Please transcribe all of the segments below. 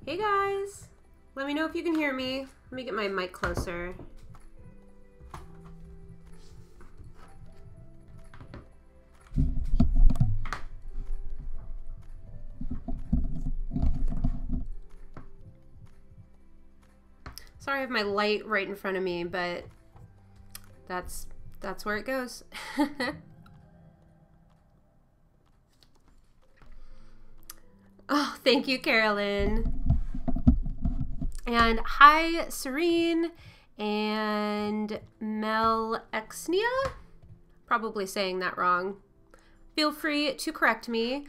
Hey guys, let me know if you can hear me. Let me get my mic closer. Sorry I have my light right in front of me, but that's where it goes. Oh, thank you, Carolyn. And hi, Serene and Mel Exnia. Probably saying that wrong. Feel free to correct me.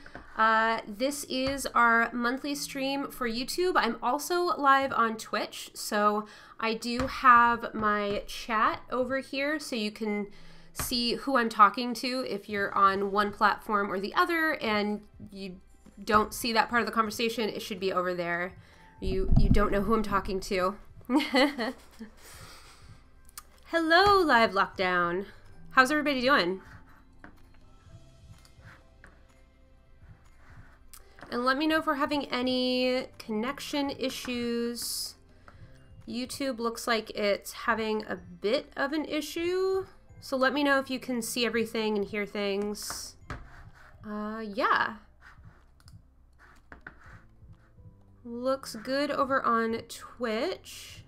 This is our monthly stream for YouTube. I'm also live on Twitch, so I do have my chat over here so you can see who I'm talking to if you're on one platform or the other and you don't see that part of the conversation. It should be over there. You don't know who I'm talking to. Hello, Live Lockdown. How's everybody doing? And let me know if we're having any connection issues. YouTube looks like it's having a bit of an issue. So let me know if you can see everything and hear things. Yeah. Looks good over on Twitch.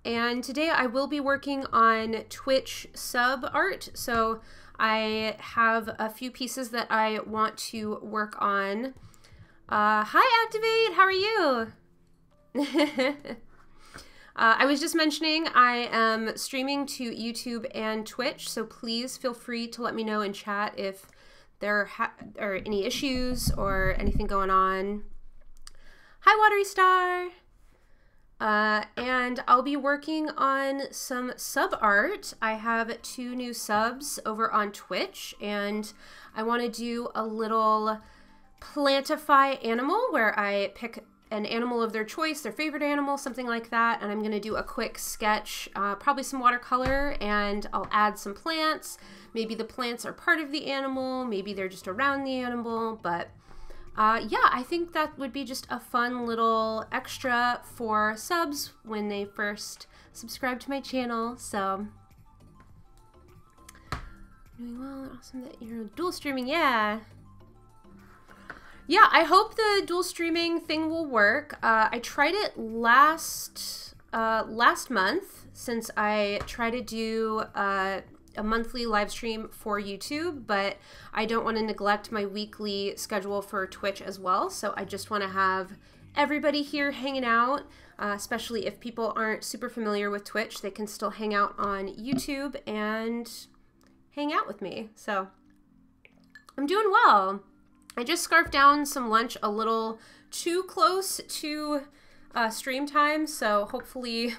And today I will be working on Twitch sub art. So I have a few pieces that I want to work on. Hi, Activate, how are you? I was just mentioning I am streaming to YouTube and Twitch, so please feel free to let me know in chat if there are any issues or anything going on. Hi, Watery Star. And I'll be working on some sub art. I have 2 new subs over on Twitch, and I want to do a little plantify animal where I pick an animal of their choice, their favorite animal, something like that, and I'm going to do a quick sketch, probably some watercolor, and I'll add some plants. Maybe the plants are part of the animal, maybe they're just around the animal, but yeah, I think that would be just a fun little extra for subs when they first subscribe to my channel. So, doing well, awesome that you're dual streaming, yeah. Yeah, I hope the dual streaming thing will work. I tried it last month, since I try to do a monthly live stream for YouTube, but I don't want to neglect my weekly schedule for Twitch as well. So I just want to have everybody here hanging out, especially if people aren't super familiar with Twitch. They can still hang out on YouTube and hang out with me. So I'm doing well. I just scarfed down some lunch a little too close to stream time, so hopefully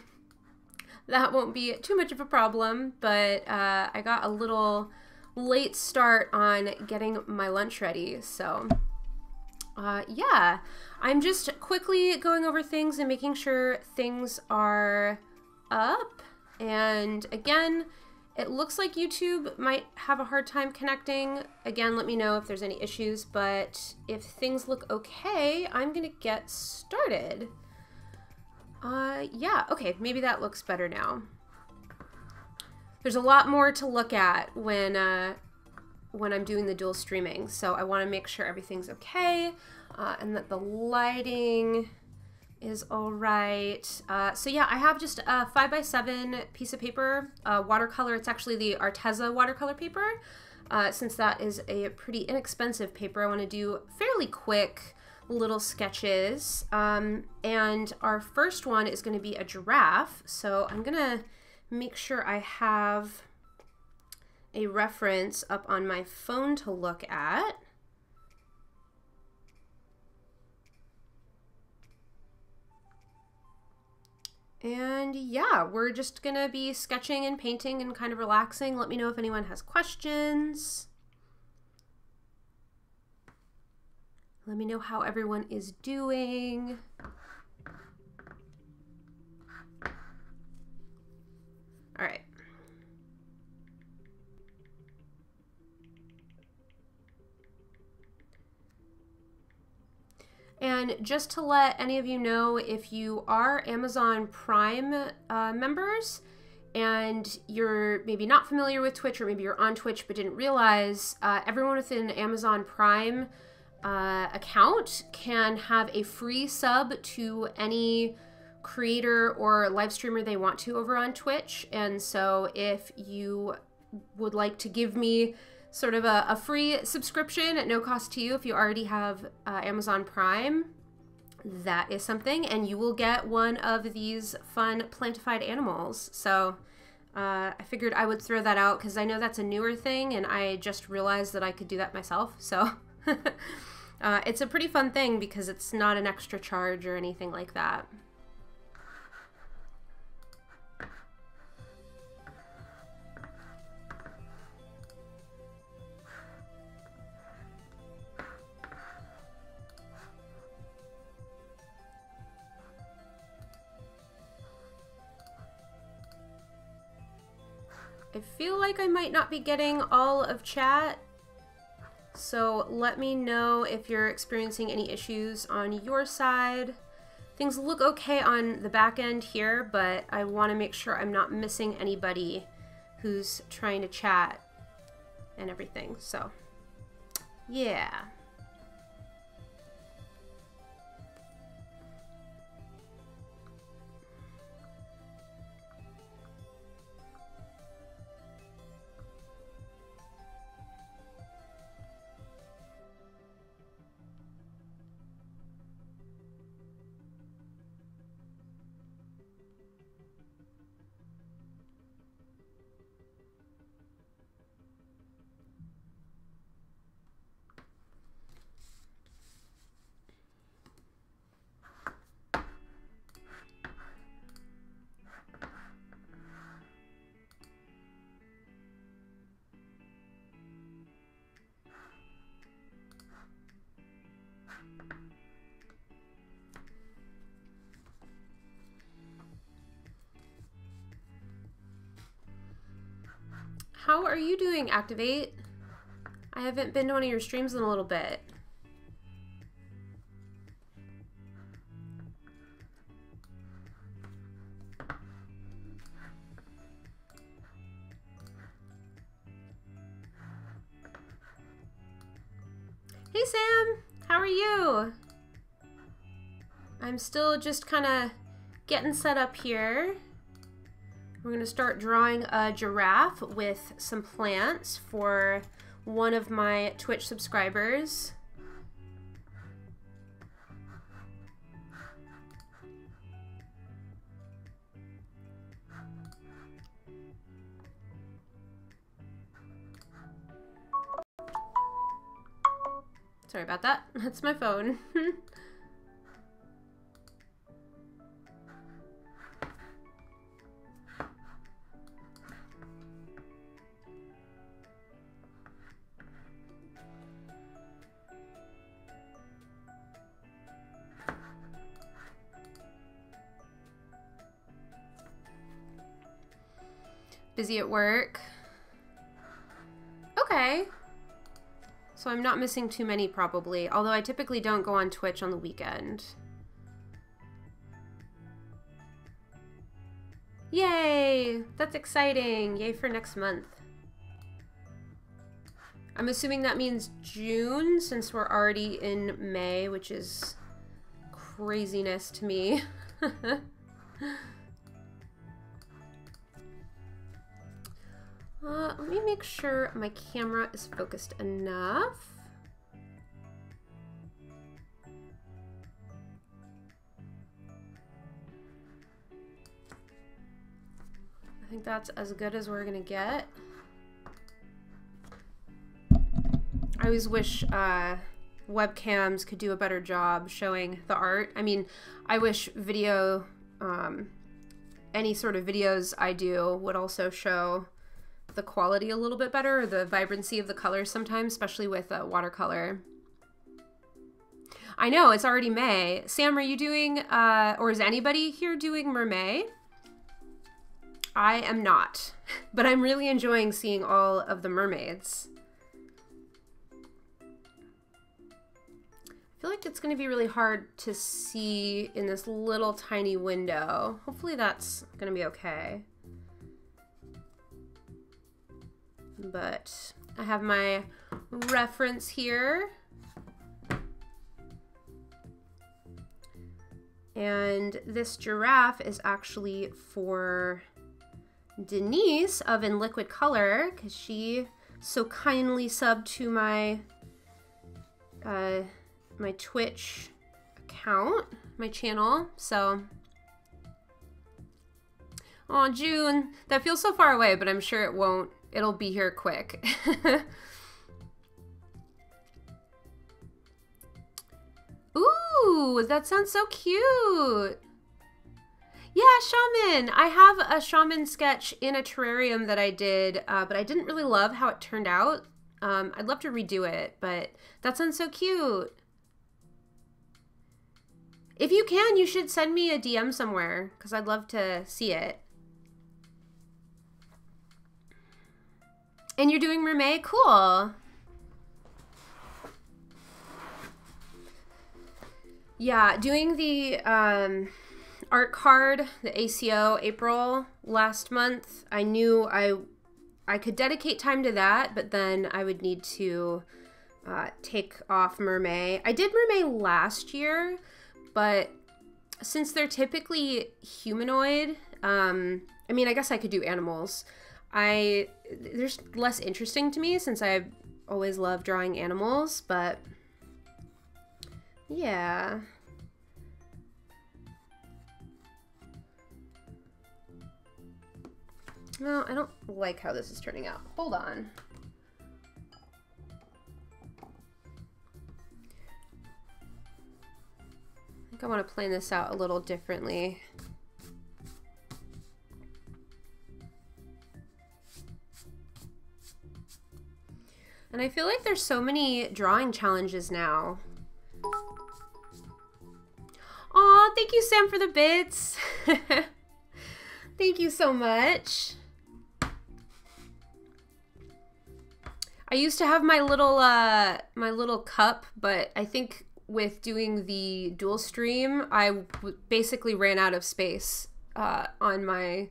that won't be too much of a problem, but I got a little late start on getting my lunch ready, so yeah. I'm just quickly going over things and making sure things are up, and again, it looks like YouTube might have a hard time connecting. Again, let me know if there's any issues, but if things look okay, I'm gonna get started. Yeah, okay, maybe that looks better now. There's a lot more to look at when I'm doing the dual streaming, so I want to make sure everything's okay, and that the lighting is all right. So yeah, I have just a 5x7 piece of paper, watercolor. It's actually the Arteza watercolor paper. Since that is a pretty inexpensive paper, I want to do fairly quick little sketches, and our first one is going to be a giraffe, so I'm gonna make sure I have a reference up on my phone to look at. And yeah, we're just gonna be sketching and painting and kind of relaxing. Let me know if anyone has questions. Let me know how everyone is doing. All right. And just to let any of you know, if you are Amazon Prime members and you're maybe not familiar with Twitch, or maybe you're on Twitch but didn't realize, everyone with an Amazon Prime account can have a free sub to any creator or live streamer they want to over on Twitch. And so if you would like to give me sort of a free subscription at no cost to you, if you already have Amazon Prime, that is something, and you will get one of these fun plantified animals. So I figured I would throw that out because I know that's a newer thing, and I just realized that I could do that myself. So it's a pretty fun thing because it's not an extra charge or anything like that. I feel like I might not be getting all of chat, so let me know if you're experiencing any issues on your side. Things look okay on the back end here, but I want to make sure I'm not missing anybody who's trying to chat and everything, so yeah. How are you doing, Activate? I haven't been to one of your streams in a little bit. Hey Sam, how are you? I'm still just kind of getting set up here. We're going to start drawing a giraffe with some plants for one of my Twitch subscribers. Sorry about that. That's my phone. Busy at work. Okay. So I'm not missing too many probably, although I typically don't go on Twitch on the weekend. Yay! That's exciting. Yay for next month. I'm assuming that means June since we're already in May, which is craziness to me. Let me make sure my camera is focused enough. I think that's as good as we're gonna get. I always wish webcams could do a better job showing the art. I mean, I wish video, any sort of videos I do would also show the quality a little bit better, or the vibrancy of the colors sometimes, especially with watercolor. I know, it's already May. Sam, are you doing, or is anybody here doing Mermaid? I am not, but I'm really enjoying seeing all of the mermaids. I I feel like it's going to be really hard to see in this little tiny window. Hopefully that's going to be okay. But I have my reference here. And this giraffe is actually for Denise of In Liquid Color, because she so kindly subbed to my my Twitch account, my channel. So, oh, June, that feels so far away, but I'm sure it won't. It'll be here quick. Ooh, that sounds so cute. Yeah, shaman. I have a shaman sketch in a terrarium that I did, but I didn't really love how it turned out. I'd love to redo it, but that sounds so cute. If you can, you should send me a DM somewhere, because I'd love to see it. And you're doing mermaid? Cool. Yeah, doing the art card, the ACO April last month, I knew I could dedicate time to that, but then I would need to take off mermaid. I did mermaid last year, but since they're typically humanoid, I mean, I guess I could do animals. They're less interesting to me since I always loved drawing animals, but yeah. No, I don't like how this is turning out. Hold on. I think I want to plan this out a little differently. And I feel like there's so many drawing challenges now. Aw, thank you, Sam, for the bits. Thank you so much. I used to have my little cup, but I think with doing the dual stream, I basically ran out of space on my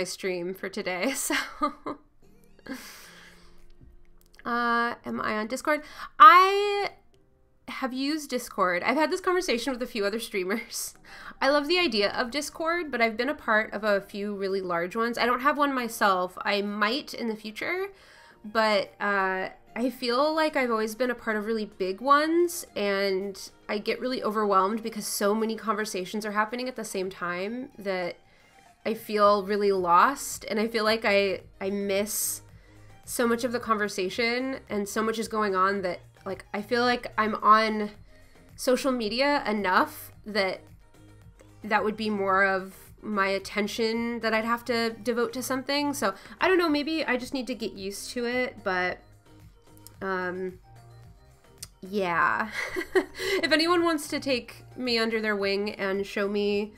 stream for today. So, am I on Discord? I have used Discord. I've had this conversation with a few other streamers. I love the idea of Discord, but I've been a part of a few really large ones. I don't have one myself. I might in the future, but I feel like I've always been a part of really big ones, and I get really overwhelmed because so many conversations are happening at the same time that I feel really lost, and I feel like I miss so much of the conversation, and so much is going on that, like, I feel like I'm on social media enough that would be more of my attention that I'd have to devote to something. So I don't know, maybe I just need to get used to it, but yeah. If anyone wants to take me under their wing and show me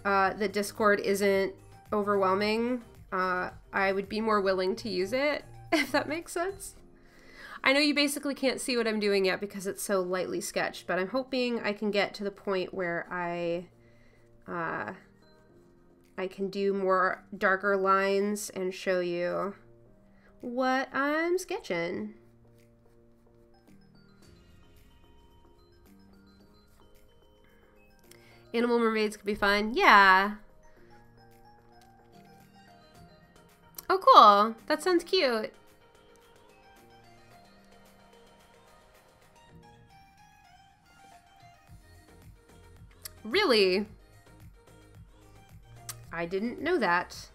that Discord isn't overwhelming, I would be more willing to use it, if that makes sense. I know you basically can't see what I'm doing yet because it's so lightly sketched, but I'm hoping I can get to the point where I can do more darker lines and show you what I'm sketching. Animal mermaids could be fun. Yeah. Oh, cool. That sounds cute. Really? I didn't know that.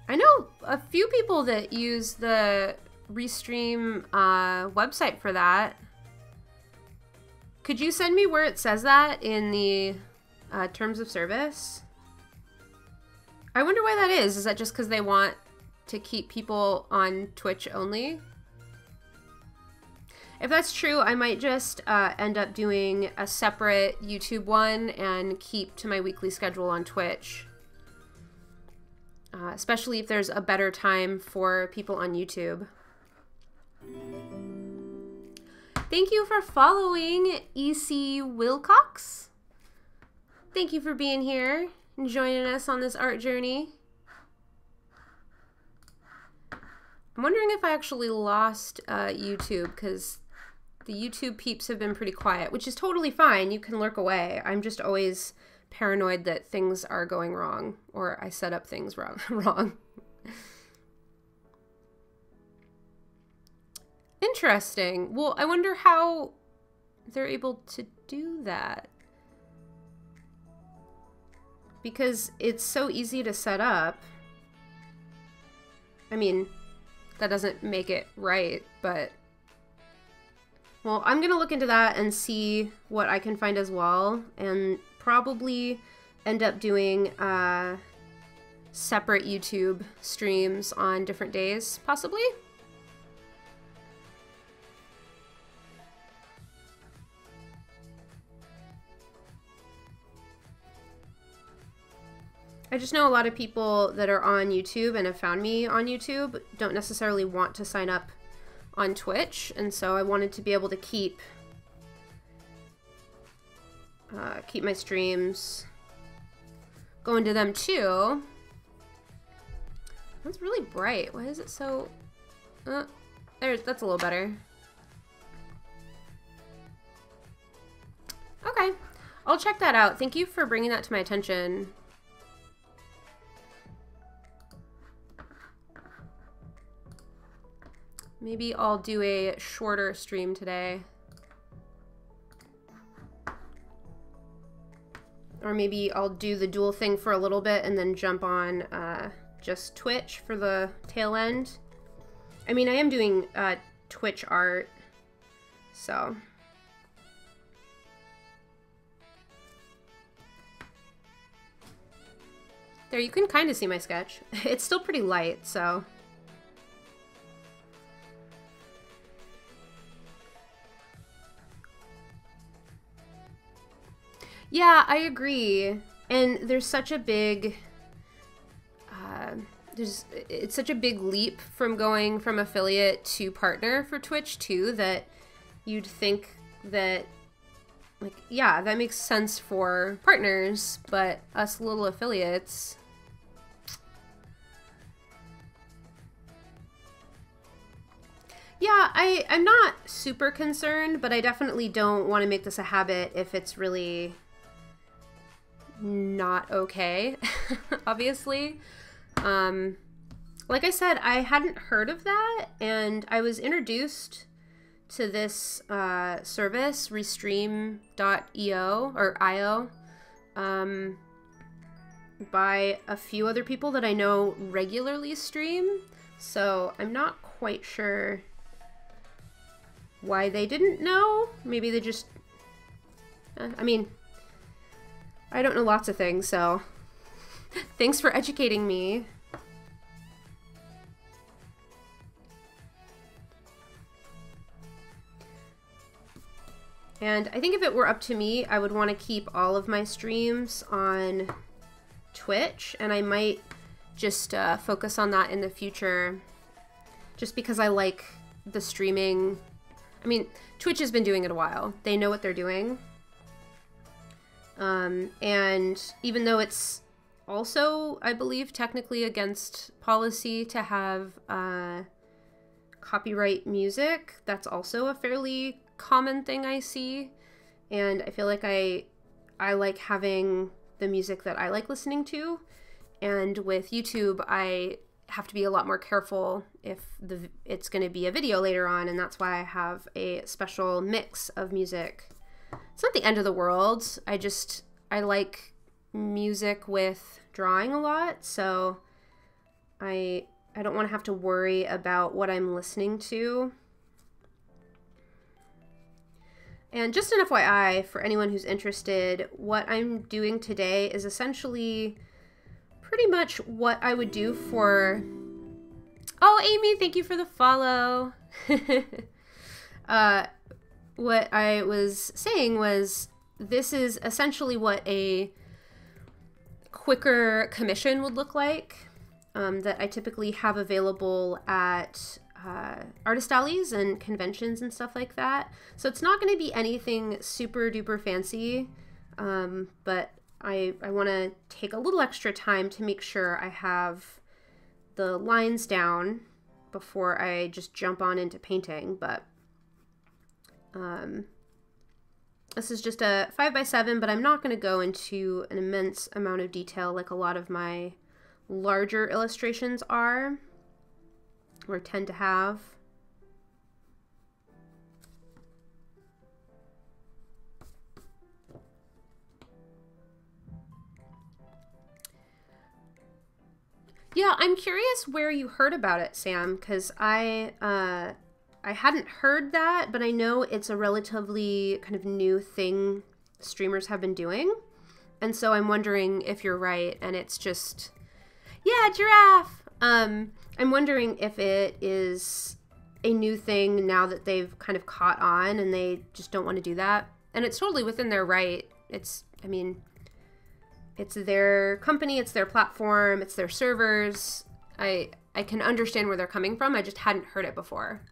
I know a few people that use the Restream website for that. Could you send me where it says that in the terms of service? I wonder why that is. Is that just because they want to keep people on Twitch only? If that's true, I might just end up doing a separate YouTube one and keep to my weekly schedule on Twitch. Especially if there's a better time for people on YouTube. Thank you for following E.C. Wilcox. Thank you for being here and joining us on this art journey. I'm wondering if I actually lost YouTube, because the YouTube peeps have been pretty quiet, which is totally fine. You can lurk away. I'm just always paranoid that things are going wrong, or I set up things wrong. Interesting. Well, I wonder how they're able to do that. Because it's so easy to set up. I mean, that doesn't make it right, but... Well, I'm gonna look into that and see what I can find as well, and probably end up doing separate YouTube streams on different days, possibly? I just know a lot of people that are on YouTube and have found me on YouTube don't necessarily want to sign up on Twitch, and so I wanted to be able to keep my streams going to them too. That's really bright. Why is it so... that's a little better. Okay, I'll check that out. Thank you for bringing that to my attention. Maybe I'll do a shorter stream today. Or maybe I'll do the dual thing for a little bit and then jump on just Twitch for the tail end. I mean, I am doing Twitch art, so... There, you can kind of see my sketch. It's still pretty light, so... Yeah, I agree. And there's such a big, it's such a big leap from going from affiliate to partner for Twitch too, that you'd think that, like, yeah, that makes sense for partners, but us little affiliates. Yeah, I'm not super concerned, but I definitely don't want to make this a habit if it's really not okay, obviously. Like I said, I hadn't heard of that, and I was introduced to this service, Restream.io or IO, by a few other people that I know regularly stream, so I'm not quite sure why they didn't know. Maybe they just, I mean, I don't know lots of things, so thanks for educating me. And I think if it were up to me, I would want to keep all of my streams on Twitch, and I might just focus on that in the future, just because I like the streaming. I mean, Twitch has been doing it a while. They know what they're doing. And even though it's also, I believe, technically against policy to have copyright music, that's also a fairly common thing I see. And I feel like I like having the music that I like listening to. And with YouTube, I have to be a lot more careful if it's going to be a video later on, and that's why I have a special mix of music. It's not the end of the world. I like music with drawing a lot, so I don't want to have to worry about what I'm listening to. And just an FYI for anyone who's interested, what I'm doing today is essentially pretty much what I would do for... Oh, Amy, thank you for the follow. What I was saying was, this is essentially what a quicker commission would look like, that I typically have available at artist alleys and conventions and stuff like that. So it's not going to be anything super duper fancy, but I want to take a little extra time to make sure I have the lines down before I just jump on into painting. But this is just a 5x7, but I'm not going to go into an immense amount of detail like a lot of my larger illustrations are or tend to have. Yeah, I'm curious where you heard about it, Sam, because I hadn't heard that, but I know it's a relatively kind of new thing streamers have been doing. And so I'm wondering if you're right and it's just, yeah, giraffe. I'm wondering if it is a new thing now that they've kind of caught on and they just don't want to do that. And it's totally within their right. I mean, it's their company, it's their platform, it's their servers. I can understand where they're coming from. I just hadn't heard it before.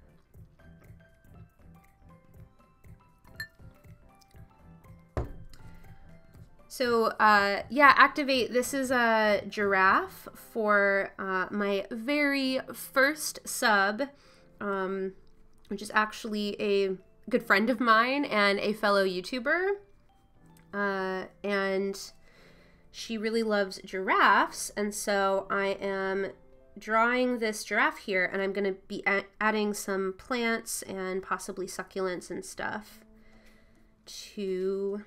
So yeah, activate. This is a giraffe for my very first sub, which is actually a good friend of mine and a fellow YouTuber. And she really loves giraffes, and so I am drawing this giraffe here, and I'm going to be adding some plants and possibly succulents and stuff to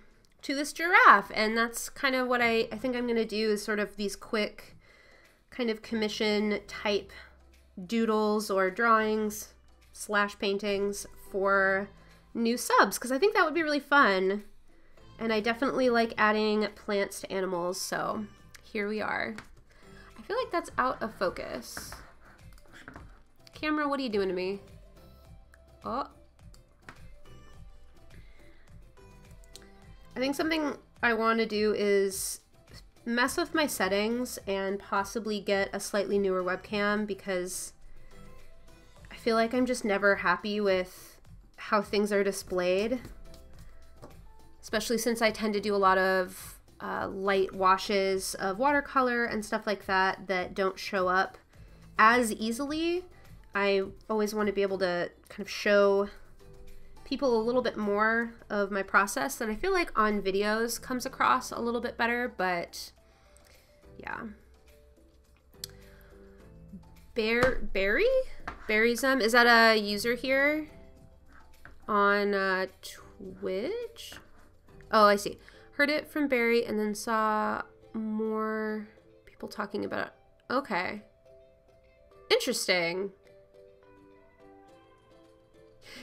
this giraffe. And that's kind of what I think I'm going to do, is sort of these quick kind of commission type doodles or drawings / paintings for new subs, because I think that would be really fun. And I definitely like adding plants to animals, so here we are. I feel like that's out of focus. Camera, what are you doing to me? Oh. I think something I want to do is mess with my settings and possibly get a slightly newer webcam, because I feel like I'm just never happy with how things are displayed. Especially since I tend to do a lot of light washes of watercolor and stuff like that that don't show up as easily. I always want to be able to kind of show people a little bit more of my process that I feel like on videos comes across a little bit better, but yeah. Berryism, is that a user here on Twitch? Oh, I see. Heard it from Barry and then saw more people talking about it. Okay. Interesting.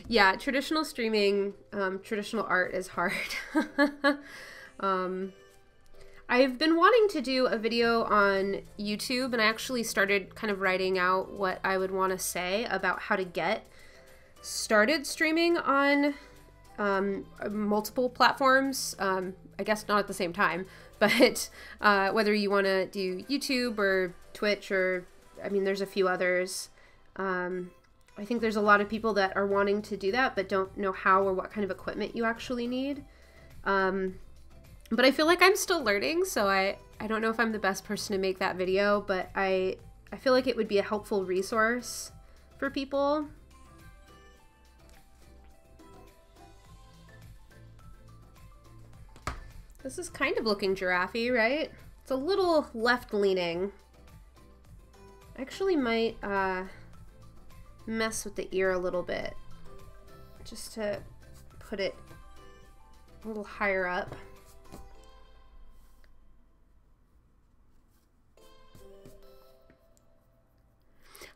Yeah, traditional streaming, traditional art is hard. I've been wanting to do a video on YouTube, and I actually started kind of writing out what I would want to say about how to get started streaming on multiple platforms. I guess not at the same time, but whether you want to do YouTube or Twitch, or I mean, there's a few others. I think there's a lot of people that are wanting to do that but don't know how or what kind of equipment you actually need. But I feel like I'm still learning, so I don't know if I'm the best person to make that video, but I feel like it would be a helpful resource for people. This is kind of looking giraffe-y, right? It's a little left-leaning. I actually might mess with the ear a little bit, just to put it a little higher up.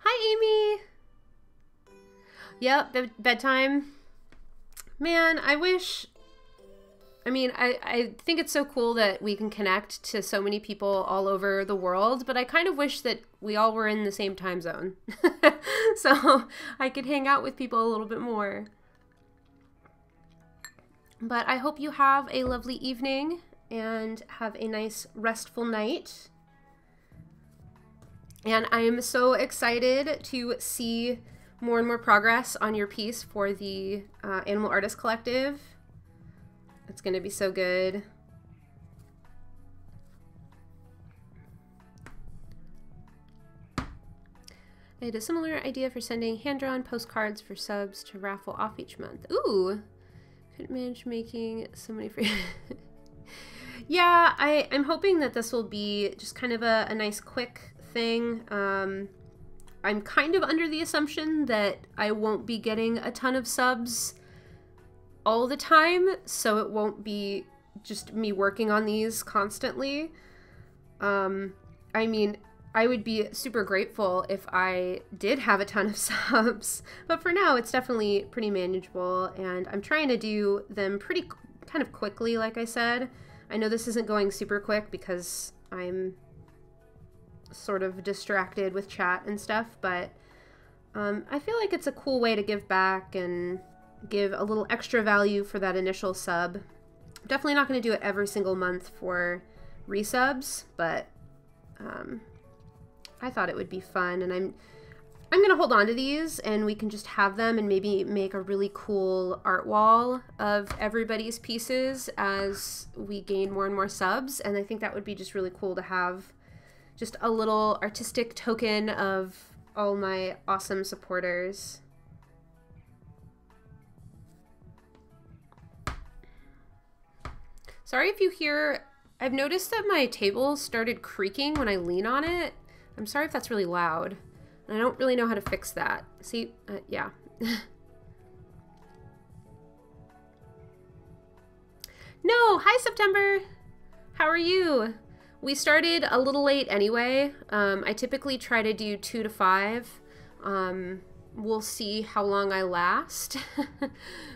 Hi, Amy! Yep, bedtime. Man, I wish... I mean, I think it's so cool that we can connect to so many people all over the world, but I kind of wish that we all were in the same time zone. So I could hang out with people a little bit more. But I hope you have a lovely evening and have a nice restful night. And I am so excited to see more and more progress on your piece for the Animal Artist Collective. It's going to be so good. I had a similar idea for sending hand-drawn postcards for subs to raffle off each month. Ooh! Couldn't manage making so many free... Yeah, I'm hoping that this will be just kind of a nice quick thing. I'm kind of under the assumption that I won't be getting a ton of subs all the time, so it won't be just me working on these constantly. I mean, I would be super grateful if I did have a ton of subs, but for now it's definitely pretty manageable, and I'm trying to do them pretty kind of quickly, like I said. I know this isn't going super quick because I'm sort of distracted with chat and stuff, but I feel like it's a cool way to give back and give a little extra value for that initial sub. I'm definitely not going to do it every single month for resubs, but I thought it would be fun, and I'm going to hold on to these, and we can just have them and maybe make a really cool art wall of everybody's pieces as we gain more and more subs, and I think that would be just really cool to have just a little artistic token of all my awesome supporters. Sorry if you hear, I've noticed that my table started creaking when I lean on it. I'm sorry if that's really loud. I don't really know how to fix that. See, yeah. No, hi September. How are you? We started a little late anyway. I typically try to do 2 to 5. We'll see how long I last.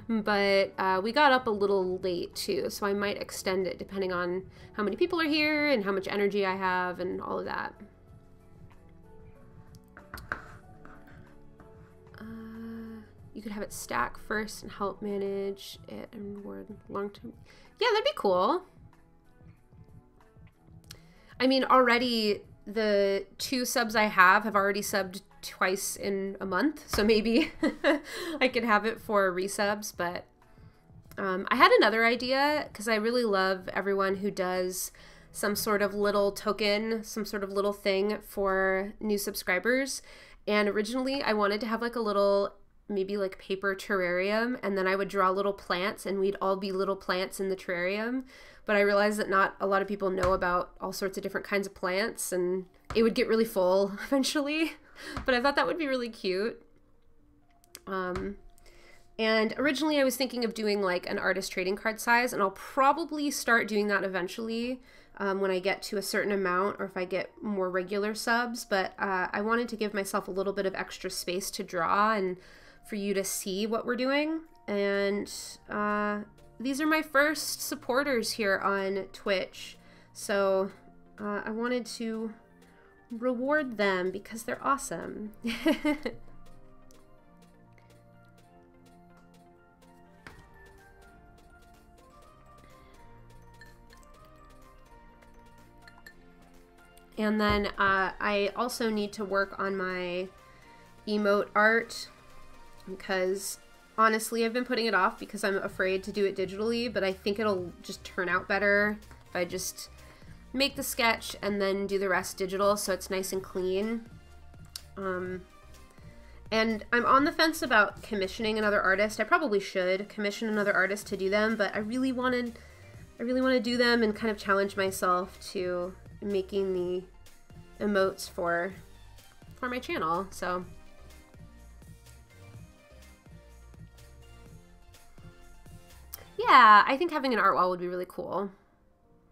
But we got up a little late too, so I might extend it depending on how many people are here and how much energy I have and all of that. You could have it stack first and help manage it and reward long-term. Yeah, that'd be cool. I mean, already the 2 subs I have already subbed twice in a month, so maybe I could have it for resubs, but I had another idea because I really love everyone who does some sort of little token, some sort of little thing for new subscribers, and originally I wanted to have like a little maybe like paper terrarium, and then I would draw little plants and we'd all be little plants in the terrarium. But I realized that not a lot of people know about all sorts of different kinds of plants, and it would get really full eventually. But I thought that would be really cute. And originally I was thinking of doing like an artist trading card size, and I'll probably start doing that eventually when I get to a certain amount or if I get more regular subs. But I wanted to give myself a little bit of extra space to draw and for you to see what we're doing. And these are my first supporters here on Twitch, so I wanted to reward them because they're awesome. And then I also need to work on my emote art because honestly I've been putting it off because I'm afraid to do it digitally, but I think it'll just turn out better if I just make the sketch and then do the rest digital so it's nice and clean. And I'm on the fence about commissioning another artist. I probably should commission another artist to do them, but I really want to do them and kind of challenge myself to making the emotes for my channel. So yeah, I think having an art wall would be really cool,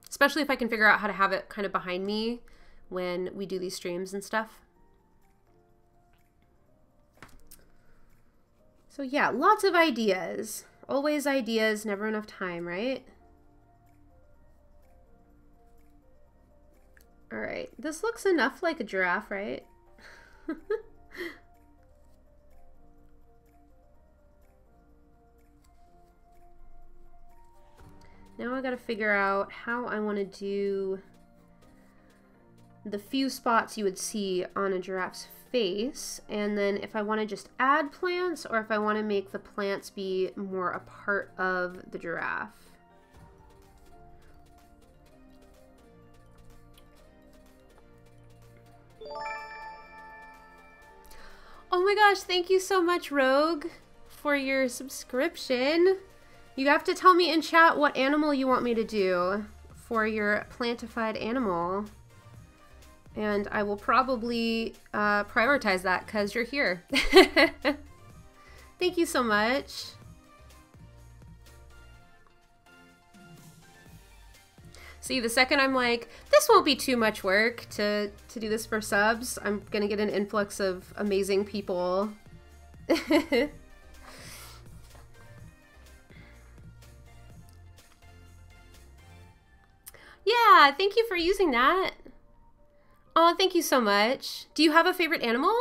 especially if I can figure out how to have it kind of behind me when we do these streams and stuff. So yeah, lots of ideas. Always ideas, never enough time, right? All right, this looks enough like a giraffe, right? Now I gotta figure out how I want to do the few spots you would see on a giraffe's face, and then if I want to just add plants or if I want to make the plants be more a part of the giraffe. Oh my gosh, thank you so much, Rogue, for your subscription. You have to tell me in chat what animal you want me to do for your plantified animal. And I will probably prioritize that because you're here. Thank you so much. See, the second I'm like, this won't be too much work to do this for subs, I'm gonna get an influx of amazing people. Yeah, thank you for using that. Oh, thank you so much. Do you have a favorite animal?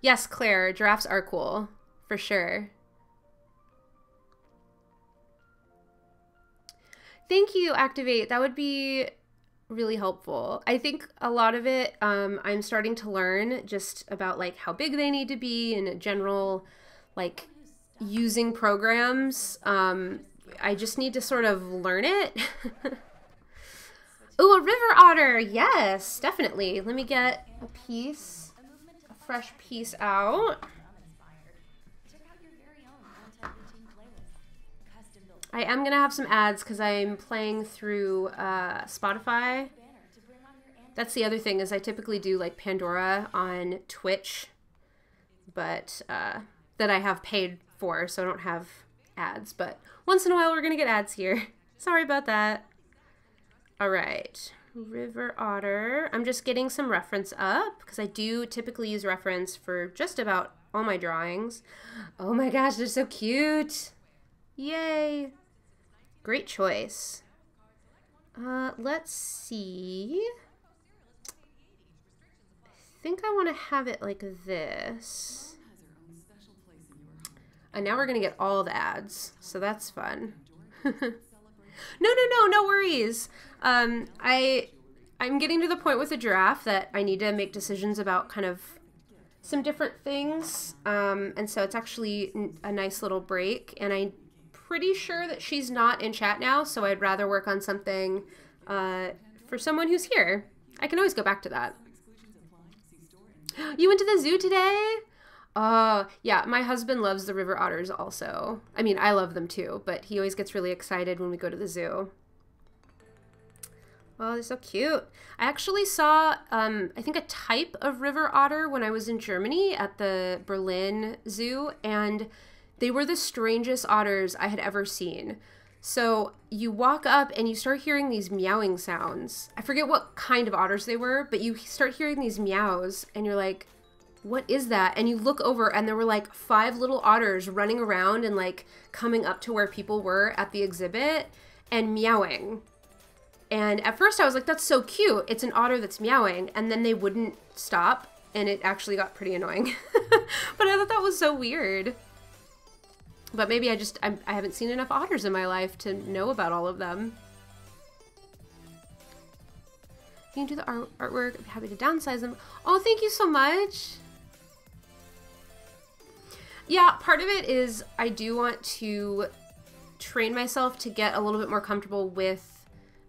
Yes, Claire, giraffes are cool, for sure. Thank you, Activate. That would be really helpful. I think a lot of it I'm starting to learn just about like how big they need to be and general like using programs. I just need to sort of learn it. Ooh, a river otter. Yes, definitely. Let me get a piece, a fresh piece out. I am going to have some ads because I'm playing through Spotify. That's the other thing is I typically do like Pandora on Twitch, but that I have paid for, so I don't have ads. But once in a while we're going to get ads here. Sorry about that. All right, river otter. I'm just getting some reference up because I do typically use reference for just about all my drawings. Oh my gosh, they're so cute. Yay. Great choice. Let's see. I think I want to have it like this. And now we're going to get all the ads, so that's fun. No worries. I'm getting to the point with the giraffe that I need to make decisions about kind of some different things. And so it's actually a nice little break, and I'm pretty sure that she's not in chat now, so I'd rather work on something for someone who's here. I can always go back to that. You went to the zoo today? Yeah, my husband loves the river otters also. I mean, I love them too, but he always gets really excited when we go to the zoo. Oh, they're so cute. I actually saw, I think a type of river otter when I was in Germany at the Berlin Zoo, and they were the strangest otters I had ever seen. So you walk up and you start hearing these meowing sounds. I forget what kind of otters they were, but you start hearing these meows and you're like, what is that? And you look over and there were like 5 little otters running around and like coming up to where people were at the exhibit and meowing. And at first I was like, that's so cute. It's an otter that's meowing. And then they wouldn't stop and it actually got pretty annoying. But I thought that was so weird. But maybe I haven't seen enough otters in my life to know about all of them. You can do the artwork. I'm happy to downsize them. Oh, thank you so much. Yeah, part of it is I do want to train myself to get a little bit more comfortable with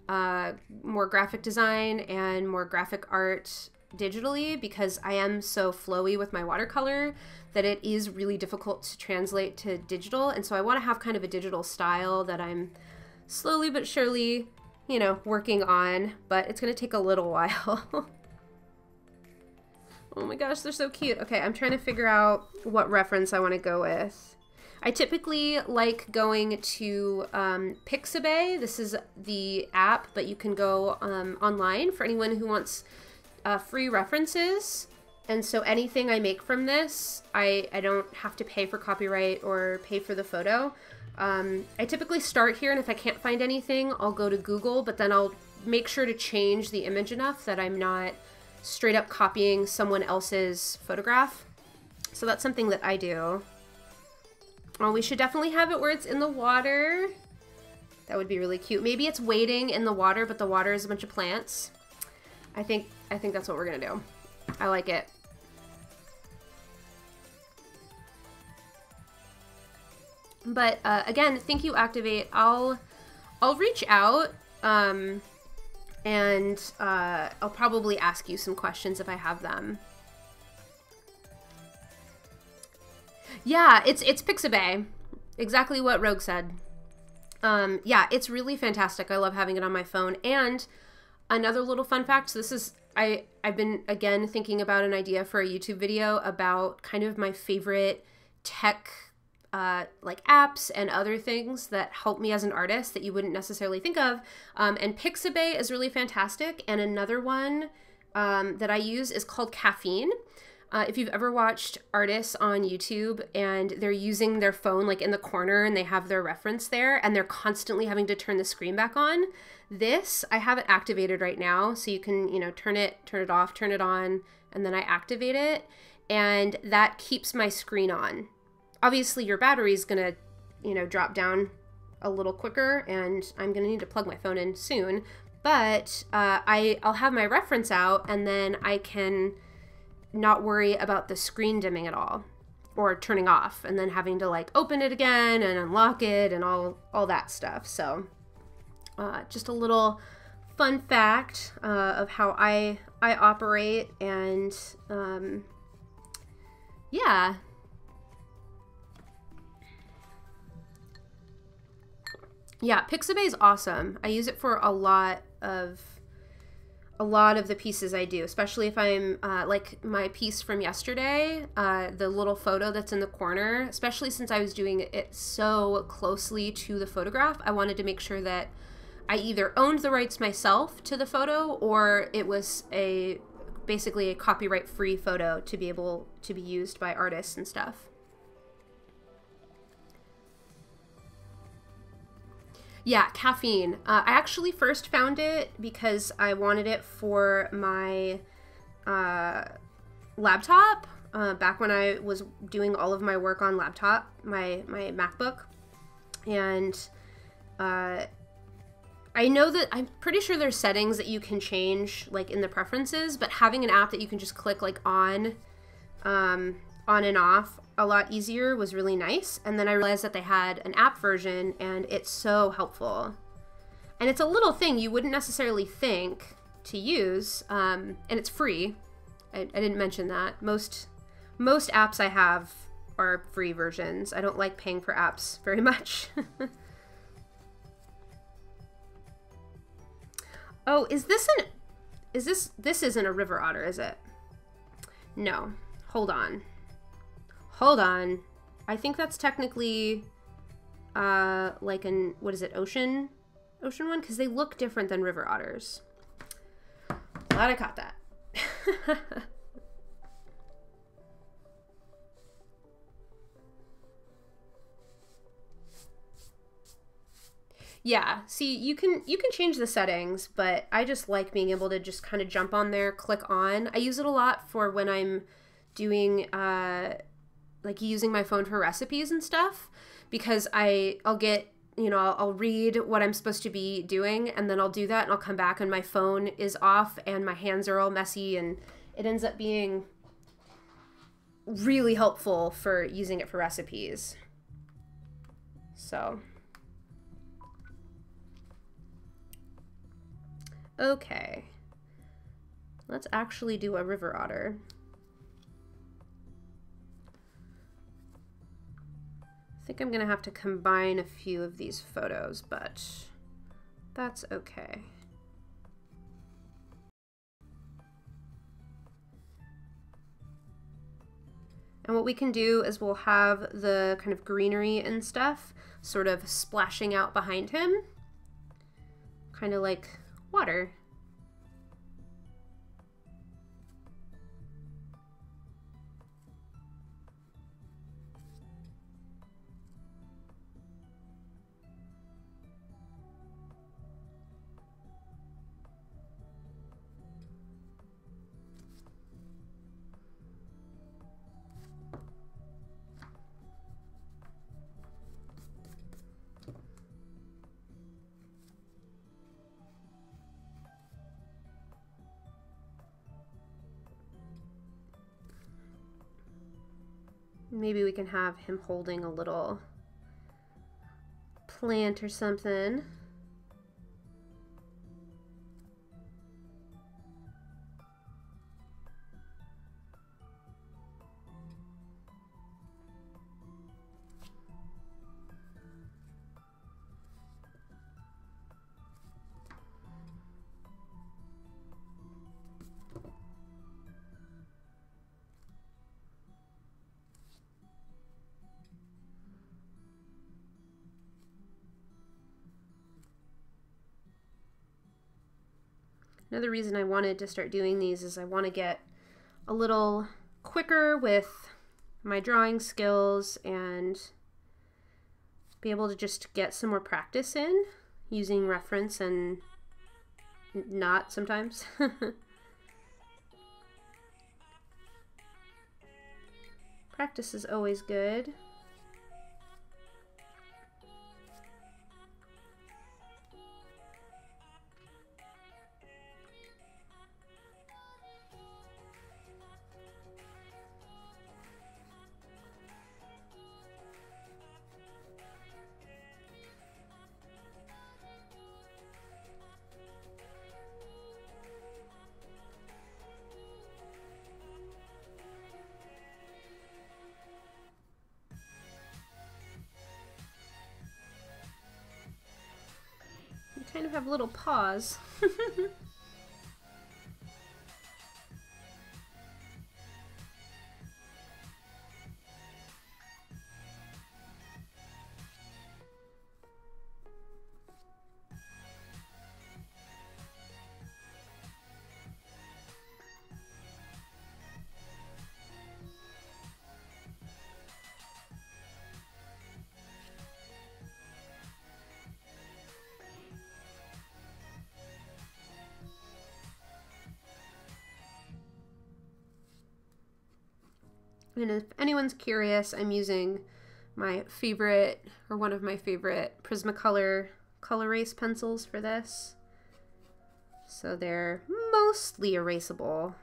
more graphic design and more graphic art digitally, because I am so flowy with my watercolor that it is really difficult to translate to digital. And so I want to have kind of a digital style that I'm slowly but surely, you know, working on, but it's going to take a little while. Oh my gosh, they're so cute. Okay, I'm trying to figure out what reference I want to go with. I typically like going to Pixabay. This is the app, but you can go online for anyone who wants free references. And so anything I make from this, I don't have to pay for copyright or pay for the photo. I typically start here, and if I can't find anything, I'll go to Google, but then I'll make sure to change the image enough that I'm not straight up copying someone else's photograph. So that's something that I do. Oh, we should definitely have it where it's in the water. That would be really cute. Maybe it's wading in the water, but the water is a bunch of plants. I think that's what we're gonna do. I like it. But again, thank you, Activate. I'll reach out and I'll probably ask you some questions if I have them. Yeah, it's Pixabay. Exactly what Rogue said. Yeah, it's really fantastic. I love having it on my phone. And another little fun fact, so this is, I've been, again, thinking about an idea for a YouTube video about kind of my favorite tech, like apps and other things that help me as an artist that you wouldn't necessarily think of. And Pixabay is really fantastic. And another one that I use is called Caffeine. If you've ever watched artists on YouTube and they're using their phone like in the corner and they have their reference there and they're constantly having to turn the screen back on, I have it activated right now. So you can, you know, turn it off, turn it on, and then I activate it, and that keeps my screen on. Obviously your battery is gonna, you know, drop down a little quicker, and I'm gonna need to plug my phone in soon, but I'll have my reference out, and then I can not worry about the screen dimming at all or turning off and then having to like open it again and unlock it and all that stuff. So just a little fun fact of how I operate. And yeah. Yeah, Pixabay is awesome. I use it for a lot of the pieces I do, especially if I'm like my piece from yesterday, the little photo that's in the corner, especially since I was doing it so closely to the photograph. I wanted to make sure that I either owned the rights myself to the photo or it was basically a copyright free photo to be able to be used by artists and stuff. Yeah, Caffeine. I actually first found it because I wanted it for my laptop back when I was doing all of my work on laptop, my MacBook. And I know that I'm pretty sure there's settings that you can change like in the preferences, but having an app that you can just click like on and off a lot easier was really nice. And then I realized that they had an app version, and it's so helpful. And it's a little thing you wouldn't necessarily think to use, and it's free. I didn't mention that. Most apps I have are free versions. I don't like paying for apps very much. Oh, this isn't a river otter, is it? No, hold on. Hold on. I think that's technically like an, what is it, ocean one? Because they look different than river otters. Glad I caught that. Yeah, see, you can change the settings, but I just like being able to just kind of jump on there, click on. I use it a lot for when I'm doing like using my phone for recipes and stuff, because I'll get, you know, I'll read what I'm supposed to be doing, and then I'll do that, and I'll come back and my phone is off and my hands are all messy, and it ends up being really helpful for using it for recipes. So, okay, let's actually do a river otter. I think I'm gonna have to combine a few of these photos, but that's okay. And what we can do is we'll have the kind of greenery and stuff sort of splashing out behind him, kind of like water. Maybe we can have him holding a little plant or something. Another reason I wanted to start doing these is I want to get a little quicker with my drawing skills and be able to just get some more practice in using reference and not sometimes. Practice is always good. Kind of have little paws. And if anyone's curious, I'm using my favorite, or one of my favorite, Prismacolor color erase pencils for this. So they're mostly erasable.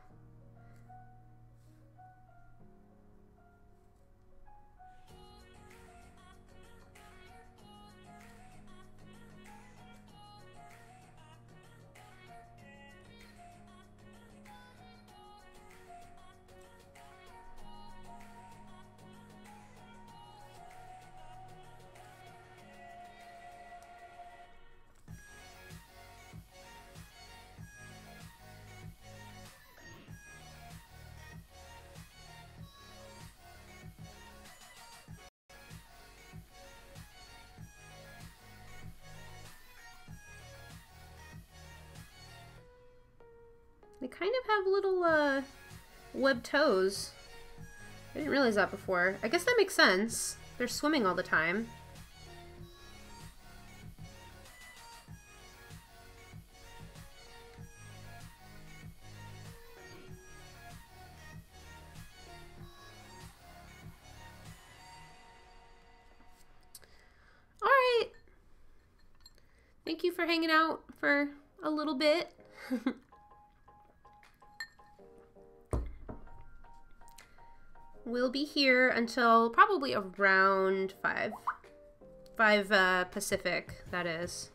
They kind of have little webbed toes. I didn't realize that before. I guess that makes sense. They're swimming all the time. All right. Thank you for hanging out for a little bit. We'll be here until probably around 5 Pacific, that is.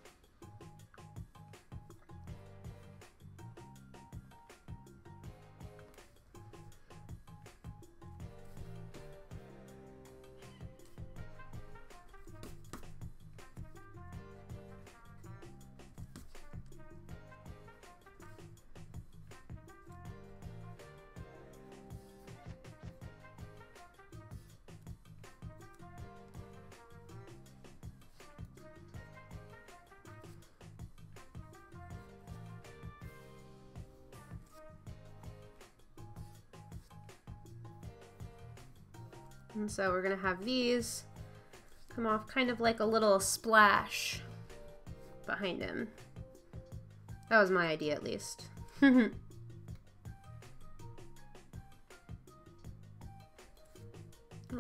And so we're gonna have these come off kind of like a little splash behind him. That was my idea, at least. Oh,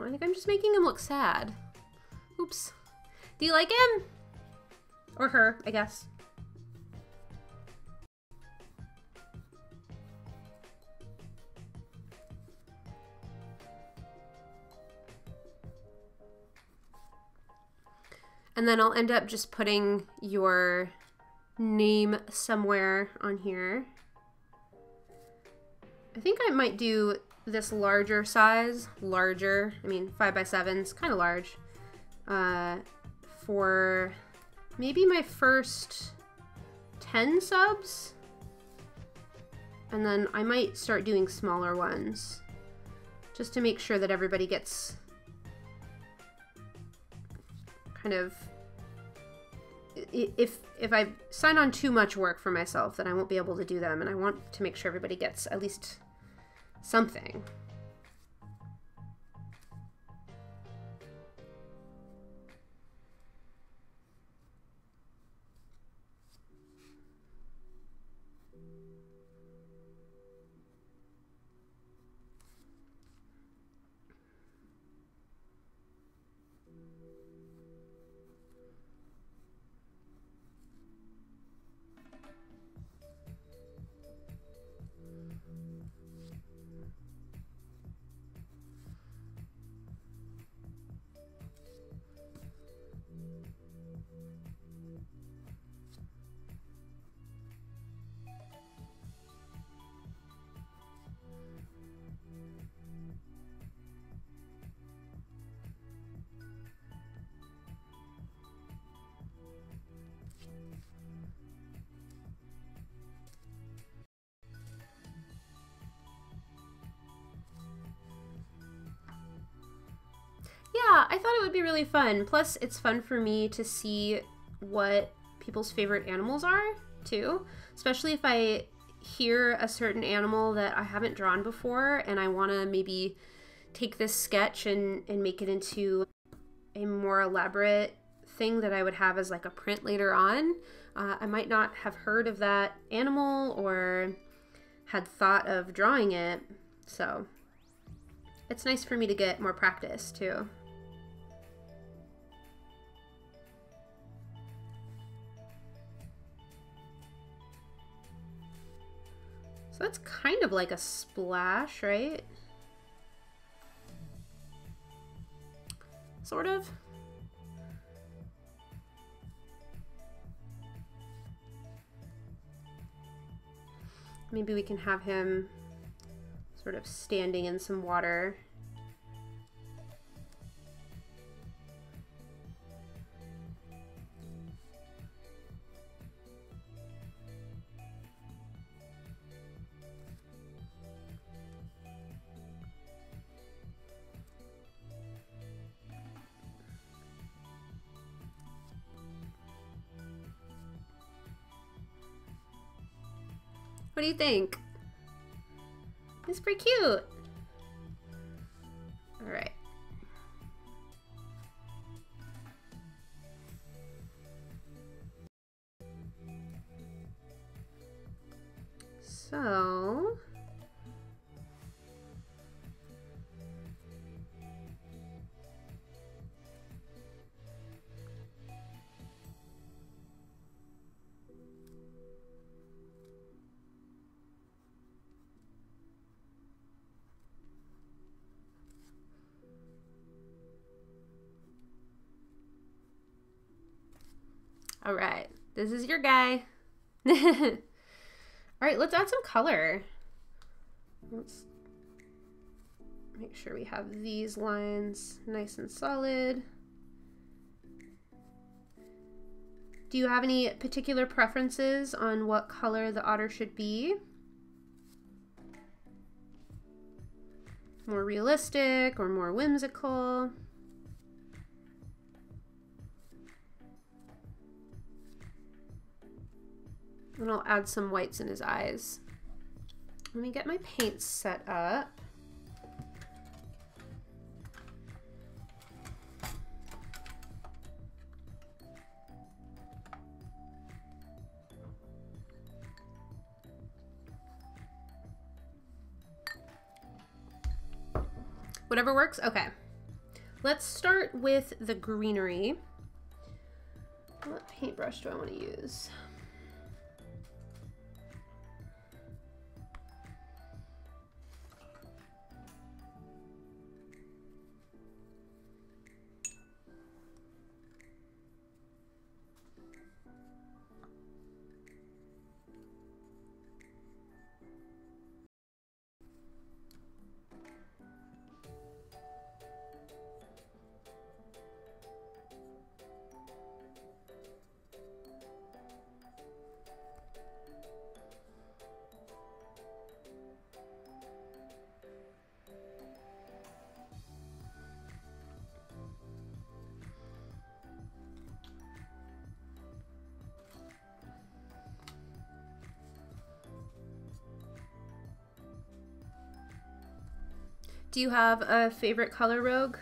I think I'm just making him look sad. Oops. Do you like him? Or her, I guess. And then I'll end up just putting your name somewhere on here. I think I might do this larger size, larger, I mean 5x7 is kind of large, for maybe my first 10 subs, and then I might start doing smaller ones just to make sure that everybody gets kind of, if I sign on too much work for myself, then I won't be able to do them, and I want to make sure everybody gets at least something. Yeah, I thought it would be really fun. Plus, it's fun for me to see what people's favorite animals are, too. Especially if I hear a certain animal that I haven't drawn before and I want to maybe take this sketch and make it into a more elaborate thing that I would have as like a print later on. I might not have heard of that animal or had thought of drawing it, so it's nice for me to get more practice, too. So that's kind of like a splash, right? Sort of. Maybe we can have him sort of standing in some water. What do you think? It's pretty cute. All right. So, all right, this is your guy. All right, let's add some color. Let's make sure we have these lines nice and solid. Do you have any particular preferences on what color the otter should be? More realistic or more whimsical? And I'll add some whites in his eyes. Let me get my paints set up. Whatever works? Okay. Let's start with the greenery. What paintbrush do I want to use? Do you have a favorite color, Rogue?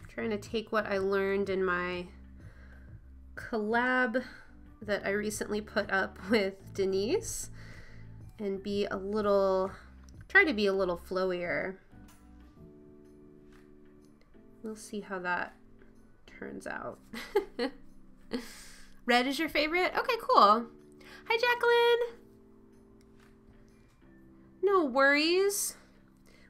Trying to take what I learned in my collab that I recently put up with Denise and be a little, try to be a little flowier. We'll see how that turns out. Red is your favorite? Okay, cool. Hi, Jacqueline. No worries.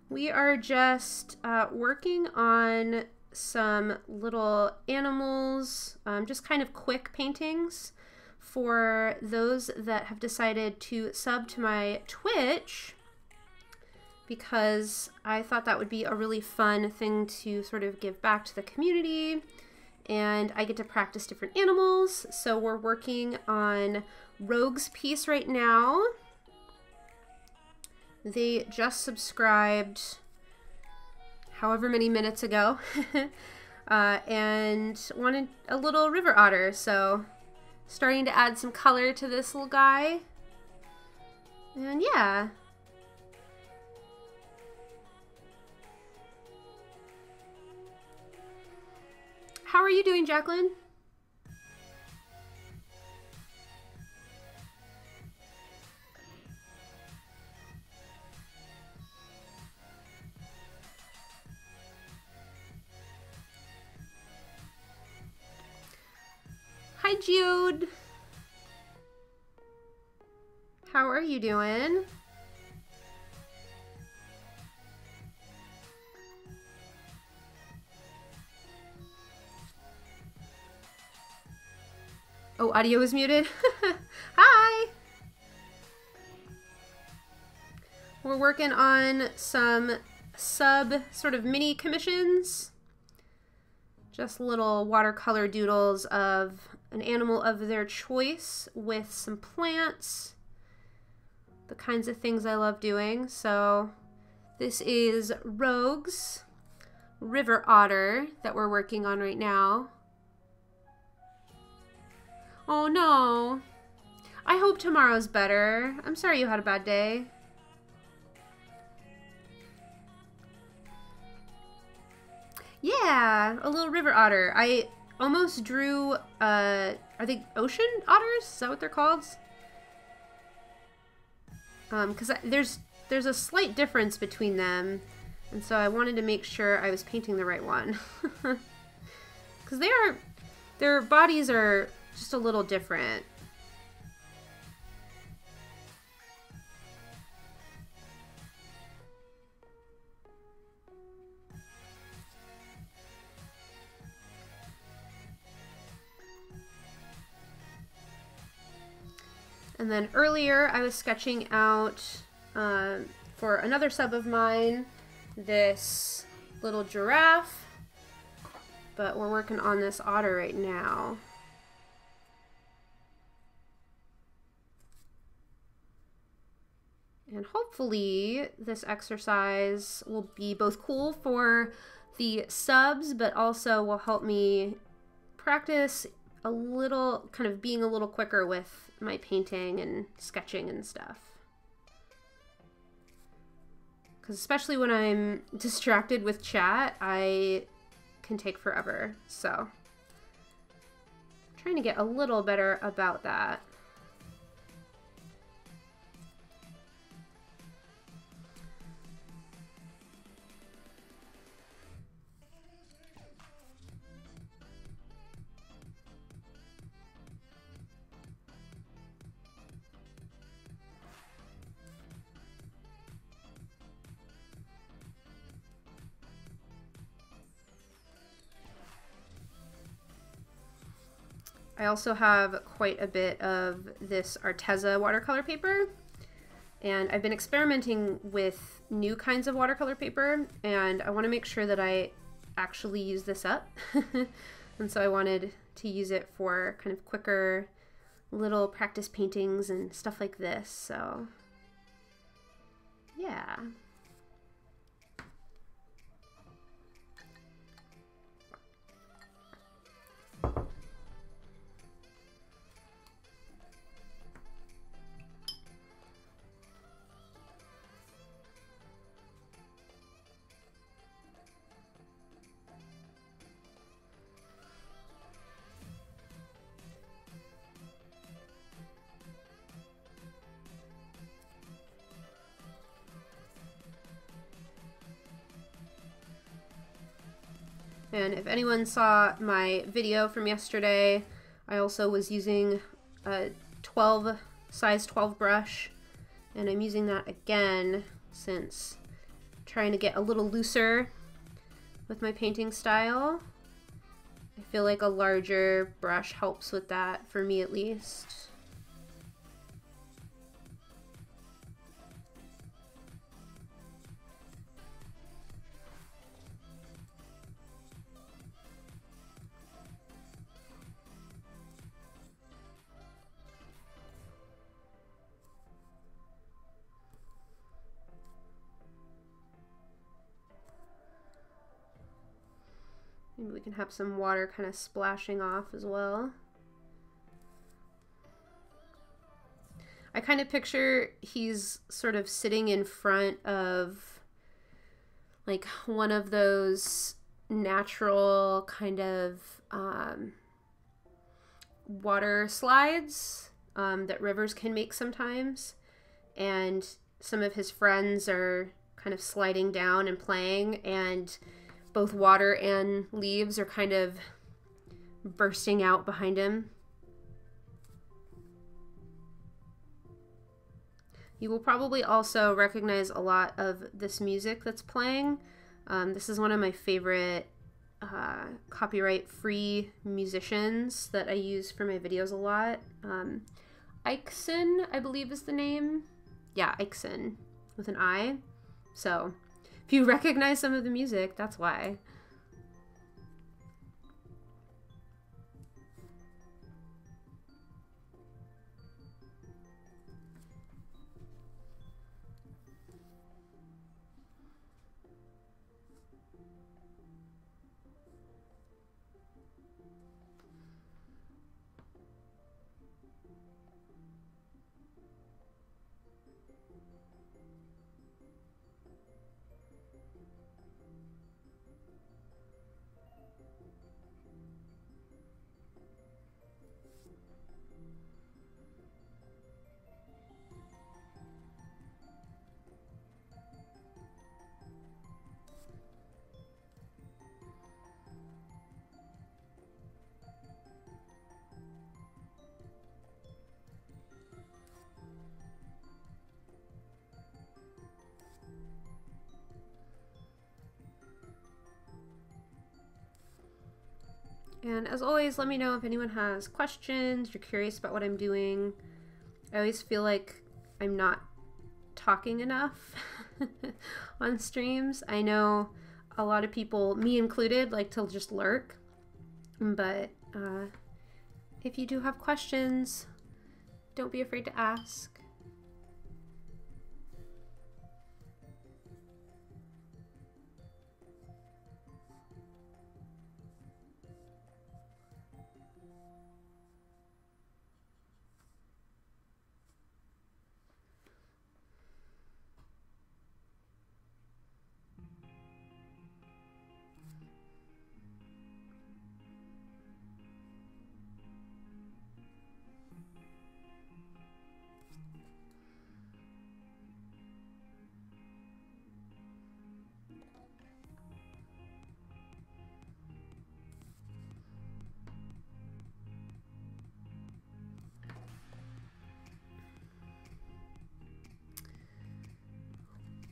We are just working on some little animals, just kind of quick paintings for those that have decided to sub to my Twitch, because I thought that would be a really fun thing to sort of give back to the community, and I get to practice different animals. So we're working on Rogue's piece right now. They just subscribed however many minutes ago and wanted a little river otter, so starting to add some color to this little guy. And yeah, how are you doing, Jacqueline? Hi, Jude. How are you doing? Oh, audio is muted. Hi. We're working on some sub sort of mini commissions. Just little watercolor doodles of an animal of their choice with some plants, the kinds of things I love doing. So this is Rogue's river otter that we're working on right now. Oh no, I hope tomorrow's better. I'm sorry you had a bad day. Yeah, a little river otter. I almost drew, are they ocean otters? Is that what they're called? Because there's a slight difference between them, and so I wanted to make sure I was painting the right one. Because their bodies are just a little different. And then earlier I was sketching out for another sub of mine this little giraffe, but we're working on this otter right now. And hopefully this exercise will be both cool for the subs, but also will help me practice a little, kind of being a little quicker with my painting and sketching and stuff. Because especially when I'm distracted with chat, I can take forever. So I'm trying to get a little better about that. I also have quite a bit of this Arteza watercolor paper, and I've been experimenting with new kinds of watercolor paper, and I want to make sure that I actually use this up. And so I wanted to use it for kind of quicker little practice paintings and stuff like this. So Yeah. And if anyone saw my video from yesterday, I also was using a size 12 brush, and I'm using that again since I'm trying to get a little looser with my painting style. I feel like a larger brush helps with that, for me at least. Maybe we can have some water kind of splashing off as well. I kind of picture he's sort of sitting in front of like one of those natural kind of water slides that rivers can make sometimes. And some of his friends are kind of sliding down and playing, and both water and leaves are kind of bursting out behind him. You will probably also recognize a lot of this music that's playing. This is one of my favorite copyright-free musicians that I use for my videos a lot. Ikeson, I believe is the name. Yeah, Ikeson with an I. So if you recognize some of the music, that's why. And as always, let me know if anyone has questions, you're curious about what I'm doing. I always feel like I'm not talking enough on streams. I know a lot of people, me included, like to just lurk. But if you do have questions, don't be afraid to ask.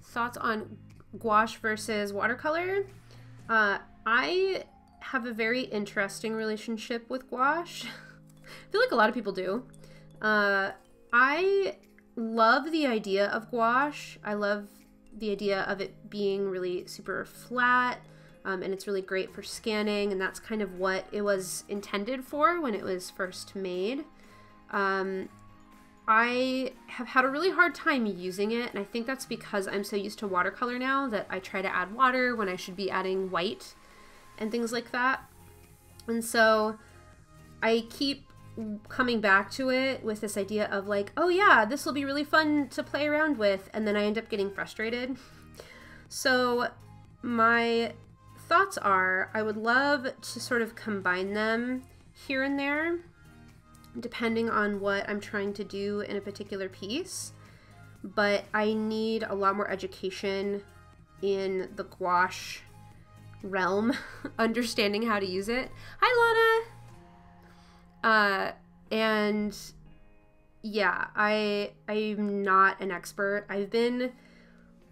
Thoughts on gouache versus watercolor? I have a very interesting relationship with gouache. I feel like a lot of people do. I love the idea of gouache. I love the idea of it being really super flat, and it's really great for scanning, and that's kind of what it was intended for when it was first made. I have had a really hard time using it, and I think that's because I'm so used to watercolor now that I try to add water when I should be adding white and things like that. And so I keep coming back to it with this idea of like, oh yeah, this will be really fun to play around with, and then I end up getting frustrated. So my thoughts are, I would love to sort of combine them here and there, depending on what I'm trying to do in a particular piece, but I need a lot more education in the gouache realm, understanding how to use it. Hi, Lana! And yeah, I'm not an expert. I've been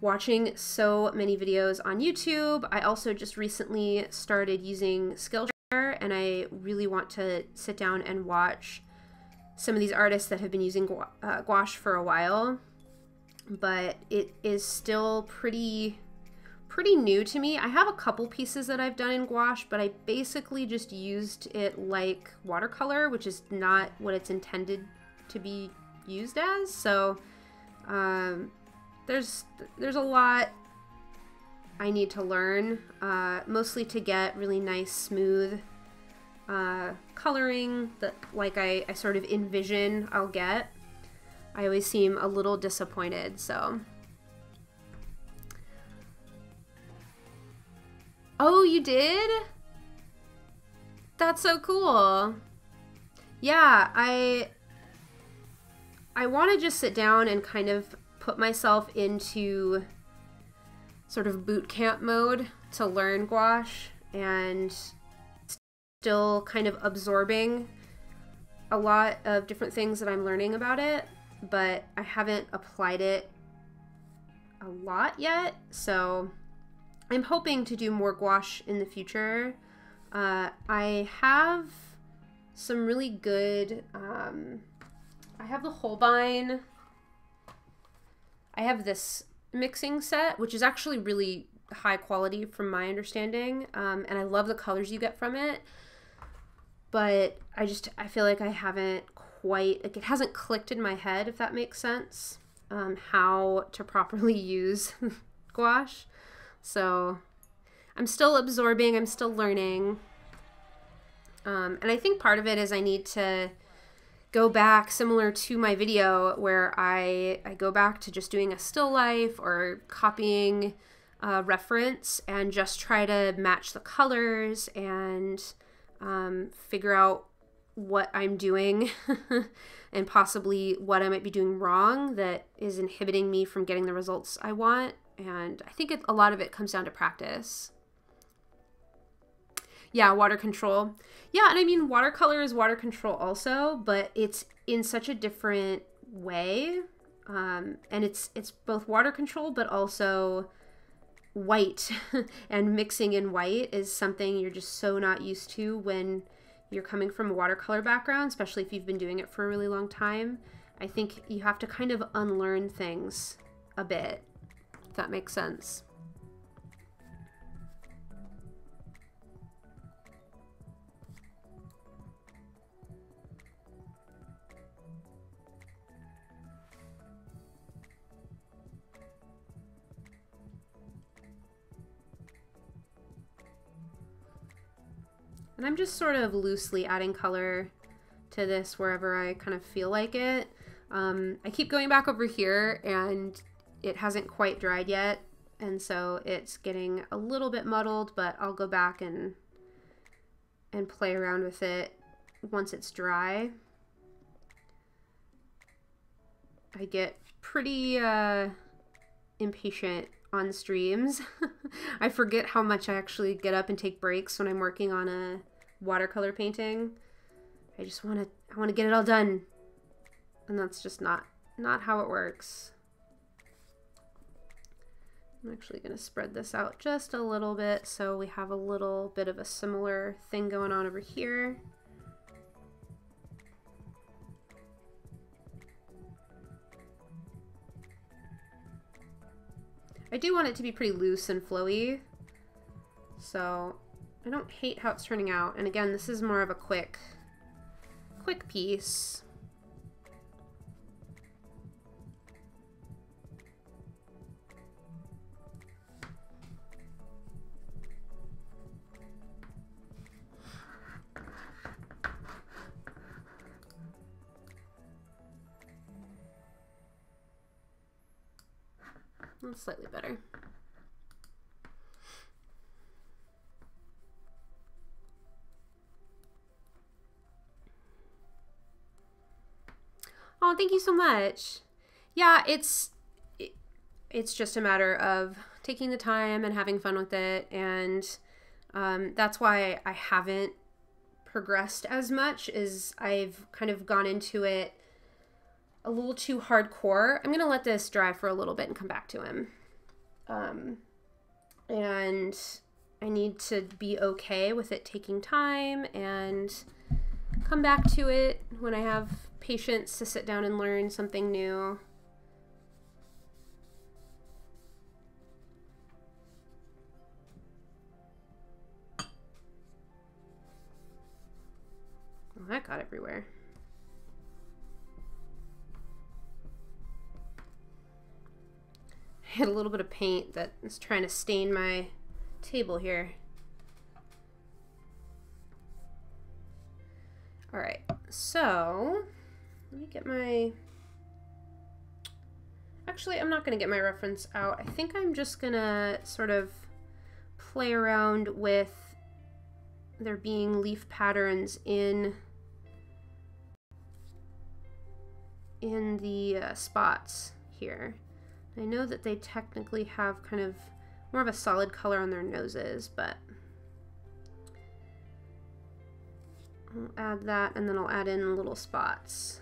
watching so many videos on YouTube. I also just recently started using Skillshare, and I really want to sit down and watch some of these artists that have been using gouache for a while, but it is still pretty new to me. I have a couple pieces that I've done in gouache, but I basically just used it like watercolor, which is not what it's intended to be used as. So there's a lot I need to learn, mostly to get really nice, smooth coloring that like I sort of envision I'll get. I always seem a little disappointed, so. Oh, you did? That's so cool. Yeah, I want to just sit down and kind of put myself into sort of boot camp mode to learn gouache, and still kind of absorbing a lot of different things that I'm learning about it, but I haven't applied it a lot yet, so I'm hoping to do more gouache in the future. I have some really good, I have the Holbein, I have this mixing set, which is actually really high quality from my understanding, and I love the colors you get from it. But I feel like I haven't quite, like it hasn't clicked in my head, if that makes sense, how to properly use gouache. So I'm still absorbing, I'm still learning. And I think part of it is I need to go back, similar to my video where I go back to just doing a still life or copying a reference and just try to match the colors and figure out what I'm doing and possibly what I might be doing wrong that is inhibiting me from getting the results I want. And I think a lot of it comes down to practice. Yeah, water control. Yeah, and I mean, watercolor is water control also, but it's in such a different way. And it's both water control, but also white, and mixing in white is something you're just so not used to when you're coming from a watercolor background, especially if you've been doing it for a really long time. I think you have to kind of unlearn things a bit, if that makes sense. And I'm just sort of loosely adding color to this wherever I kind of feel like it. I keep going back over here and it hasn't quite dried yet, and so it's getting a little bit muddled, but I'll go back and play around with it once it's dry. I get pretty impatient on streams. I forget how much I actually get up and take breaks when I'm working on a watercolor painting. I just want to get it all done, and that's just not how it works. I'm actually going to spread this out just a little bit so we have a little bit of a similar thing going on over here. I do want it to be pretty loose and flowy, so I don't hate how it's turning out. And again, this is more of a quick piece. That's slightly better. Oh, thank you so much. Yeah, it's just a matter of taking the time and having fun with it, and that's why I haven't progressed as much, is I've kind of gone into it a little too hardcore. I'm gonna let this dry for a little bit and come back to him. And I need to be okay with it taking time and come back to it when I have patience to sit down and learn something new. Oh, that got everywhere. I had a little bit of paint that is trying to stain my table here. All right, so let me get my, actually I'm not gonna get my reference out. I think I'm just gonna sort of play around with there being leaf patterns in the spots here. I know that they technically have kind of more of a solid color on their noses, but I'll add that, and then I'll add in little spots.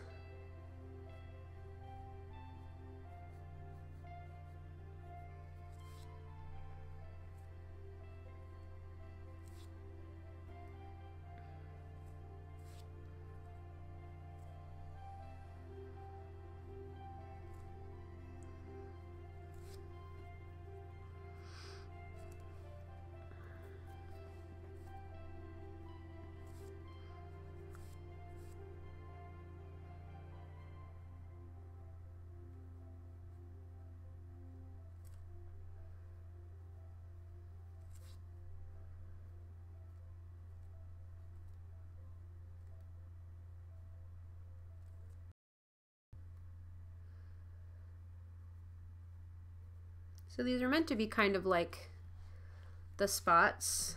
So these are meant to be kind of like the spots.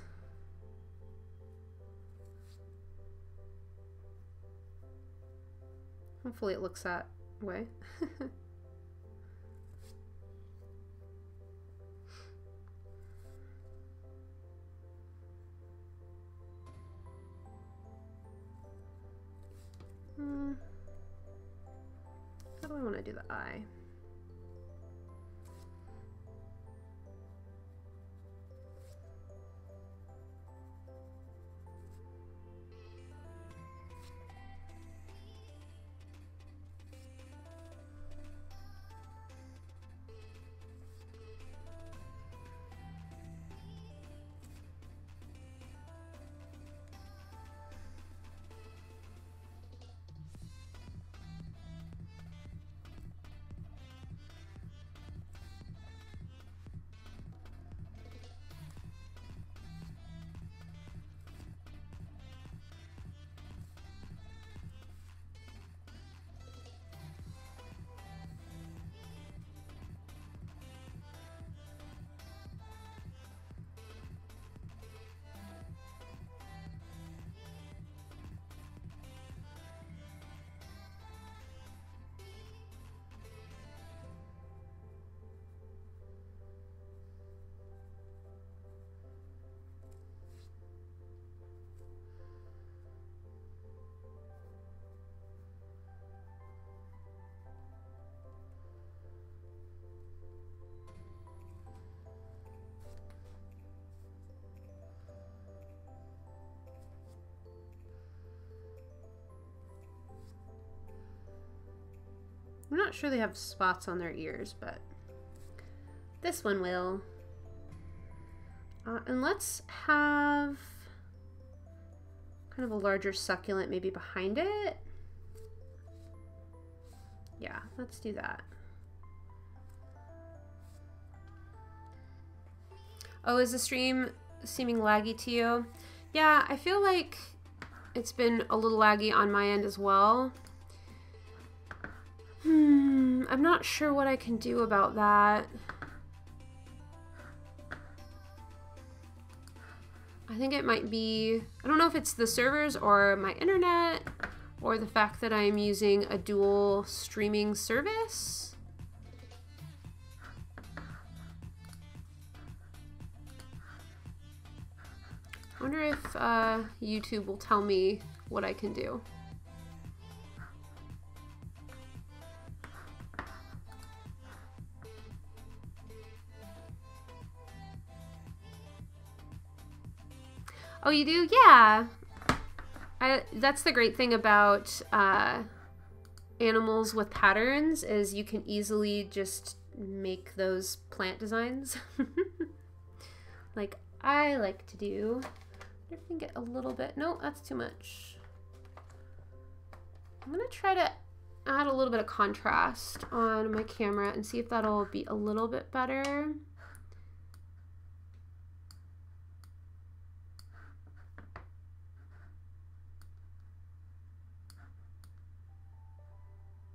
Hopefully it looks that way. How do I want to do the eye? I'm not sure they have spots on their ears, but this one will. And let's have kind of a larger succulent maybe behind it. Yeah, let's do that. Oh, is the stream seeming laggy to you? Yeah, I feel like it's been a little laggy on my end as well. I'm not sure what I can do about that. I think it might be, I don't know if it's the servers or my internet or the fact that I'm using a dual streaming service. I wonder if YouTube will tell me what I can do. Oh, you do? Yeah. That's the great thing about animals with patterns is you can easily just make those plant designs. Like I like to do. I can get a little bit. No, that's too much. I'm gonna try to add a little bit of contrast on my camera and see if that'll be a little bit better.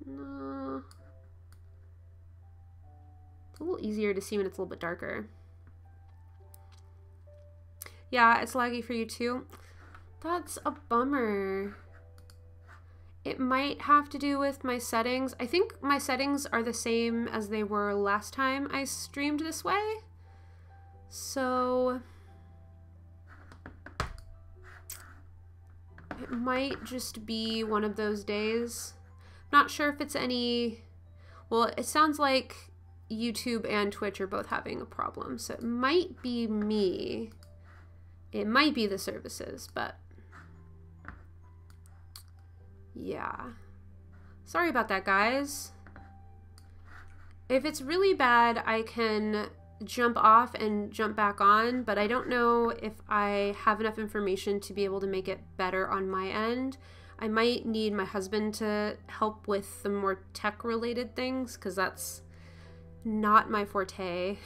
No. It's a little easier to see when it's a little bit darker. Yeah, it's laggy for you too. That's a bummer. It might have to do with my settings. I think my settings are the same as they were last time I streamed this way. So it might just be one of those days. Not sure if it's any, well, it sounds like YouTube and Twitch are both having a problem. So it might be me. It might be the services, but yeah. Sorry about that, guys. If it's really bad, I can jump off and jump back on, but I don't know if I have enough information to be able to make it better on my end. I might need my husband to help with the more tech-related things, because that's not my forte.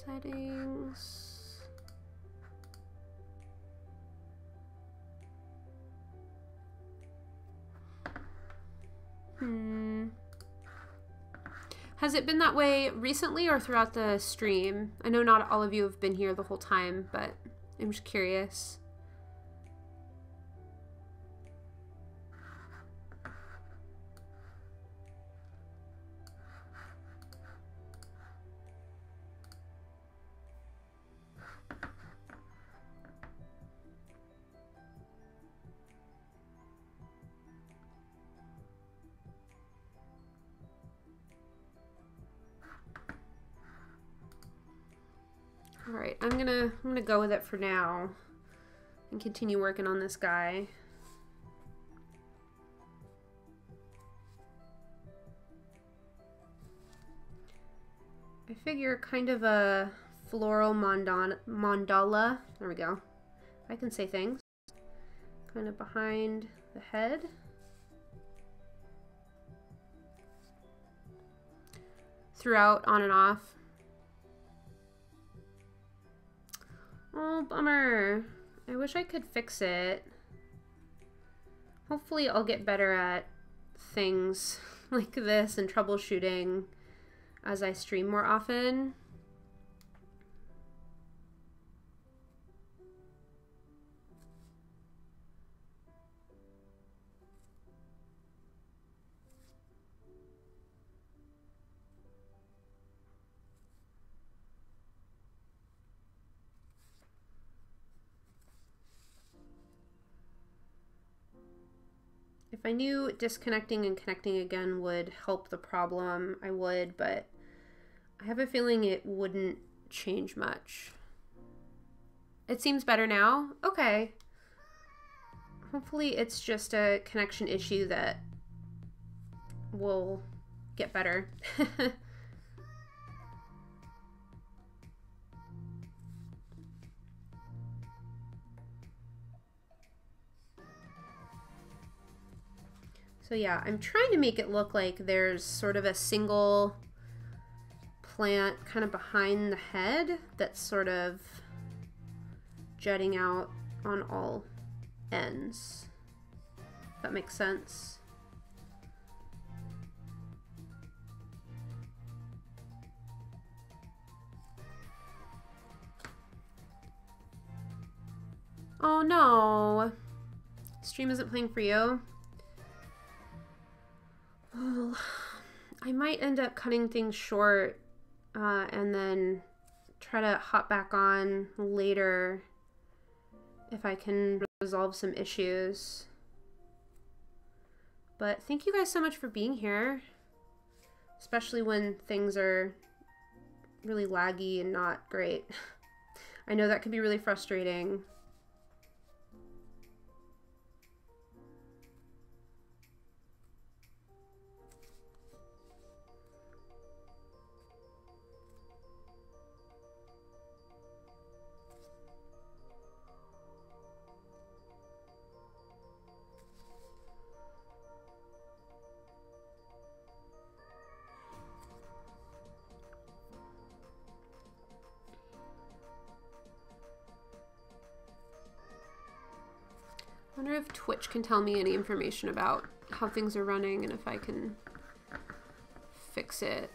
Settings. Has it been that way recently or throughout the stream? I know not all of you have been here the whole time, but I'm just curious. All right, I'm gonna go with it for now and continue working on this guy. I figure kind of a floral mandala. There we go. I can say things. Kind of behind the head. Throughout, on and off. Oh, bummer. I wish I could fix it. Hopefully I'll get better at things like this and troubleshooting as I stream more often. If I knew disconnecting and connecting again would help the problem, I would, but I have a feeling it wouldn't change much. It seems better now? Okay. Hopefully it's just a connection issue that will get better. So yeah, I'm trying to make it look like there's sort of a single plant kind of behind the head that's sort of jutting out on all ends. If that makes sense. Oh no. Stream isn't playing for you. Well, I might end up cutting things short and then try to hop back on later if I can resolve some issues. But thank you guys so much for being here, especially when things are really laggy and not great. I know that can be really frustrating. I wonder if Twitch can tell me any information about how things are running and if I can fix it.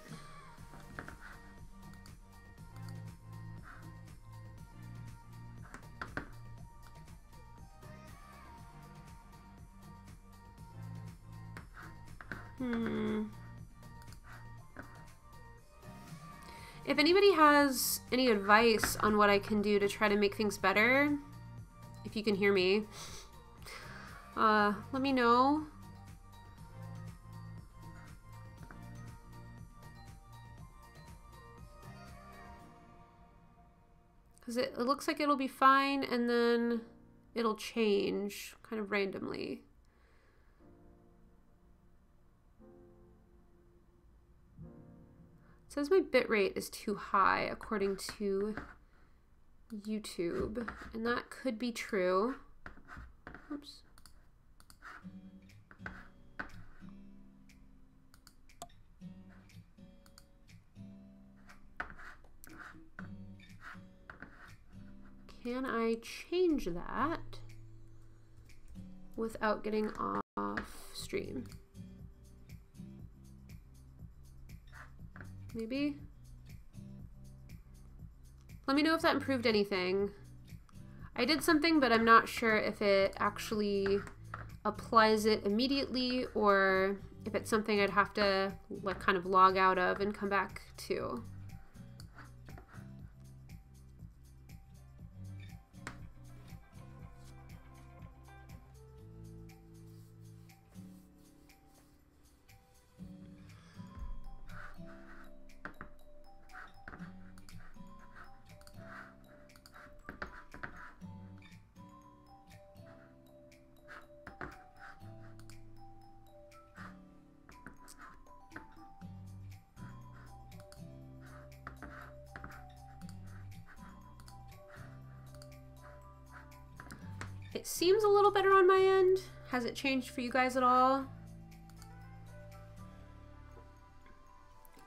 If anybody has any advice on what I can do to try to make things better, if you can hear me, let me know. Because it looks like it'll be fine and then it'll change kind of randomly. It says my bitrate is too high according to YouTube, and that could be true. Oops. Can I change that without getting off stream? Maybe? Let me know if that improved anything. I did something, but I'm not sure if it actually applies it immediately or if it's something I'd have to like kind of log out of and come back to. It seems a little better on my end. Has it changed for you guys at all?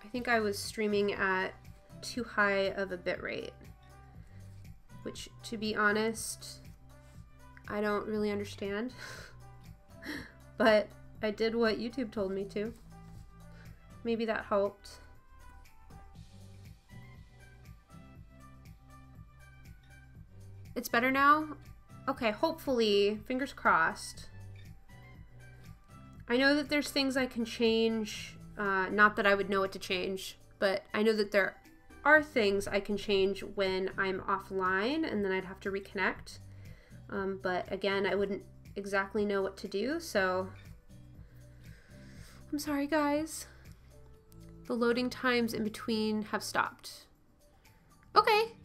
I think I was streaming at too high of a bitrate, which, to be honest, I don't really understand. But I did what YouTube told me to. Maybe that helped. It's better now? Okay, hopefully, fingers crossed. I know that there's things I can change, not that I would know what to change, but I know that there are things I can change when I'm offline and then I'd have to reconnect. But again, I wouldn't exactly know what to do, so I'm sorry guys. The loading times in between have stopped. Okay,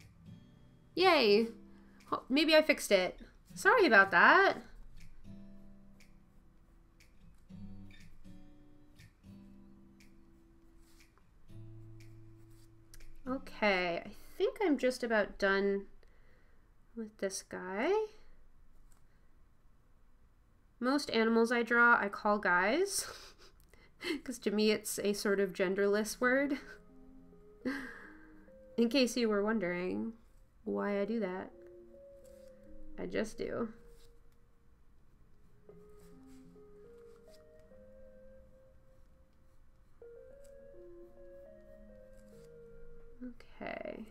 yay. Oh, maybe I fixed it. Sorry about that. Okay, I think I'm just about done with this guy. Most animals I draw, I call guys, because to me it's a sort of genderless word. In case you were wondering why I do that. I just do. Okay.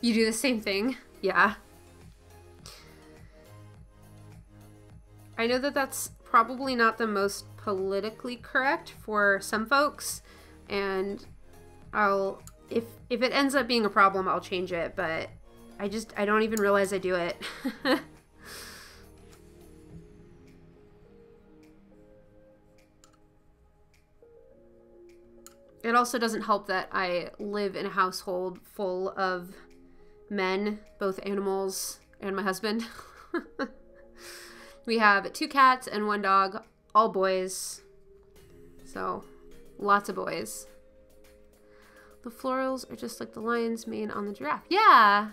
You do the same thing. Yeah. I know that that's probably not the most politically correct for some folks, and if it ends up being a problem, I'll change it, but I don't even realize I do it. It also doesn't help that I live in a household full of men, both animals and my husband. We have 2 cats and 1 dog, all boys. So, lots of boys. The florals are just like the lion's mane on the giraffe. Yeah.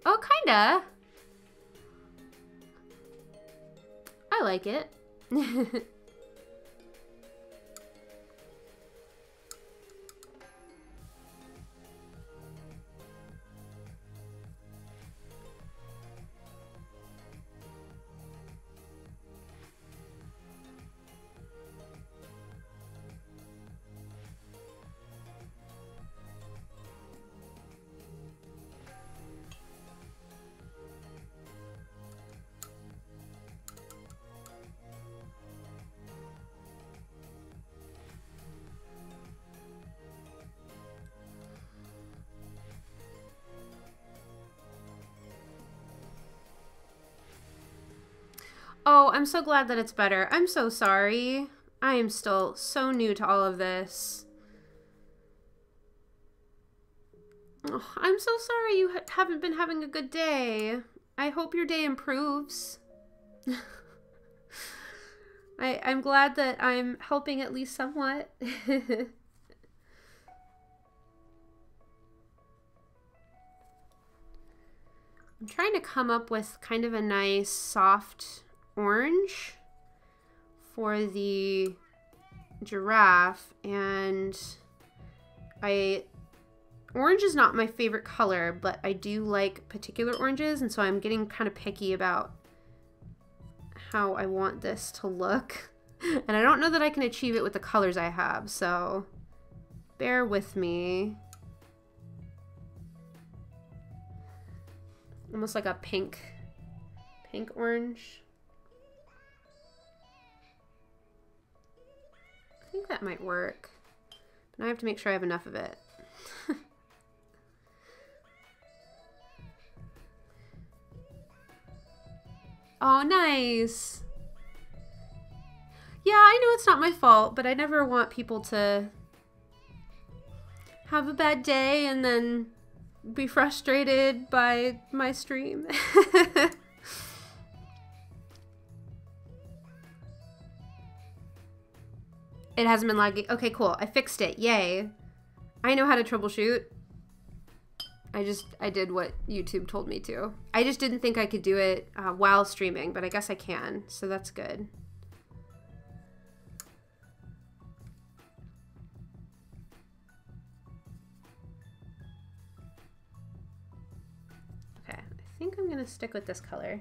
Oh, kinda. I like it. Oh, I'm so glad that it's better. I'm so sorry. I am still so new to all of this. Oh, I'm so sorry you haven't been having a good day. I hope your day improves. I'm glad that I'm helping at least somewhat. I'm trying to come up with kind of a nice soft orange for the giraffe, and orange is not my favorite color, but I do like particular oranges, and so I'm getting kind of picky about how I want this to look. And I don't know that I can achieve it with the colors I have, so bear with me. Almost like a pink orange. I think that might work. But I have to make sure I have enough of it. Oh, nice. Yeah, I know it's not my fault, but I never want people to have a bad day and then be frustrated by my stream. It hasn't been lagging. Okay, cool. I fixed it. Yay. I know how to troubleshoot. I did what YouTube told me to. I just didn't think I could do it while streaming, but I guess I can, so that's good. Okay, I think I'm gonna stick with this color.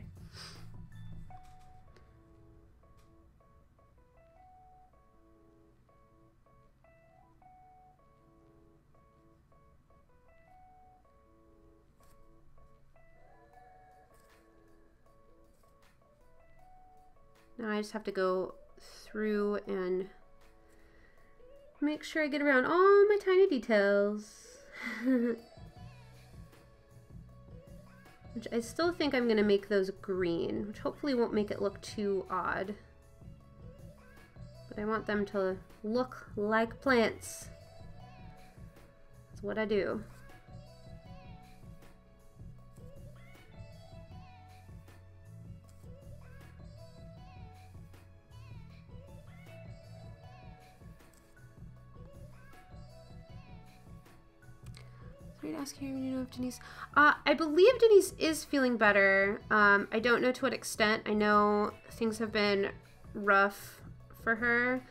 Now I just have to go through and make sure I get around all my tiny details. Which I still think I'm going to make those green, which hopefully won't make it look too odd. But I want them to look like plants. That's what I do. Asking you know if Denise. I believe Denise is feeling better. I don't know to what extent. I know things have been rough for her.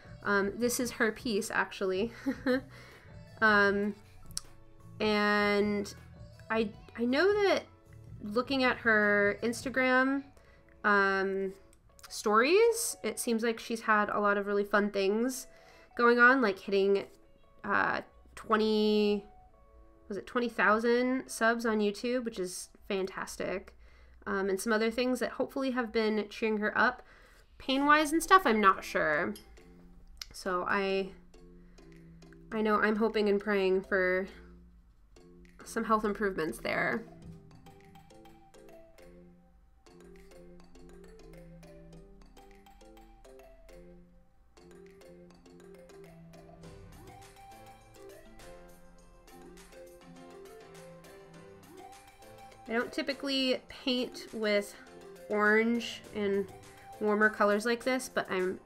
This is her piece, actually. And I know that looking at her Instagram stories, it seems like she's had a lot of really fun things going on, like hitting 20 was it 20,000 subs on YouTube, which is fantastic. And some other things that hopefully have been cheering her up. Pain-wise and stuff, I'm not sure. So I know I'm hoping and praying for some health improvements there. I don't typically paint with orange and warmer colors like this, but I'm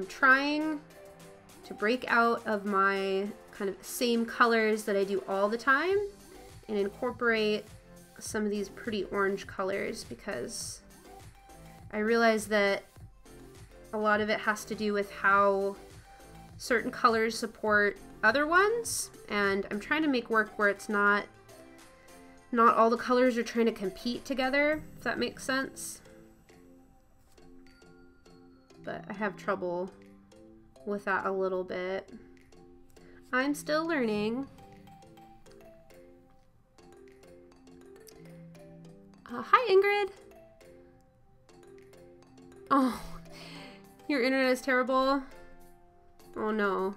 trying to break out of my kind of same colors that I do all the time and incorporate some of these pretty orange colors, because I realize that a lot of it has to do with how certain colors support other ones, and I'm trying to make work where it's not all the colors are trying to compete together, if that makes sense. But I have trouble with that a little bit. I'm still learning. Hi, Ingrid. Oh, your internet is terrible. Oh no.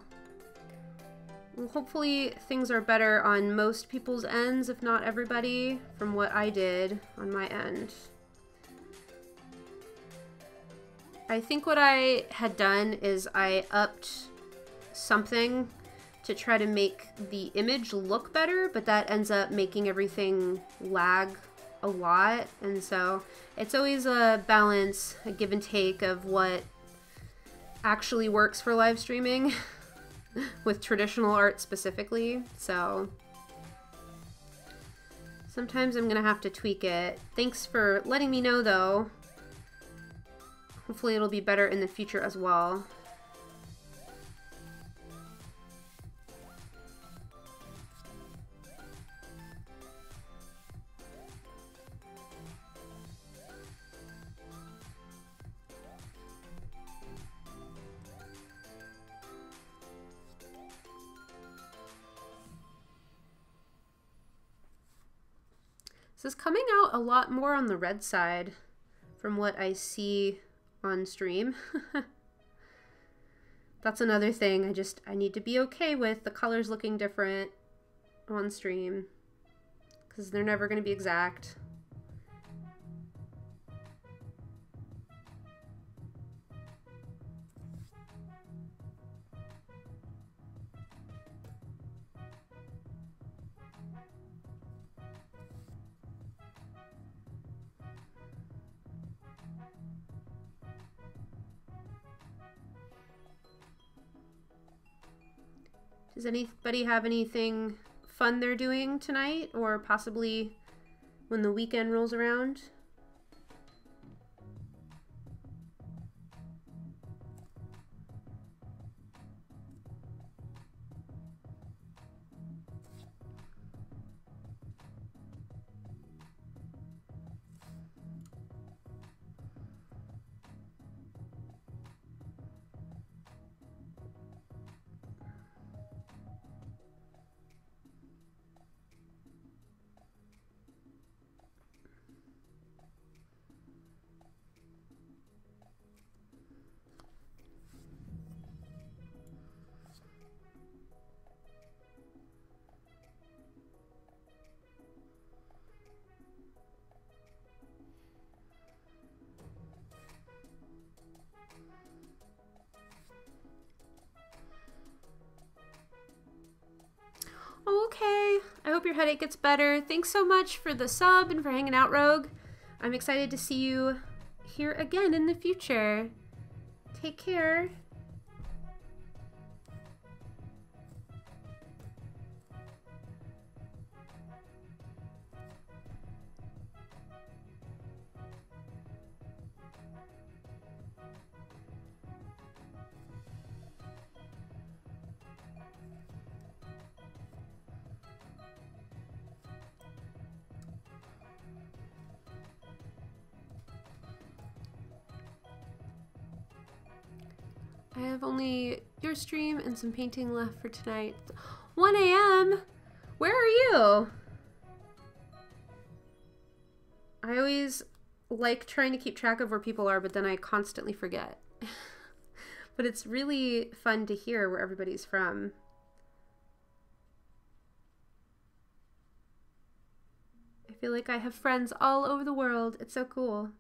Well, hopefully things are better on most people's ends, if not everybody, from what I did on my end. I think what I had done is I upped something to try to make the image look better, but that ends up making everything lag a lot, and so it's always a balance, a give and take of what actually works for live streaming with traditional art specifically. So sometimes I'm gonna have to tweak it. Thanks for letting me know though. Hopefully it'll be better in the future as well. This is coming out a lot more on the red side from what I see on stream. That's another thing. I need to be okay with the colors looking different on stream, because they're never going to be exact. Does anybody have anything fun they're doing tonight, or possibly when the weekend rolls around? Okay, I hope your headache gets better. Thanks so much for the sub and for hanging out, Rogue. I'm excited to see you here again in the future. Take care. I have only your stream and some painting left for tonight. 1 a.m. Where are you? I always like trying to keep track of where people are, but then I constantly forget. But it's really fun to hear where everybody's from. I feel like I have friends all over the world. It's so cool.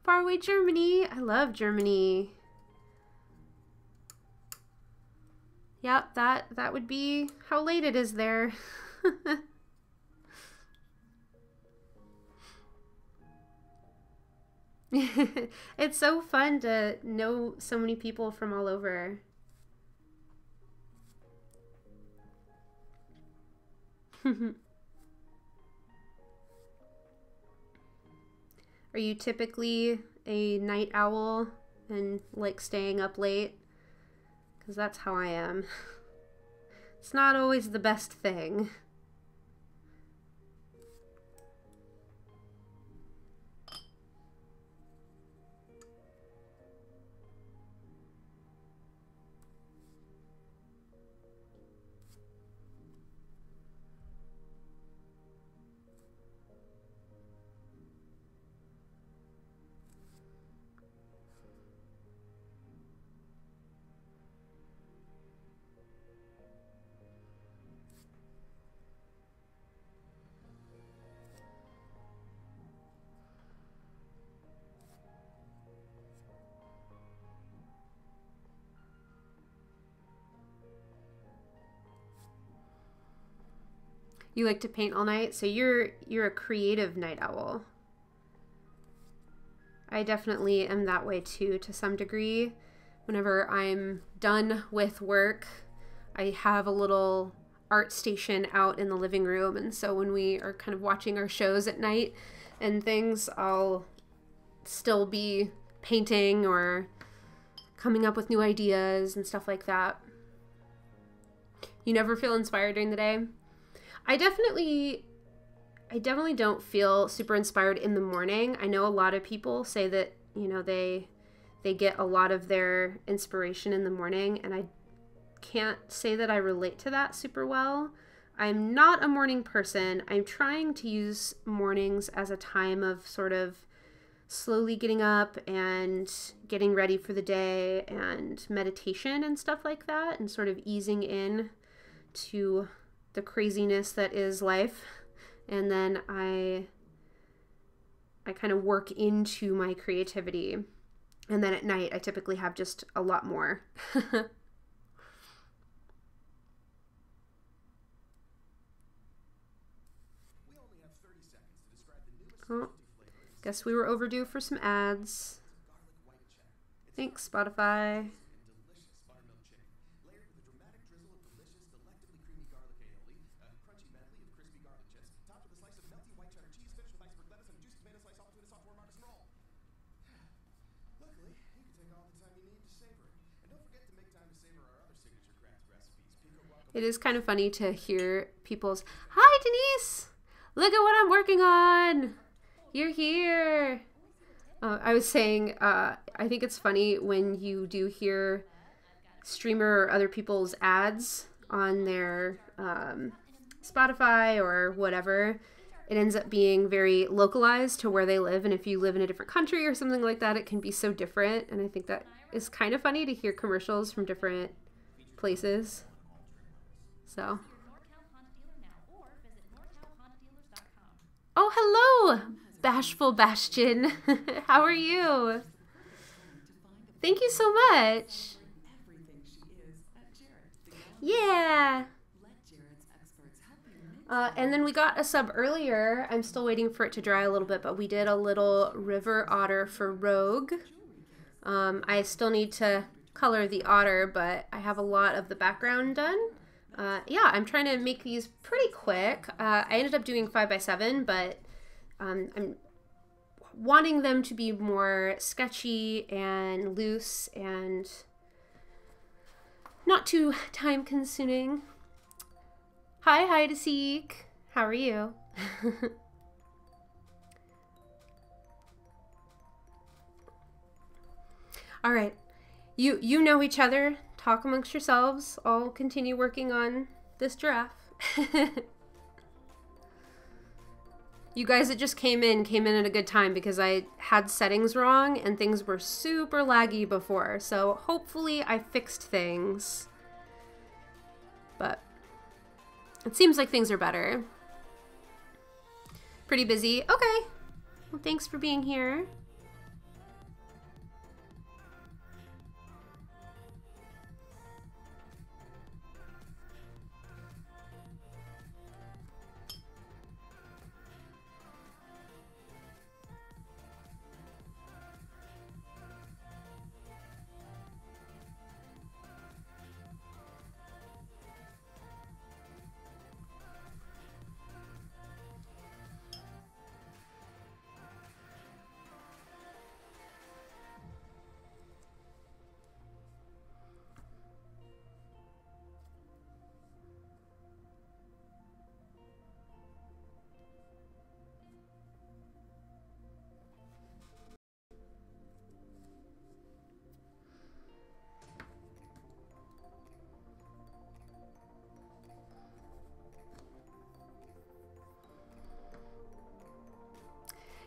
Faraway Germany. I love Germany. Yeah, that would be how late it is there. It's so fun to know so many people from all over. Are you typically a night owl and like staying up late? Because that's how I am. It's not always the best thing. You like to paint all night, so you're a creative night owl. I definitely am that way too, to some degree. Whenever I'm done with work, I have a little art station out in the living room, and so when we are kind of watching our shows at night and things, I'll still be painting or coming up with new ideas and stuff like that. You never feel inspired during the day? I definitely don't feel super inspired in the morning. I know a lot of people say that, you know, they get a lot of their inspiration in the morning, and I can't say that I relate to that super well. I'm not a morning person. I'm trying to use mornings as a time of sort of slowly getting up and getting ready for the day and meditation and stuff like that, and sort of easing in to the craziness that is life. And then I kind of work into my creativity. And then at night, I typically have just a lot more. Oh, guess we were overdue for some ads. Thanks, Spotify. It is kind of funny to hear people's, "Hi, Denise! Look at what I'm working on! You're here!" I was saying, I think it's funny when you do hear streamer or other people's ads on their Spotify or whatever. It ends up being very localized to where they live, and if you live in a different country or something like that, it can be so different, and I think that is kind of funny to hear commercials from different places. So. Oh, hello, Bashful Bastion. How are you? Thank you so much. Yeah. And then we got a sub earlier. I'm still waiting for it to dry a little bit, but we did a little river otter for Rogue. I still need to color the otter, but I have a lot of the background done. Yeah, I'm trying to make these pretty quick. I ended up doing 5x7, but I'm wanting them to be more sketchy and loose and not too time consuming. Hi to Seek. How are you? All right, you know each other. Talk amongst yourselves. I'll continue working on this giraffe. You guys that just came in at a good time because I had settings wrong and things were super laggy before. So hopefully I fixed things. But it seems like things are better. Pretty busy. Okay. Well, thanks for being here.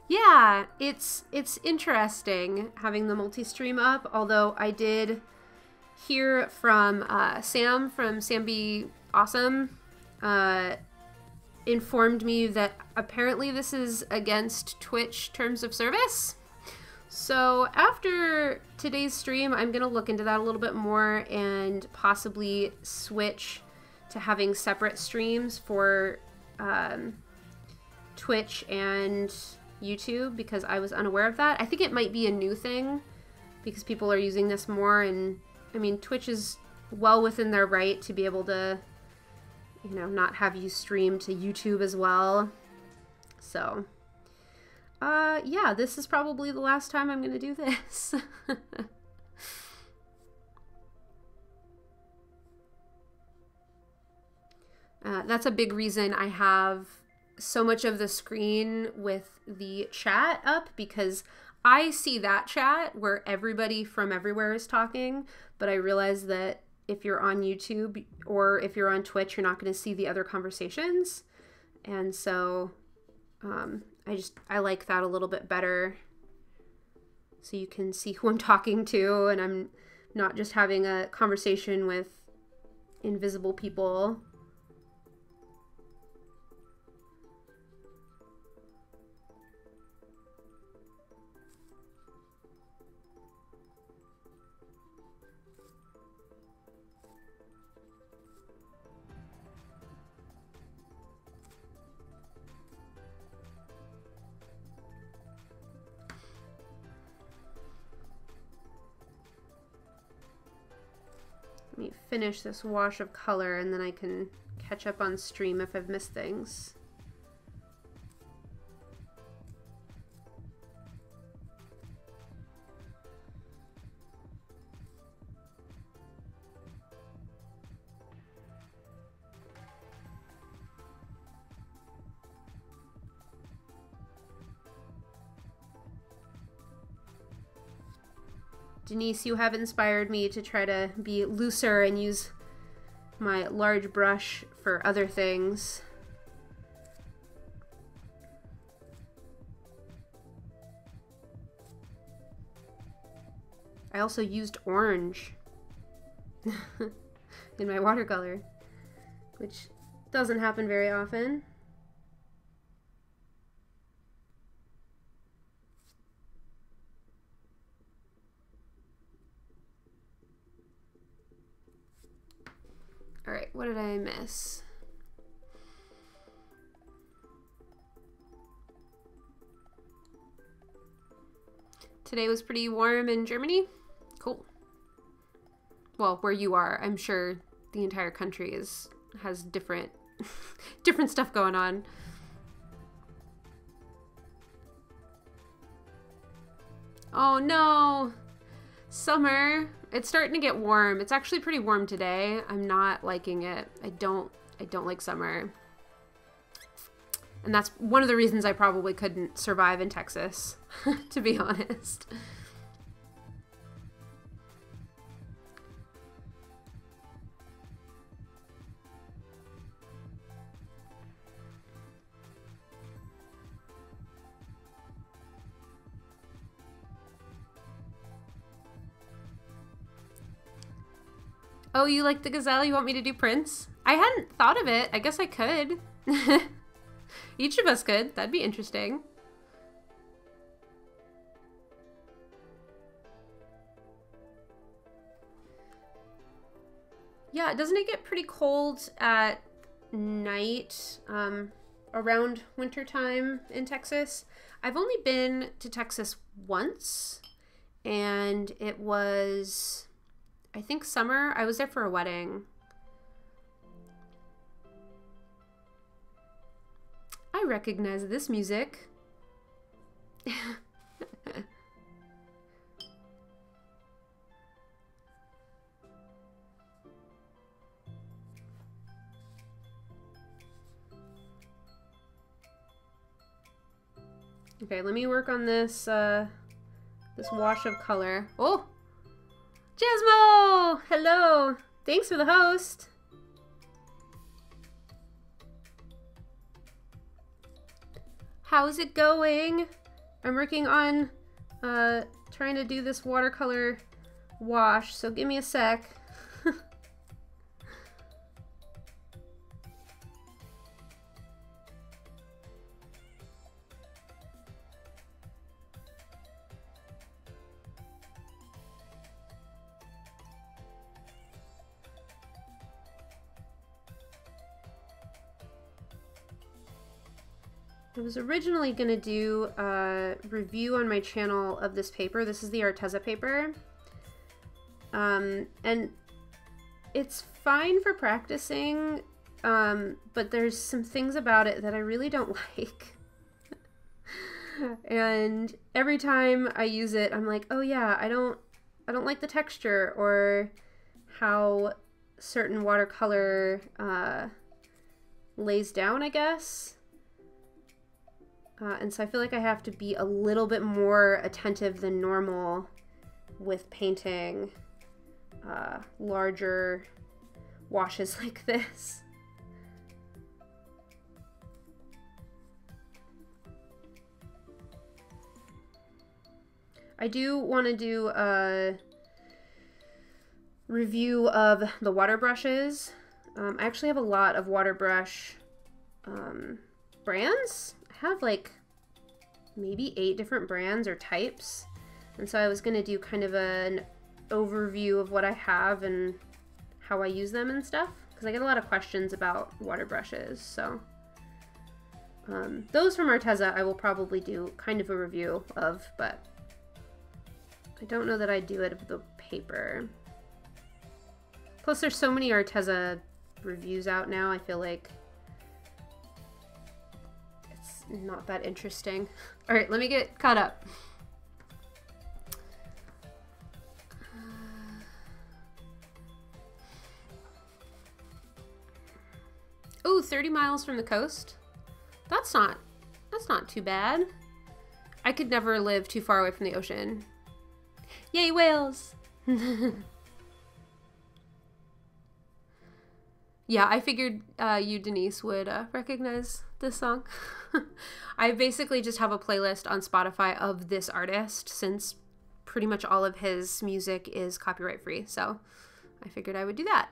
Yeah, it's interesting having the multi-stream up, although I did hear from Sam from Samby Awesome informed me that apparently this is against Twitch terms of service. So after today's stream, I'm going to look into that a little bit more and possibly switch to having separate streams for Twitch and YouTube, because I was unaware of that. I think it might be a new thing because people are using this more, and I mean, Twitch is well within their right to be able to, you know, not have you stream to YouTube as well. So yeah, this is probably the last time I'm gonna do this. That's a big reason I have so much of the screen with the chat up, because I see that chat where everybody from everywhere is talking, but I realize that if you're on YouTube or if you're on Twitch, you're not going to see the other conversations. And so I like that a little bit better, so you can see who I'm talking to and I'm not just having a conversation with invisible people. Let me finish this wash of color and then I can catch up on stream if I've missed things. Denise, you have inspired me to try to be looser and use my large brush for other things. I also used orange in my watercolor, which doesn't happen very often. All right, what did I miss? Today was pretty warm in Germany. Cool. Well, where you are, I'm sure the entire country has different different stuff going on. Oh no! Summer. It's starting to get warm. It's actually pretty warm today. I'm not liking it. I don't like summer. And that's one of the reasons I probably couldn't survive in Texas, to be honest. Oh, you like the gazelle? You want me to do Prince? I hadn't thought of it. I guess I could. Each of us could. That'd be interesting. Yeah, doesn't it get pretty cold at night around wintertime in Texas? I've only been to Texas once, and it was, I think, summer. I was there for a wedding. I recognize this music. Okay, let me work on this this wash of color. Oh! Jasmo! Hello! Thanks for the host. How's it going? I'm working on trying to do this watercolor wash, so give me a sec. I was originally going to do a review on my channel of this paper. This is the Arteza paper. And it's fine for practicing, but there's some things about it that I really don't like. And every time I use it, I'm like, oh yeah, I don't like the texture or how certain watercolor lays down, I guess. And so I feel like I have to be a little bit more attentive than normal with painting larger washes like this. I do want to do a review of the water brushes. I actually have a lot of water brush brands. I have like maybe 8 different brands or types, and so I was going to do kind of an overview of what I have and how I use them and stuff, because I get a lot of questions about water brushes. So those from Arteza I will probably do kind of a review of, but I don't know that I'd do it of the paper. Plus there's so many Arteza reviews out now, I feel like not that interesting. All right, let me get caught up. Oh, 30 miles from the coast. That's not too bad. I could never live too far away from the ocean. Yay, whales! Yeah, I figured you, Denise, would recognize this song. I basically just have a playlist on Spotify of this artist, since pretty much all of his music is copyright free, so I figured I would do that.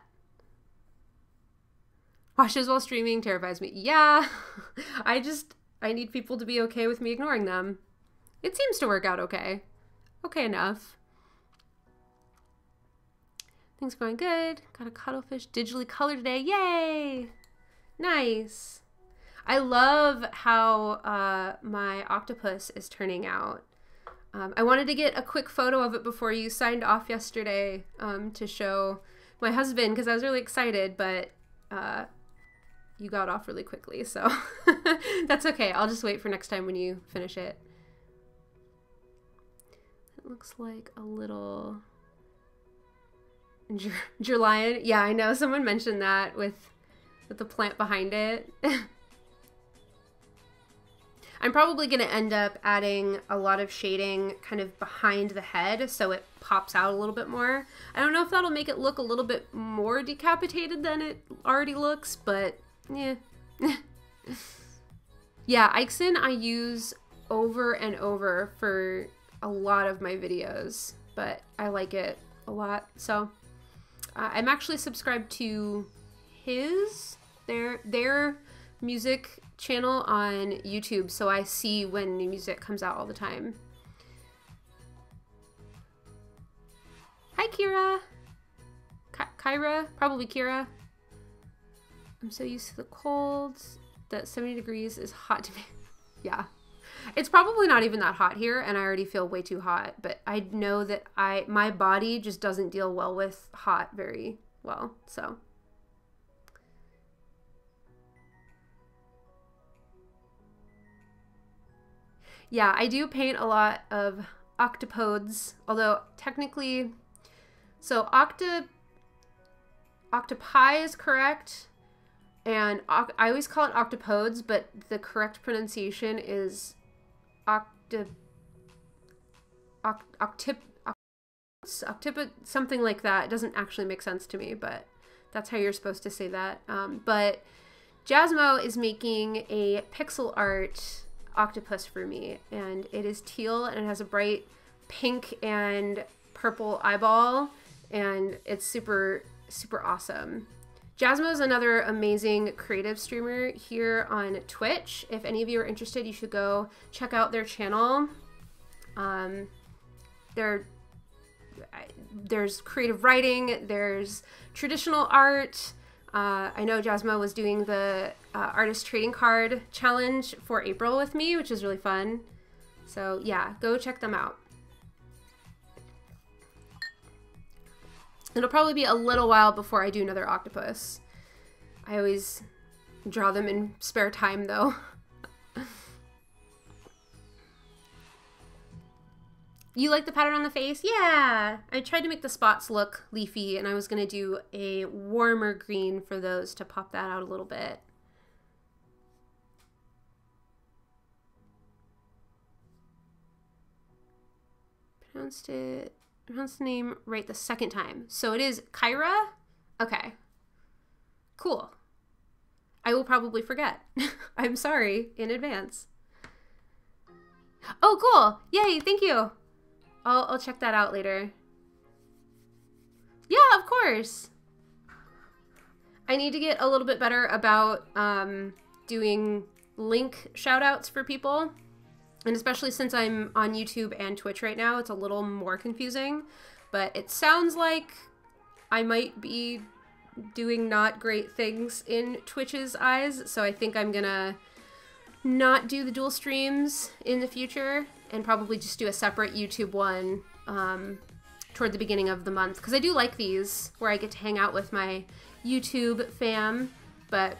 Washes while streaming terrifies me. Yeah, I need people to be okay with me ignoring them. It seems to work out okay. Okay enough. Things going good. Got a cuttlefish digitally colored today. Yay! Nice. I love how my octopus is turning out. I wanted to get a quick photo of it before you signed off yesterday to show my husband, because I was really excited, but you got off really quickly, so that's okay. I'll just wait for next time when you finish it. It looks like a little Jerlion. Yeah, I know. Someone mentioned that with the plant behind it. I'm probably going to end up adding a lot of shading kind of behind the head so it pops out a little bit more. I don't know if that'll make it look a little bit more decapitated than it already looks, but yeah. Yeah, Ixen I use over and over for a lot of my videos, but I like it a lot. So I'm actually subscribed to their music channel on YouTube, so I see when new music comes out all the time. Hi Kira. Kyra, probably Kira. I'm so used to the cold that 70 degrees is hot to me. Yeah. It's probably not even that hot here, and I already feel way too hot, but I know that my body just doesn't deal well with hot very well, so. Yeah, I do paint a lot of octopodes, although technically, so octopi is correct, and I always call it octopodes, but the correct pronunciation is octipod, something like that. It doesn't actually make sense to me, but that's how you're supposed to say that. But Jasmo is making a pixel art octopus for me, and it is teal and it has a bright pink and purple eyeball, and it's super awesome. Jasmo is another amazing creative streamer here on Twitch. If any of you are interested, you should go check out their channel. There's creative writing, there's traditional art. I know Jasmo was doing the artist trading card challenge for April with me, which is really fun. So yeah, go check them out. It'll probably be a little while before I do another octopus. I always draw them in spare time though. You like the pattern on the face? Yeah! I tried to make the spots look leafy, and I was gonna do a warmer green for those to pop that out a little bit. Pronounced the name right the second time. So it is Kyra? Okay. Cool. I will probably forget. I'm sorry in advance. Oh, cool. Yay, thank you. I'll check that out later. Yeah, of course. I need to get a little bit better about doing link shoutouts for people. And especially since I'm on YouTube and Twitch right now, it's a little more confusing. But it sounds like I might be doing not great things in Twitch's eyes. So I think I'm gonna not do the dual streams in the future and probably just do a separate YouTube one toward the beginning of the month. Because I do like these where I get to hang out with my YouTube fam, but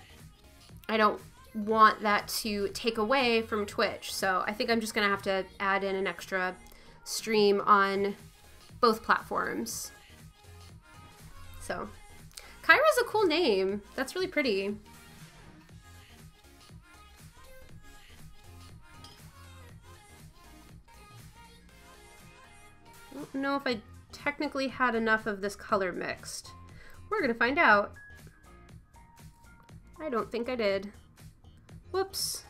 I don't want that to take away from Twitch. So I think I'm just gonna have to add in an extra stream on both platforms. So Kyra's a cool name. That's really pretty. I don't know if I technically had enough of this color mixed. We're gonna find out. I don't think I did. Whoops.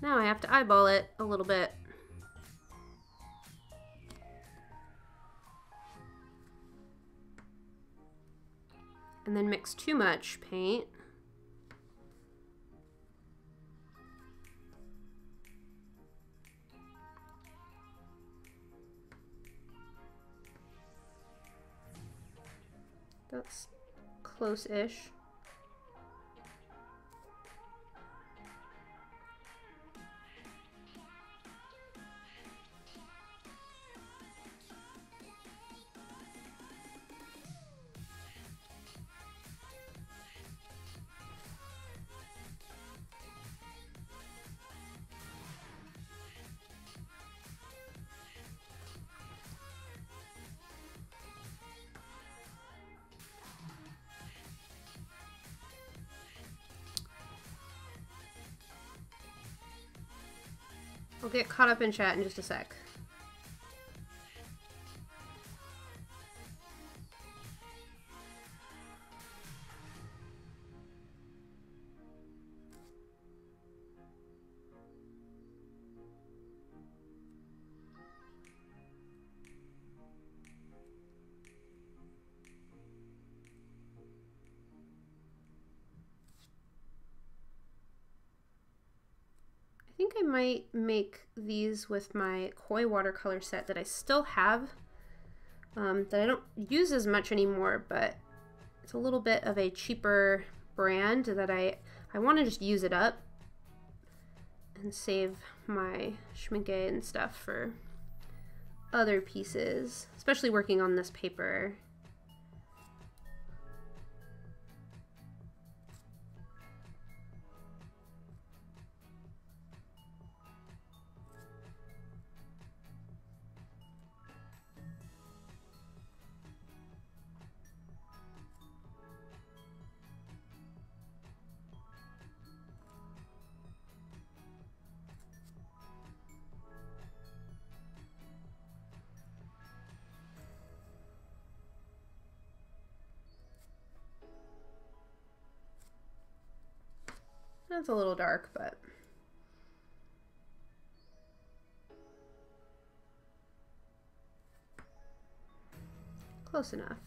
Now I have to eyeball it a little bit. And then mix too much paint. That's close-ish. I'll get caught up in chat in just a sec. I think I might make these with my koi watercolor set that I still have, that I don't use as much anymore, but it's a little bit of a cheaper brand that I want to just use it up and save my schminke and stuff for other pieces, especially working on this paper. That's a little dark, but close enough.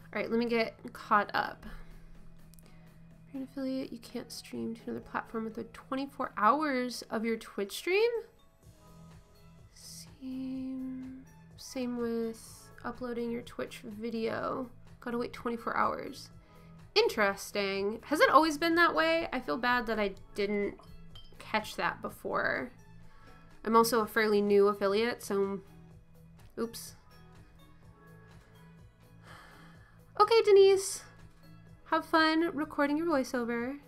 All right, let me get caught up. If you're an affiliate, you can't stream to another platform within 24 hours of your Twitch stream? Same with uploading your Twitch video. Gotta wait 24 hours. Interesting. Has it always been that way? I feel bad that I didn't catch that before. I'm also a fairly new affiliate, so oops. Okay, Denise. Have fun recording your voiceover.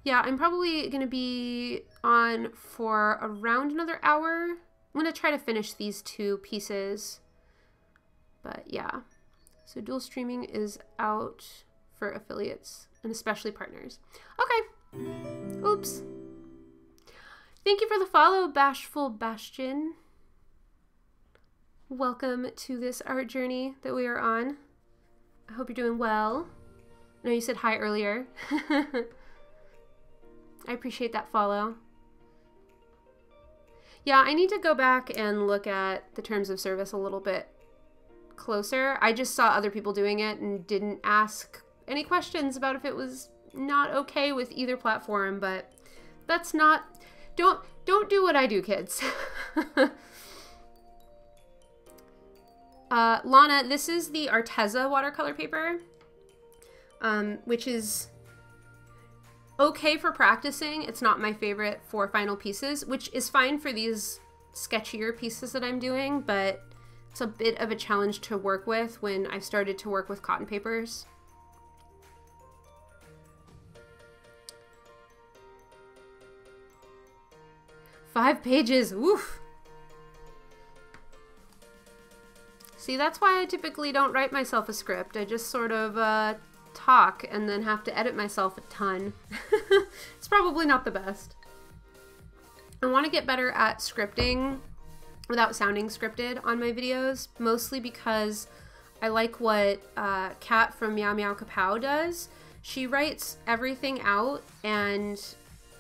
Yeah, I'm probably gonna be on for around another hour. I'm gonna try to finish these two pieces. But yeah, so dual streaming is out for affiliates and especially partners. Okay, oops. Thank you for the follow, Bashful Bastion. Welcome to this art journey that we are on. I hope you're doing well. I know you said hi earlier. I appreciate that follow. Yeah, I need to go back and look at the terms of service a little bit closer. I just saw other people doing it and didn't ask any questions about if it was not okay with either platform, but that's not, don't do what I do, kids. Lana, this is the Arteza watercolor paper, which is okay for practicing. It's not my favorite for final pieces, which is fine for these sketchier pieces that I'm doing, but it's a bit of a challenge to work with when I started to work with cotton papers. Five pages, oof. See, that's why I typically don't write myself a script. I just sort of talk and then have to edit myself a ton. It's probably not the best. I want to get better at scripting without sounding scripted on my videos, mostly because I like what Kat from Meow Meow Kapow does. She writes everything out and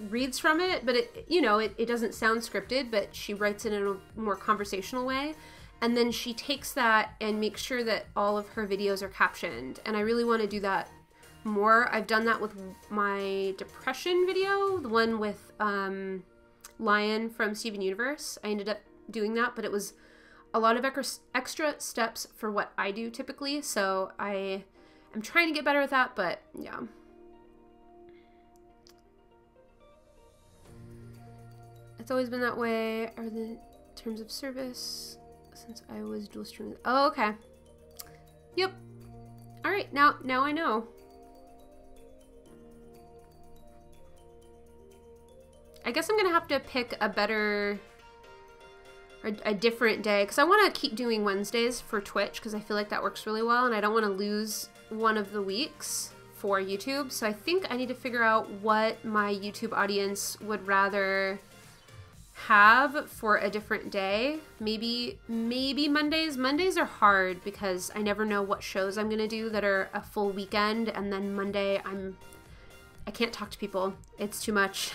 reads from it, but it doesn't sound scripted, but she writes it in a more conversational way. And then she takes that and makes sure that all of her videos are captioned. And I really want to do that more. I've done that with my depression video, the one with Lion from Steven Universe. I ended up doing that, but it was a lot of extra steps for what I do typically. So I am trying to get better at that, but yeah. It's always been that way. Are the terms of service since I was dual streaming? Oh, okay. Yep. All right, now I know. I guess I'm gonna have to pick a better, a different day, because I want to keep doing Wednesdays for Twitch because I feel like that works really well, and I don't want to lose one of the weeks for YouTube. So I think I need to figure out what my YouTube audience would rather have for a different day. Maybe Mondays. Mondays are hard because I never know what shows I'm gonna do that are a full weekend, and then Monday I can't talk to people. It's too much.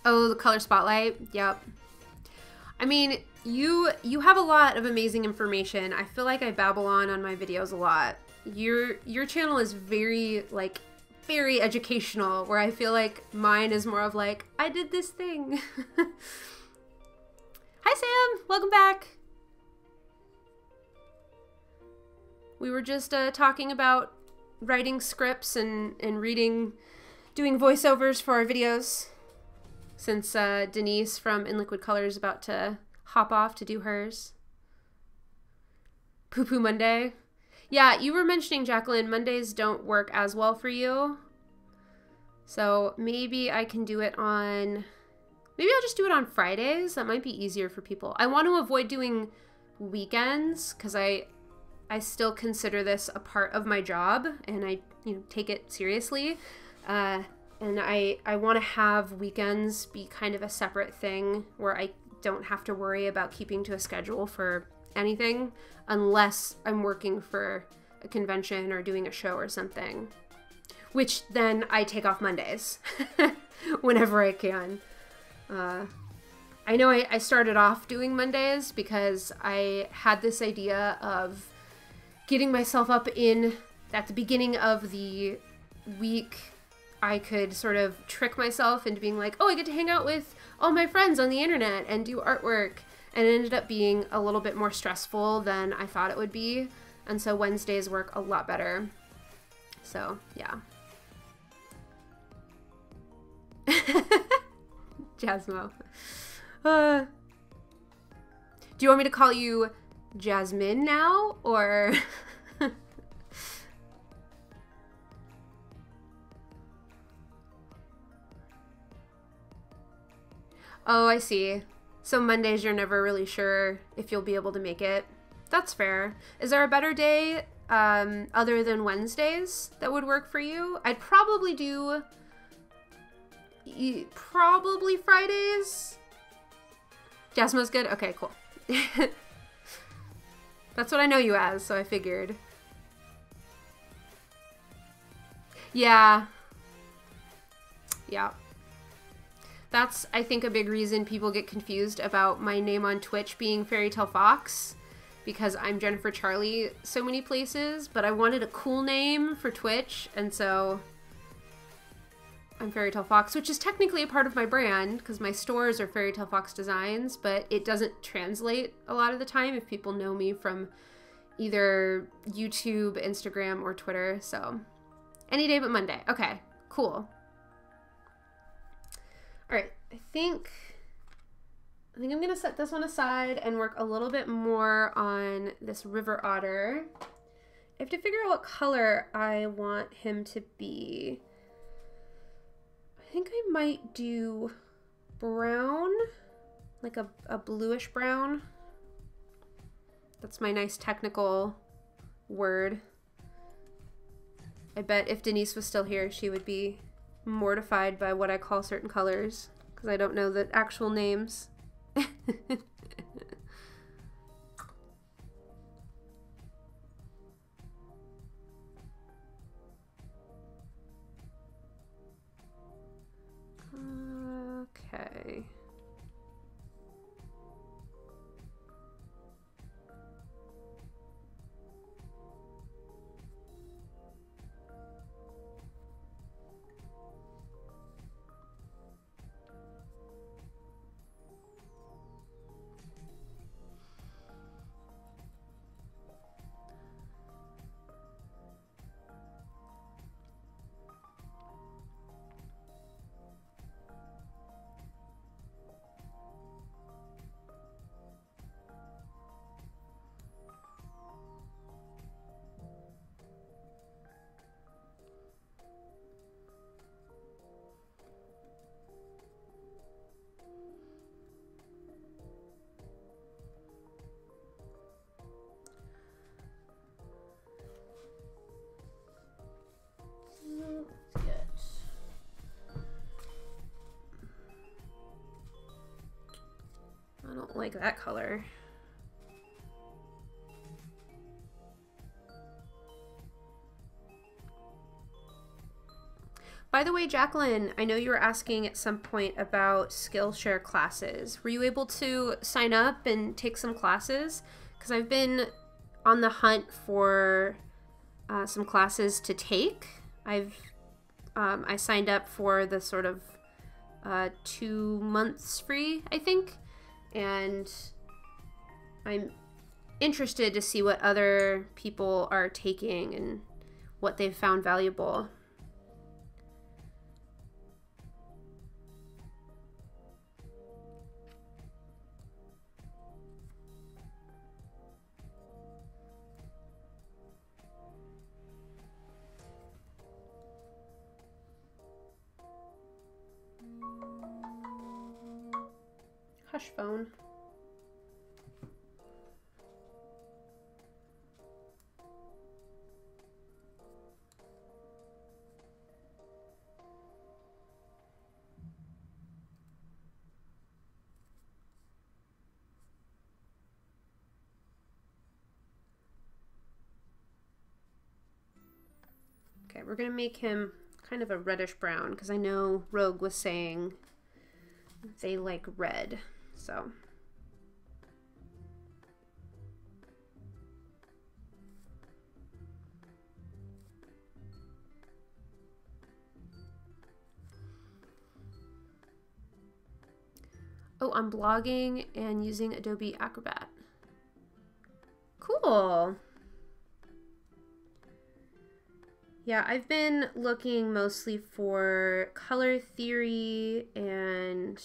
Oh, the color spotlight. Yep. I mean, you have a lot of amazing information. I feel like I babble on my videos a lot. Your channel is very, like, very educational, where I feel like mine is more of like, I did this thing. Hi Sam, welcome back. We were just talking about writing scripts and reading, doing voiceovers for our videos, since Denise from In Liquid Color is about to hop off to do hers. Poo Poo Monday. Yeah, you were mentioning, Jacqueline, Mondays don't work as well for you. So maybe I can do it on, maybe I'll just do it on Fridays. That might be easier for people. I want to avoid doing weekends because I still consider this a part of my job, and I take it seriously. And I want to have weekends be kind of a separate thing where I don't have to worry about keeping to a schedule for anything unless I'm working for a convention or doing a show or something, which then I take off Mondays whenever I can. I know I started off doing Mondays because I had this idea of getting myself up in, at the beginning of the week, I could sort of trick myself into being like, oh, I get to hang out with all my friends on the internet and do artwork. And it ended up being a little bit more stressful than I thought it would be. And so Wednesdays work a lot better. So, yeah. Jasmo. Do you want me to call you Jasmine now, or... Oh, I see. So Mondays you're never really sure if you'll be able to make it. That's fair. Is there a better day other than Wednesdays that would work for you? I'd probably do probably Fridays. Jasmine's good? Okay, cool. That's what I know you as, so I figured. Yeah. Yeah. That's, I think, a big reason people get confused about my name on Twitch being Fairytale Fox, because I'm Jennifer Charlie so many places, but I wanted a cool name for Twitch, and so I'm Fairytale Fox, which is technically a part of my brand, because my stores are Fairytale Fox Designs, but it doesn't translate a lot of the time if people know me from either YouTube, Instagram, or Twitter, so any day but Monday. Okay, cool. All right, I think I'm gonna set this one aside and work a little bit more on this river otter. I have to figure out what color I want him to be. I think I might do brown, like a bluish brown. That's my nice technical word. I bet if Denise was still here, she would be mortified by what I call certain colors, because I don't know the actual names. Okay. I don't like that color. By the way, Jacqueline, I know you were asking at some point about Skillshare classes. Were you able to sign up and take some classes? Because I've been on the hunt for some classes to take. I signed up for the sort of 2 months free, I think, and I'm interested to see what other people are taking and what they've found valuable. Hush phone. Okay, we're gonna make him kind of a reddish brown because I know Rogue was saying they like red, so. Oh, I'm blogging and using Adobe Acrobat. Cool. Yeah, I've been looking mostly for color theory and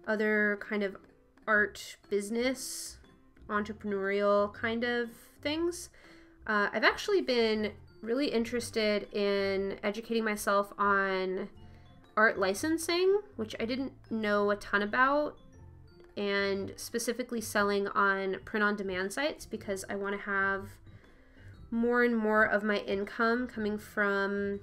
other kind of art business, entrepreneurial kind of things. I've actually been really interested in educating myself on art licensing, which I didn't know a ton about, and specifically selling on print-on-demand sites because I want to have more and more of my income coming from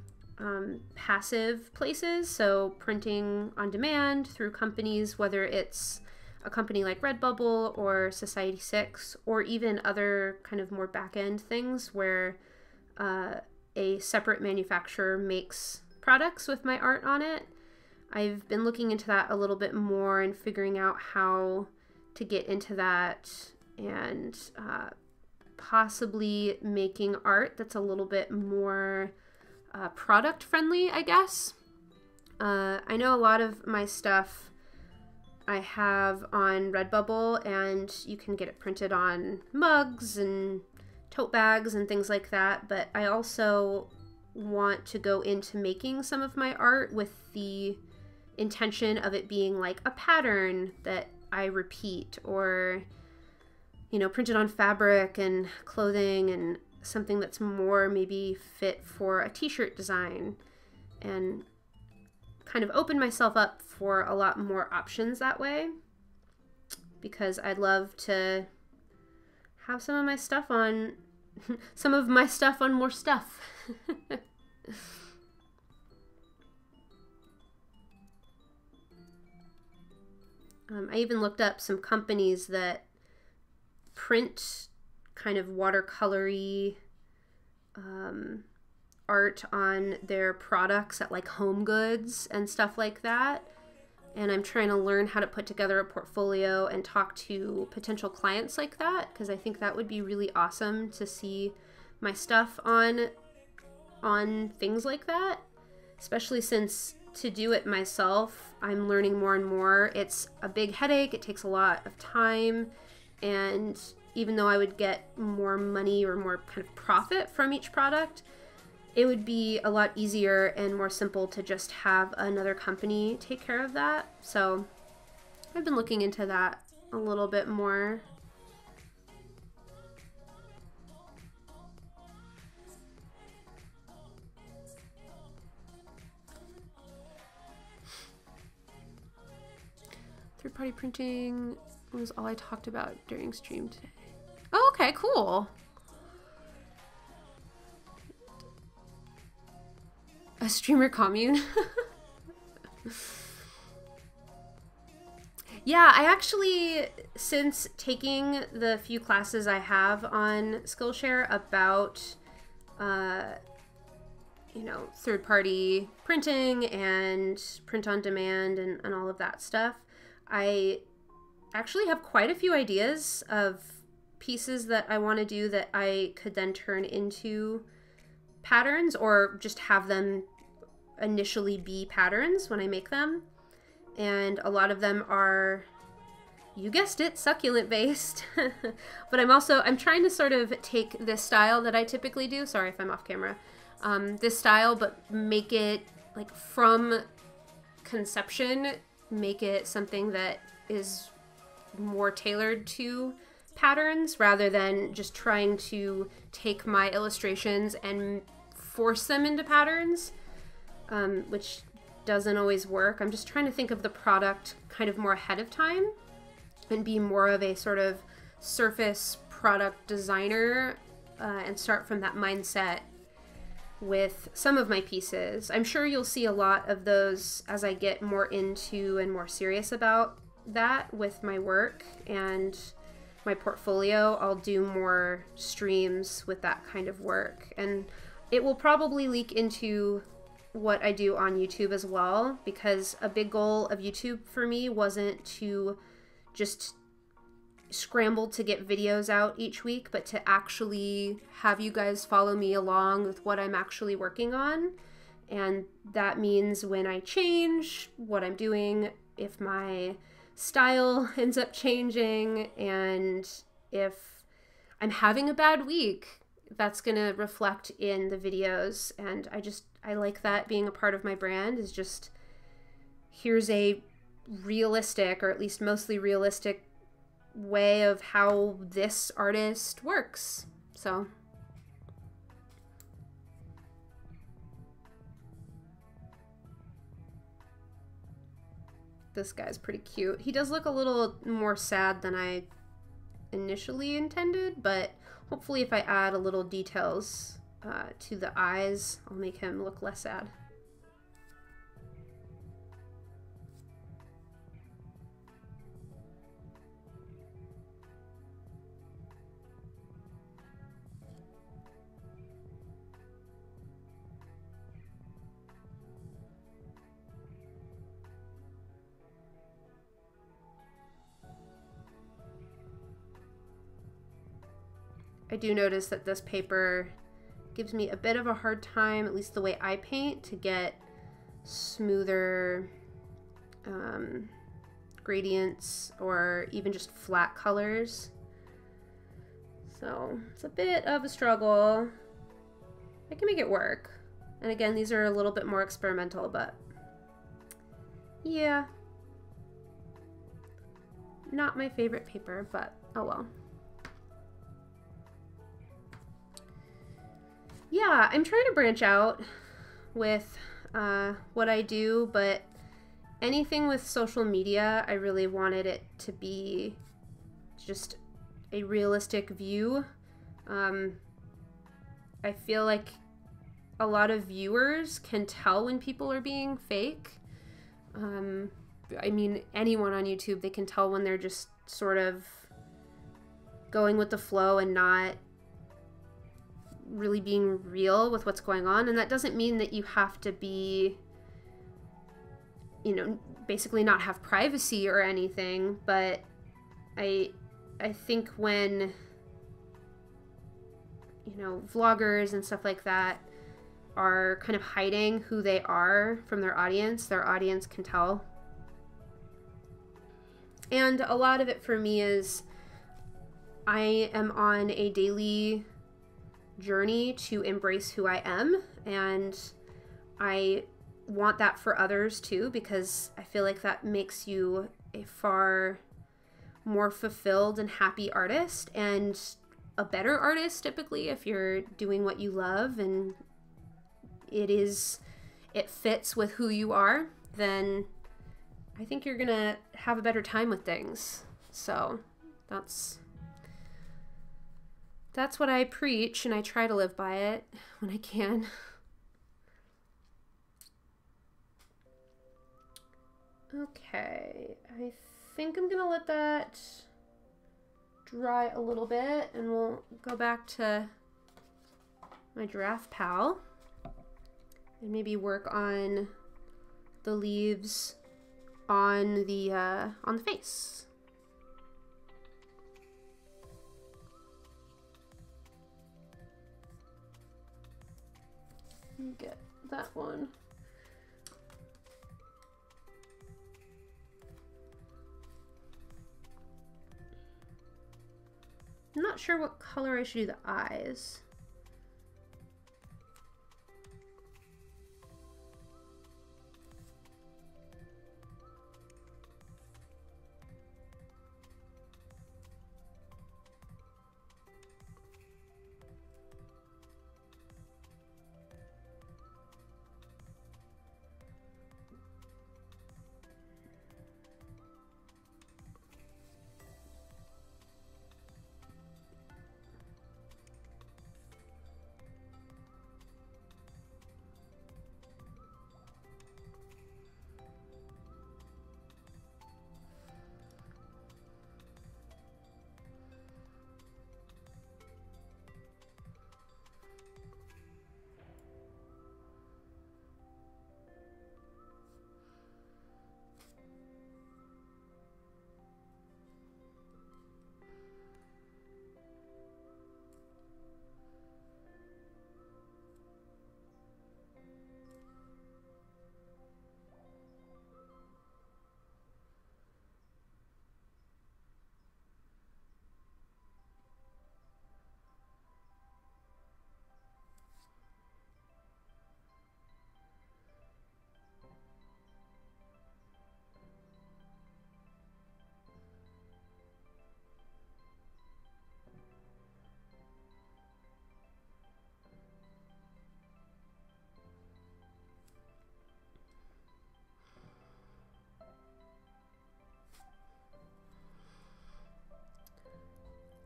passive places, so printing on demand through companies, whether it's a company like Redbubble or Society6, or even other kind of more back-end things where a separate manufacturer makes products with my art on it. I've been looking into that a little bit more and figuring out how to get into that and possibly making art that's a little bit more product friendly, I guess. I know a lot of my stuff I have on Redbubble, and you can get it printed on mugs and tote bags and things like that, but I also want to go into making some of my art with the intention of it being like a pattern that I repeat, or you know, printed on fabric and clothing, and something that's more maybe fit for a t-shirt design, and kind of open myself up for a lot more options that way, because I'd love to have some of my stuff on more stuff. I even looked up some companies that print kind of watercolory art on their products at like Home Goods and stuff like that, and I'm trying to learn how to put together a portfolio and talk to potential clients like that, because I think that would be really awesome to see my stuff on things like that, especially since to do it myself I'm learning more and more. It's a big headache, it takes a lot of time, and even though I would get more money or more kind of profit from each product, it would be a lot easier and more simple to just have another company take care of that. So I've been looking into that a little bit more. Third-party printing was all I talked about during stream today. Oh, okay, cool. A streamer commune. Yeah, I actually, since taking the few classes I have on Skillshare about, you know, third-party printing and print on demand and all of that stuff, I actually have quite a few ideas of pieces that I want to do that I could then turn into patterns, or just have them initially be patterns when I make them. And a lot of them are, you guessed it, succulent based. But I'm trying to sort of take this style that I typically do, sorry if I'm off camera, this style, but make it like from conception, make it something that is more tailored to patterns, rather than just trying to take my illustrations and force them into patterns, which doesn't always work. I'm just trying to think of the product kind of more ahead of time and be more of a sort of surface product designer, and start from that mindset with some of my pieces. I'm sure you'll see a lot of those as I get more into and more serious about that with my work and my portfolio. I'll do more streams with that kind of work, and it will probably leak into what I do on YouTube as well, because a big goal of YouTube for me wasn't to just scramble to get videos out each week, but to actually have you guys follow me along with what I'm actually working on. And that means when I change what I'm doing, if my style ends up changing, and if I'm having a bad week, that's gonna reflect in the videos. And I like that being a part of my brand, is just, here's a realistic, or at least mostly realistic, way of how this artist works. So this guy's pretty cute. He does look a little more sad than I initially intended, but hopefully if I add a little details to the eyes, I'll make him look less sad. I do notice that this paper gives me a bit of a hard time, at least the way I paint, to get smoother gradients or even just flat colors. So it's a bit of a struggle. I can make it work. And again, these are a little bit more experimental, but yeah. Not my favorite paper, but oh well. Yeah, I'm trying to branch out with what I do, but anything with social media, I really wanted it to be just a realistic view. I feel like a lot of viewers can tell when people are being fake. I mean, anyone on YouTube, they can tell when they're just sort of going with the flow and not really being real with what's going on. And that doesn't mean that you have to be, you know, basically not have privacy or anything, but I think when, you know, vloggers and stuff like that are kind of hiding who they are from their audience can tell. And a lot of it for me is I am on a daily journey to embrace who I am, and I want that for others too, because I feel like that makes you a far more fulfilled and happy artist, and a better artist typically if you're doing what you love and it fits with who you are. Then I think you're gonna have a better time with things. So that's what I preach, and I try to live by it when I can. Okay, I think I'm gonna let that dry a little bit and we'll go back to my giraffe pal and maybe work on the leaves on the face. Get that one. I'm not sure what color I should do the eyes.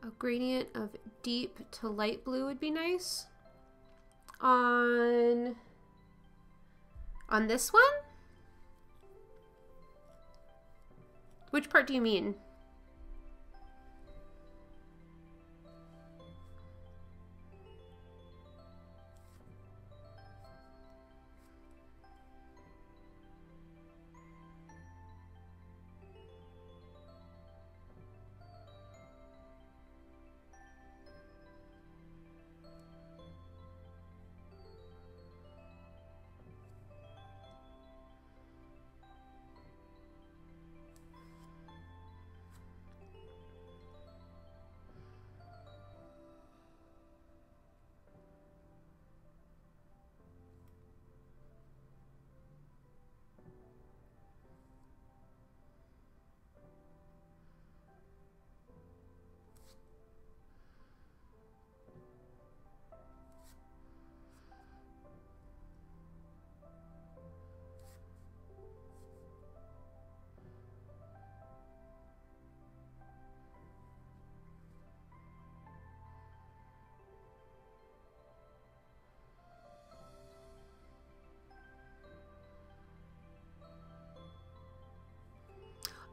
A gradient of deep to light blue would be nice. On this one? Which part do you mean?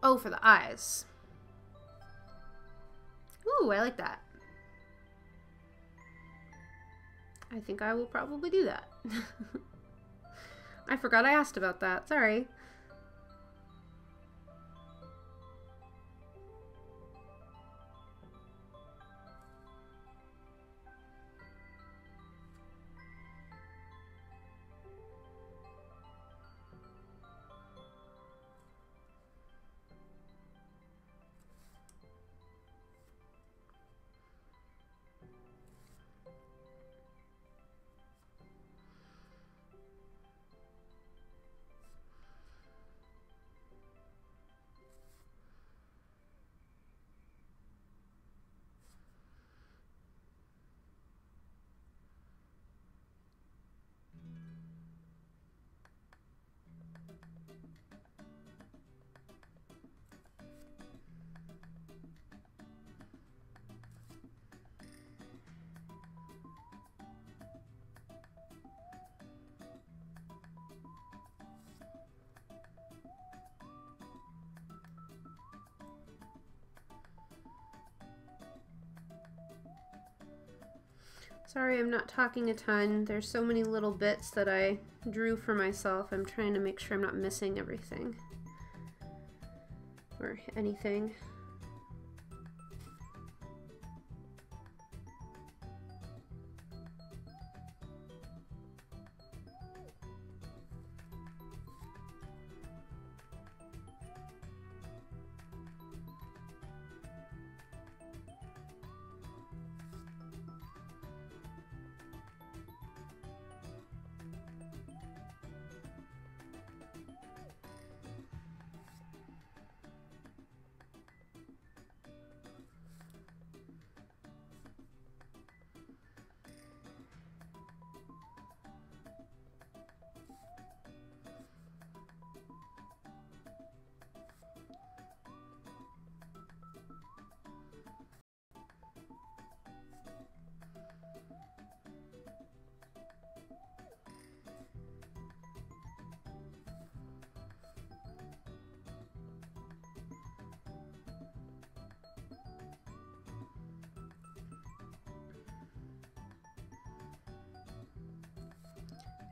Oh, for the eyes. Ooh, I like that. I think I will probably do that. I forgot I asked about that. Sorry. Sorry, I'm not talking a ton. There's so many little bits that I drew for myself. I'm trying to make sure I'm not missing everything or anything.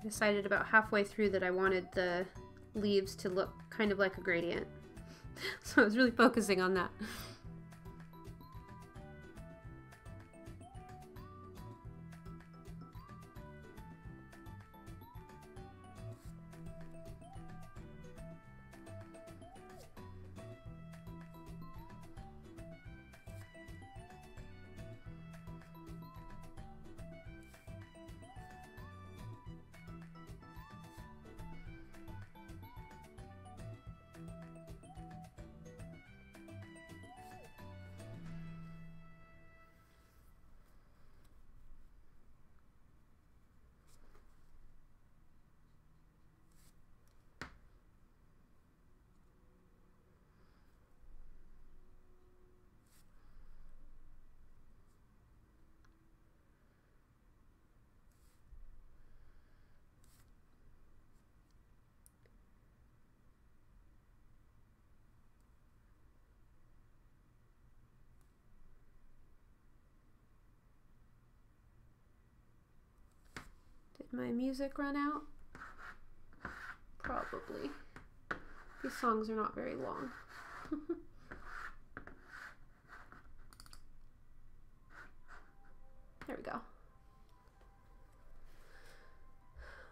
I decided about halfway through that I wanted the leaves to look kind of like a gradient. So I was really focusing on that. Did my music run out? Probably. These songs are not very long. There we go.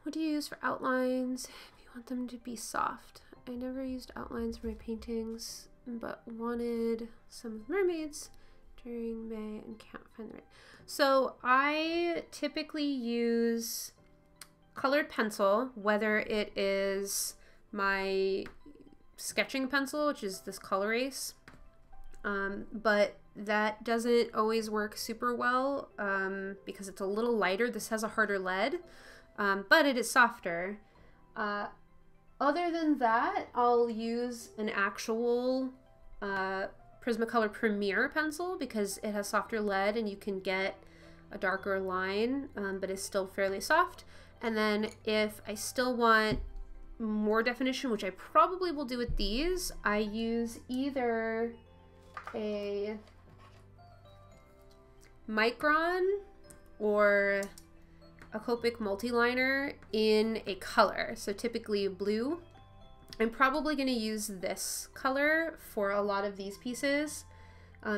What do you use for outlines if you want them to be soft? I never used outlines for my paintings, but wanted some mermaids during May and can't find the right. So I typically use colored pencil, whether it is my sketching pencil, which is this Color Ace, but that doesn't always work super well because it's a little lighter. This has a harder lead, but it is softer. Other than that, I'll use an actual Prismacolor Premier pencil because it has softer lead and you can get a darker line, but it's still fairly soft. And then if I still want more definition, which I probably will do with these, I use either a Micron or a Copic multiliner in a color, so typically blue. I'm probably going to use this color for a lot of these pieces,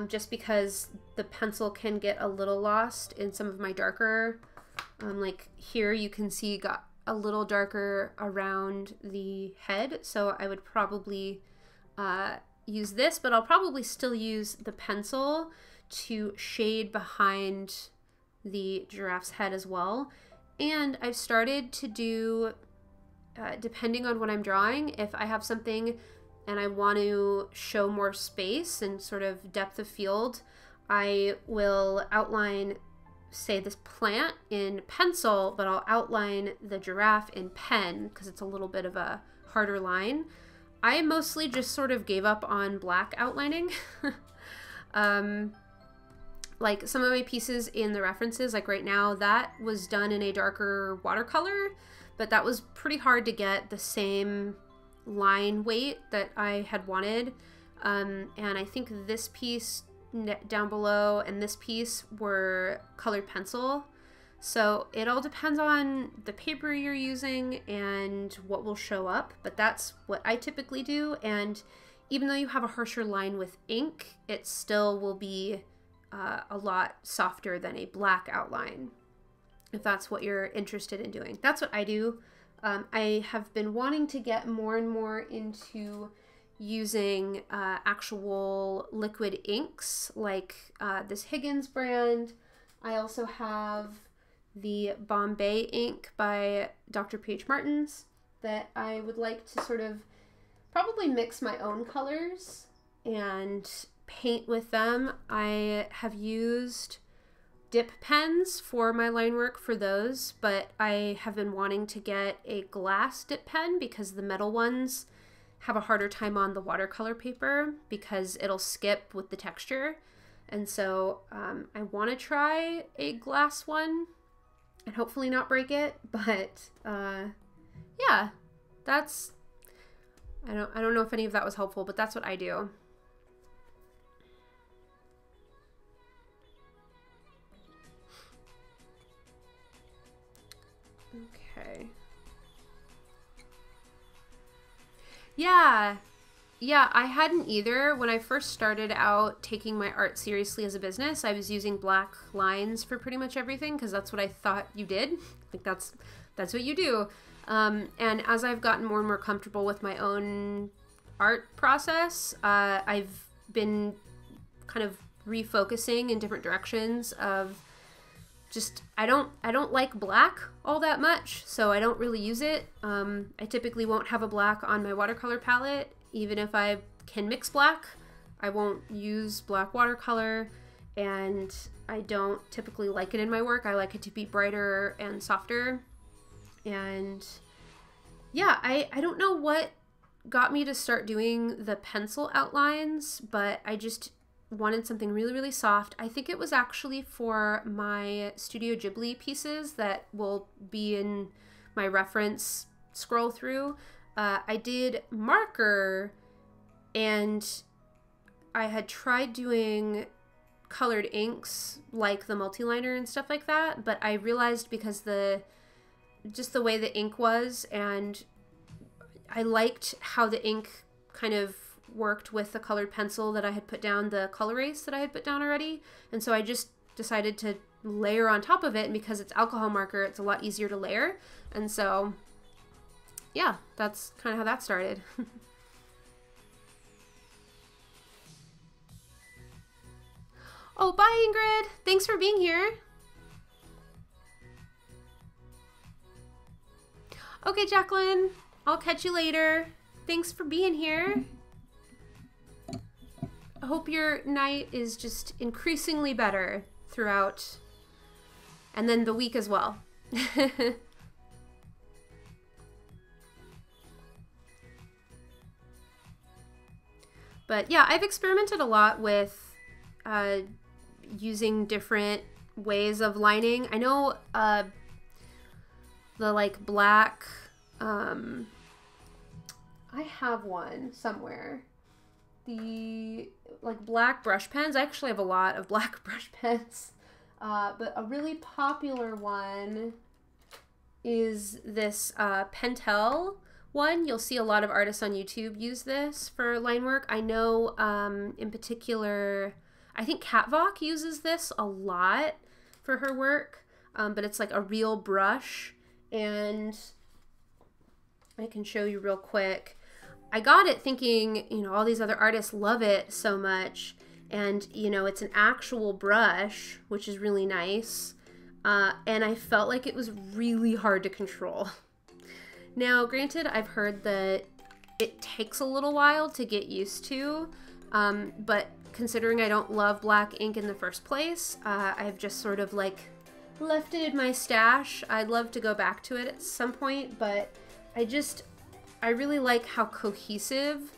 just because the pencil can get a little lost in some of my darker, like here you can see got a little darker around the head, so I would probably use this, but I'll probably still use the pencil to shade behind the giraffe's head as well. And I've started to do, depending on what I'm drawing, if I have something and I want to show more space and sort of depth of field, I will outline, say, this plant in pencil, but I'll outline the giraffe in pen because it's a little bit of a harder line. I mostly just sort of gave up on black outlining. Like some of my pieces in the references, like right now, that was done in a darker watercolor, but that was pretty hard to get the same line weight that I had wanted. And I think this piece down below and this piece were colored pencil. So it all depends on the paper you're using and what will show up, but that's what I typically do. And even though you have a harsher line with ink, it still will be a lot softer than a black outline, if that's what you're interested in doing. That's what I do. I have been wanting to get more and more into using actual liquid inks, like this Higgins brand. I also have the Bombay ink by Dr. P.H. Martins that I would like to sort of probably mix my own colors and paint with them. I have used dip pens for my line work for those, but I have been wanting to get a glass dip pen because the metal ones have a harder time on the watercolor paper because it'll skip with the texture. And so I want to try a glass one and hopefully not break it, but yeah, that's, I don't know if any of that was helpful, but that's what I do. Okay. Yeah, I hadn't either. When I first started out taking my art seriously as a business, I was using black lines for pretty much everything because that's what I thought you did. Like that's what you do. And as I've gotten more and more comfortable with my own art process, I've been kind of refocusing in different directions of just, I don't like black all that much, so I don't really use it. I typically won't have a black on my watercolor palette. Even if I can mix black, I won't use black watercolor, and I don't typically like it in my work. I like it to be brighter and softer. And yeah, I don't know what got me to start doing the pencil outlines, but I just wanted something really, really soft. I think it was actually for my Studio Ghibli pieces that will be in my reference scroll through. I did marker, and I had tried doing colored inks like the multi-liner and stuff like that, but I realized because just the way the ink was, and I liked how the ink kind of worked with the colored pencil that I had put down, the color erase that I had put down already, and so I just decided to layer on top of it, and because it's alcohol marker, it's a lot easier to layer, and so yeah, that's kind of how that started. Oh, bye Ingrid! Thanks for being here! Okay, Jacqueline, I'll catch you later. Thanks for being here. I hope your night is just increasingly better throughout, and then the week as well. But yeah, I've experimented a lot with using different ways of lining. I know the like black, I have one somewhere. The like black brush pens. I actually have a lot of black brush pens. But a really popular one is this Pentel one. You'll see a lot of artists on YouTube use this for line work. I know in particular, I think Katvok uses this a lot for her work, but it's like a real brush, and I can show you real quick. I got it thinking, you know, all these other artists love it so much, and you know, it's an actual brush, which is really nice, and I felt like it was really hard to control. Now, granted, I've heard that it takes a little while to get used to, but considering I don't love black ink in the first place, I've just sort of like left it in my stash. I'd love to go back to it at some point, but I really like how cohesive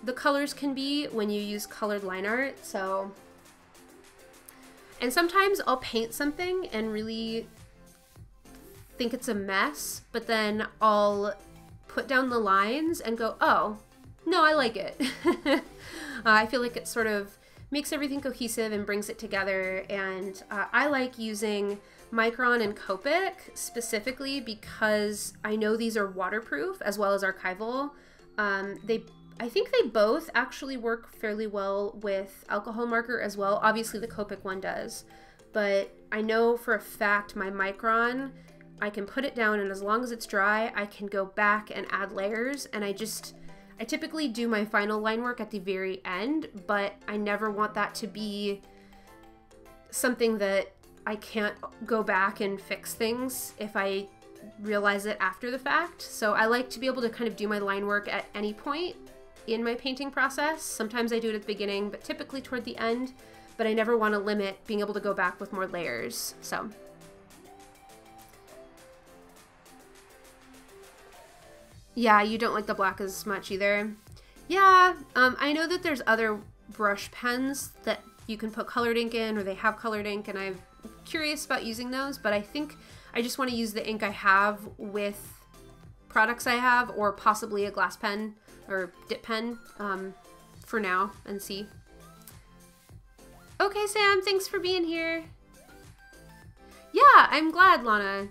the colors can be when you use colored line art. So, and sometimes I'll paint something and really think it's a mess, but then I'll put down the lines and go, oh, no, I like it. I feel like it sort of makes everything cohesive and brings it together, and I like using Micron and Copic specifically because I know these are waterproof as well as archival. I think they both actually work fairly well with alcohol marker as well. Obviously the Copic one does, but I know for a fact my Micron, I can put it down and as long as it's dry, I can go back and add layers. And I typically do my final line work at the very end, but I never want that to be something that I can't go back and fix things if I realize it after the fact. So I like to be able to kind of do my line work at any point in my painting process. Sometimes I do it at the beginning, but typically toward the end, but I never want to limit being able to go back with more layers. So yeah, you don't like the black as much either. Yeah, I know that there's other brush pens that you can put colored ink in, or they have colored ink, and I'm curious about using those, but I think I just want to use the ink I have with products I have, or possibly a glass pen or dip pen for now and see. Okay, Sam, thanks for being here. Yeah, I'm glad, Lana.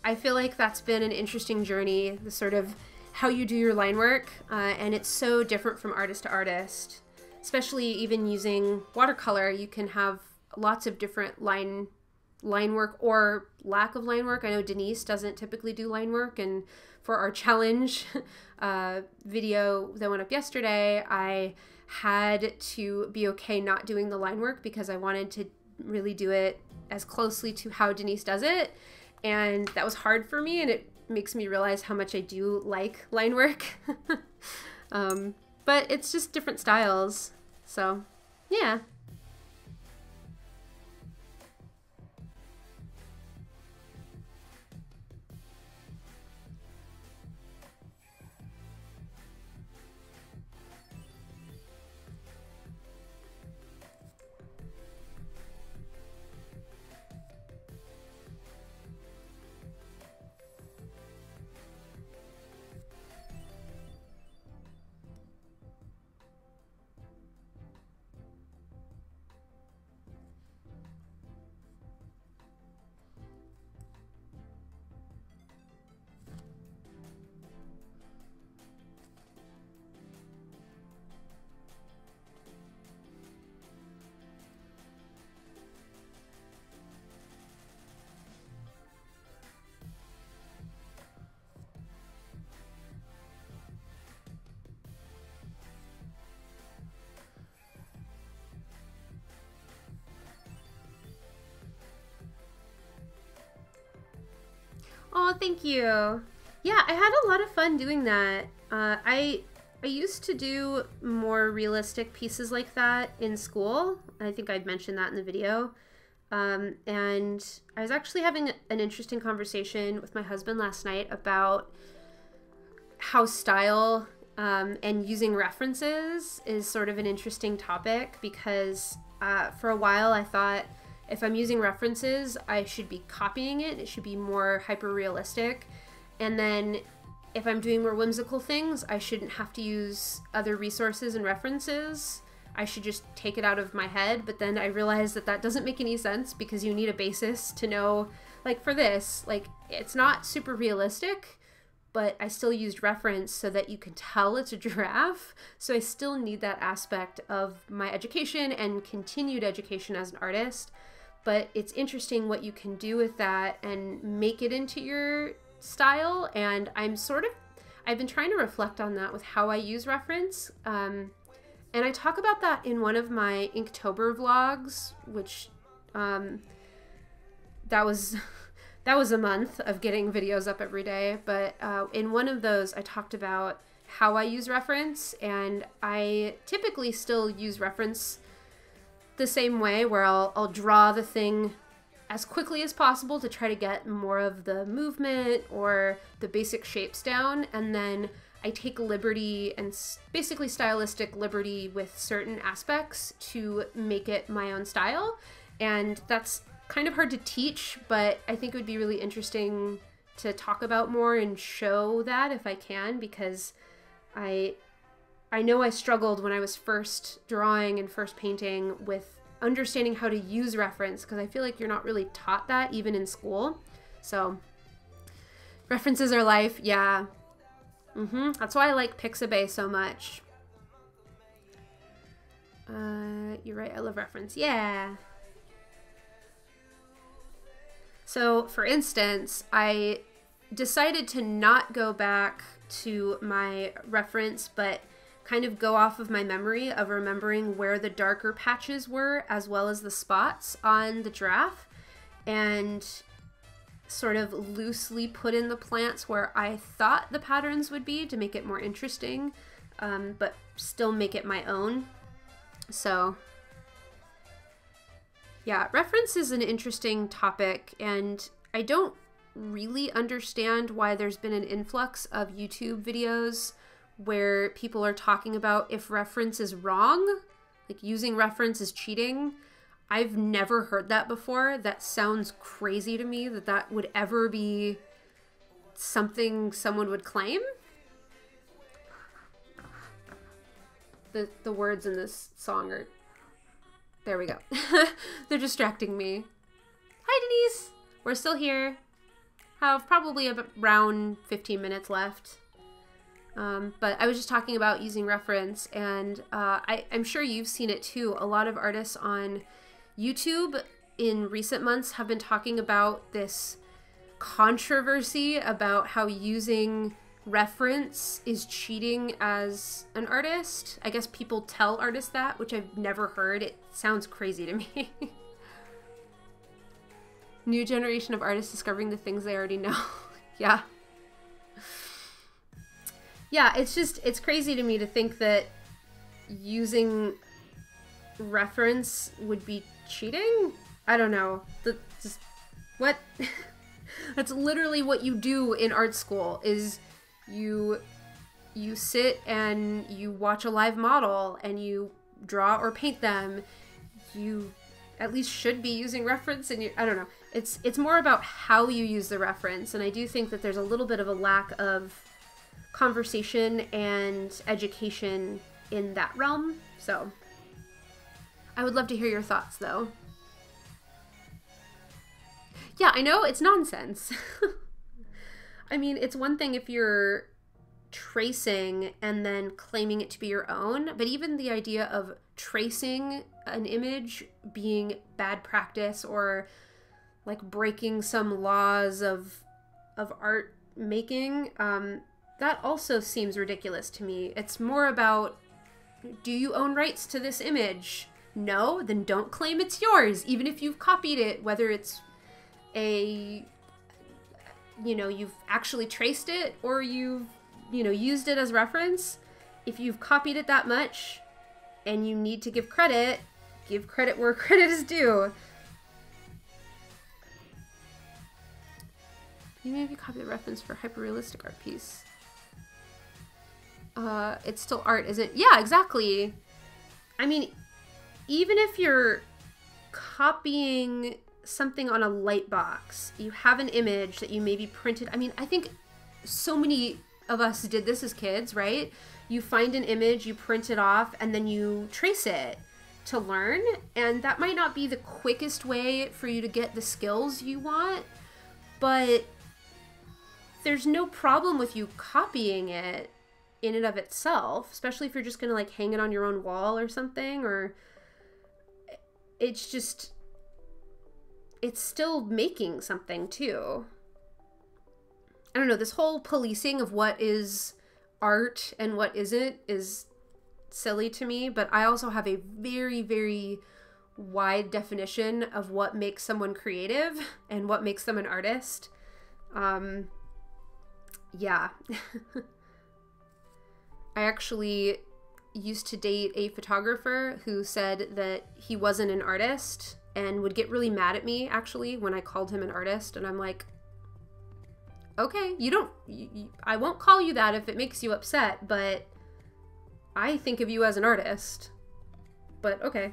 I feel like that's been an interesting journey, the sort of how you do your line work, and it's so different from artist to artist. Especially even using watercolor, you can have lots of different line work or lack of line work. I know Denise doesn't typically do line work, and for our challenge video that went up yesterday, I had to be okay not doing the line work because I wanted to really do it as closely to how Denise does it, and that was hard for me, and it makes me realize how much I do like line work. But it's just different styles, so yeah. Oh, thank you. Yeah, I had a lot of fun doing that. I used to do more realistic pieces like that in school. I think I'd mentioned that in the video. And I was actually having an interesting conversation with my husband last night about how style and using references is sort of an interesting topic, because for a while I thought if I'm using references, I should be copying it. It should be more hyper-realistic. And then if I'm doing more whimsical things, I shouldn't have to use other resources and references. I should just take it out of my head. But then I realized that that doesn't make any sense, because you need a basis to know, like for this, like it's not super realistic, but I still used reference so that you can tell it's a giraffe. So I still need that aspect of my education and continued education as an artist. But it's interesting what you can do with that and make it into your style. And I've been trying to reflect on that with how I use reference. And I talk about that in one of my Inktober vlogs, which that was a month of getting videos up every day. But in one of those, I talked about how I use reference, and I typically still use reference the same way, where I'll draw the thing as quickly as possible to try to get more of the movement or the basic shapes down, and then I take liberty and basically stylistic liberty with certain aspects to make it my own style. And that's kind of hard to teach, but I think it would be really interesting to talk about more and show that if I can, because I know I struggled when I was first drawing and first painting with understanding how to use reference, because I feel like you're not really taught that even in school. So references are life. Yeah. That's why I like Pixabay so much. You're right. I love reference. Yeah. So for instance, I decided to not go back to my reference, but kind of go off of my memory of remembering where the darker patches were, as well as the spots on the giraffe, and sort of loosely put in the plants where I thought the patterns would be to make it more interesting, but still make it my own. So yeah, reference is an interesting topic, and I don't really understand why there's been an influx of YouTube videos where people are talking about if reference is wrong, like using reference is cheating. I've never heard that before. That sounds crazy to me that that would ever be something someone would claim. The words in this song are... There we go. They're distracting me. Hi, Denise. We're still here. Have probably around 15 minutes left. But I was just talking about using reference, and I'm sure you've seen it too. A lot of artists on YouTube in recent months have been talking about this controversy about how using reference is cheating as an artist. I guess people tell artists that, which I've never heard. It sounds crazy to me. New generation of artists discovering the things they already know. Yeah. Yeah, it's crazy to me to think that using reference would be cheating. I don't know. What? That's literally what you do in art school, is you sit and you watch a live model and you draw or paint them. You at least should be using reference, and I don't know. It's more about how you use the reference, and I do think that there's a little bit of a lack of conversation and education in that realm. So I would love to hear your thoughts, though. Yeah, I know, it's nonsense. I mean, it's one thing if you're tracing and then claiming it to be your own, but even the idea of tracing an image being bad practice, or like breaking some laws of art making, that also seems ridiculous to me. It's more about, do you own rights to this image? No? Then don't claim it's yours, even if you've copied it, whether it's you've actually traced it or you've, used it as reference. If you've copied it that much and you need to give credit where credit is due. You maybe copy the reference for hyper-realistic art piece. It's still art, isn't it? Yeah, exactly. I mean, even if you're copying something on a light box, you have an image that you maybe printed. I mean, I think so many of us did this as kids, right? You find an image, you print it off, and then you trace it to learn. And that might not be the quickest way for you to get the skills you want, but there's no problem with you copying it in and of itself, especially if you're just gonna like hang it on your own wall or something, or it's still making something too. I don't know, this whole policing of what is art and what isn't is silly to me, but I also have a very, very wide definition of what makes someone creative and what makes them an artist. Yeah. I actually used to date a photographer who said that he wasn't an artist and would get really mad at me, actually, when I called him an artist. And I'm like, okay, I won't call you that if it makes you upset, but I think of you as an artist. But okay.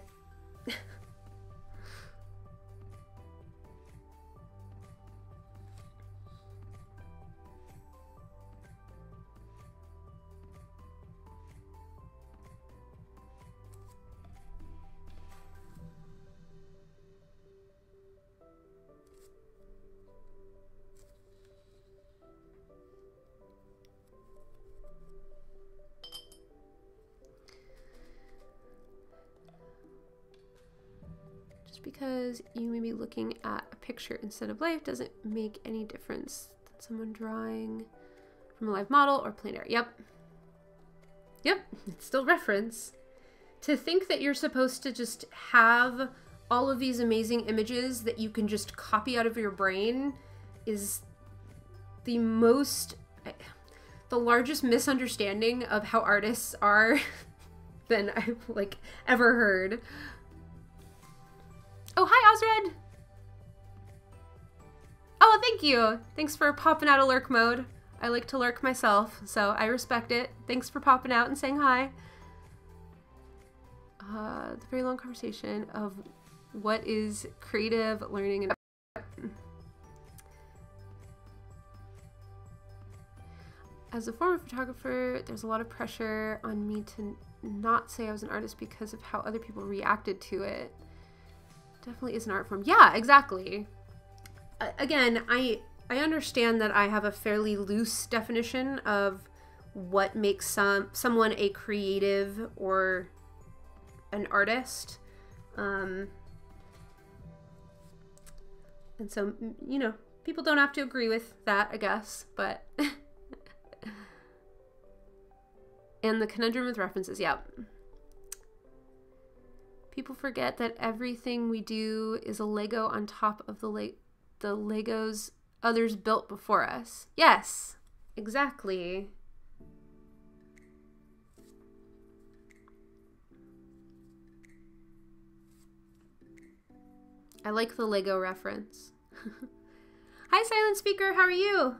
Just because you may be looking at a picture instead of life doesn't make any difference. That's someone drawing from a live model or plein air. Yep. Yep, it's still reference. To think that you're supposed to just have all of these amazing images that you can just copy out of your brain is the largest misunderstanding of how artists are than I've like ever heard. Oh, hi, Osred. Oh, thank you. Thanks for popping out of lurk mode. I like to lurk myself, so I respect it. Thanks for popping out and saying hi. The very long conversation of what is creative learning and as a former photographer, there's a lot of pressure on me to not say I was an artist because of how other people reacted to it. Definitely is an art form. Yeah, exactly. Again, I understand that I have a fairly loose definition of what makes someone a creative or an artist. And so, you know, people don't have to agree with that, I guess, but... And the conundrum with references, yeah. People forget that everything we do is a Lego on top of the Legos others built before us. Yes, exactly. I like the Lego reference. Hi, Silent Speaker, how are you?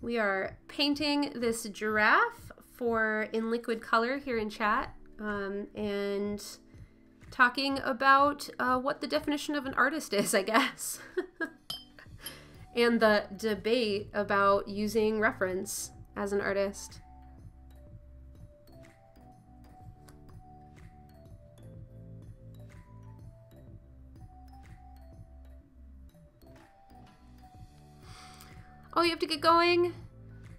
We are painting this giraffe in liquid color here in chat, and talking about what the definition of an artist is, I guess. And the debate about using reference as an artist. Oh, you have to get going?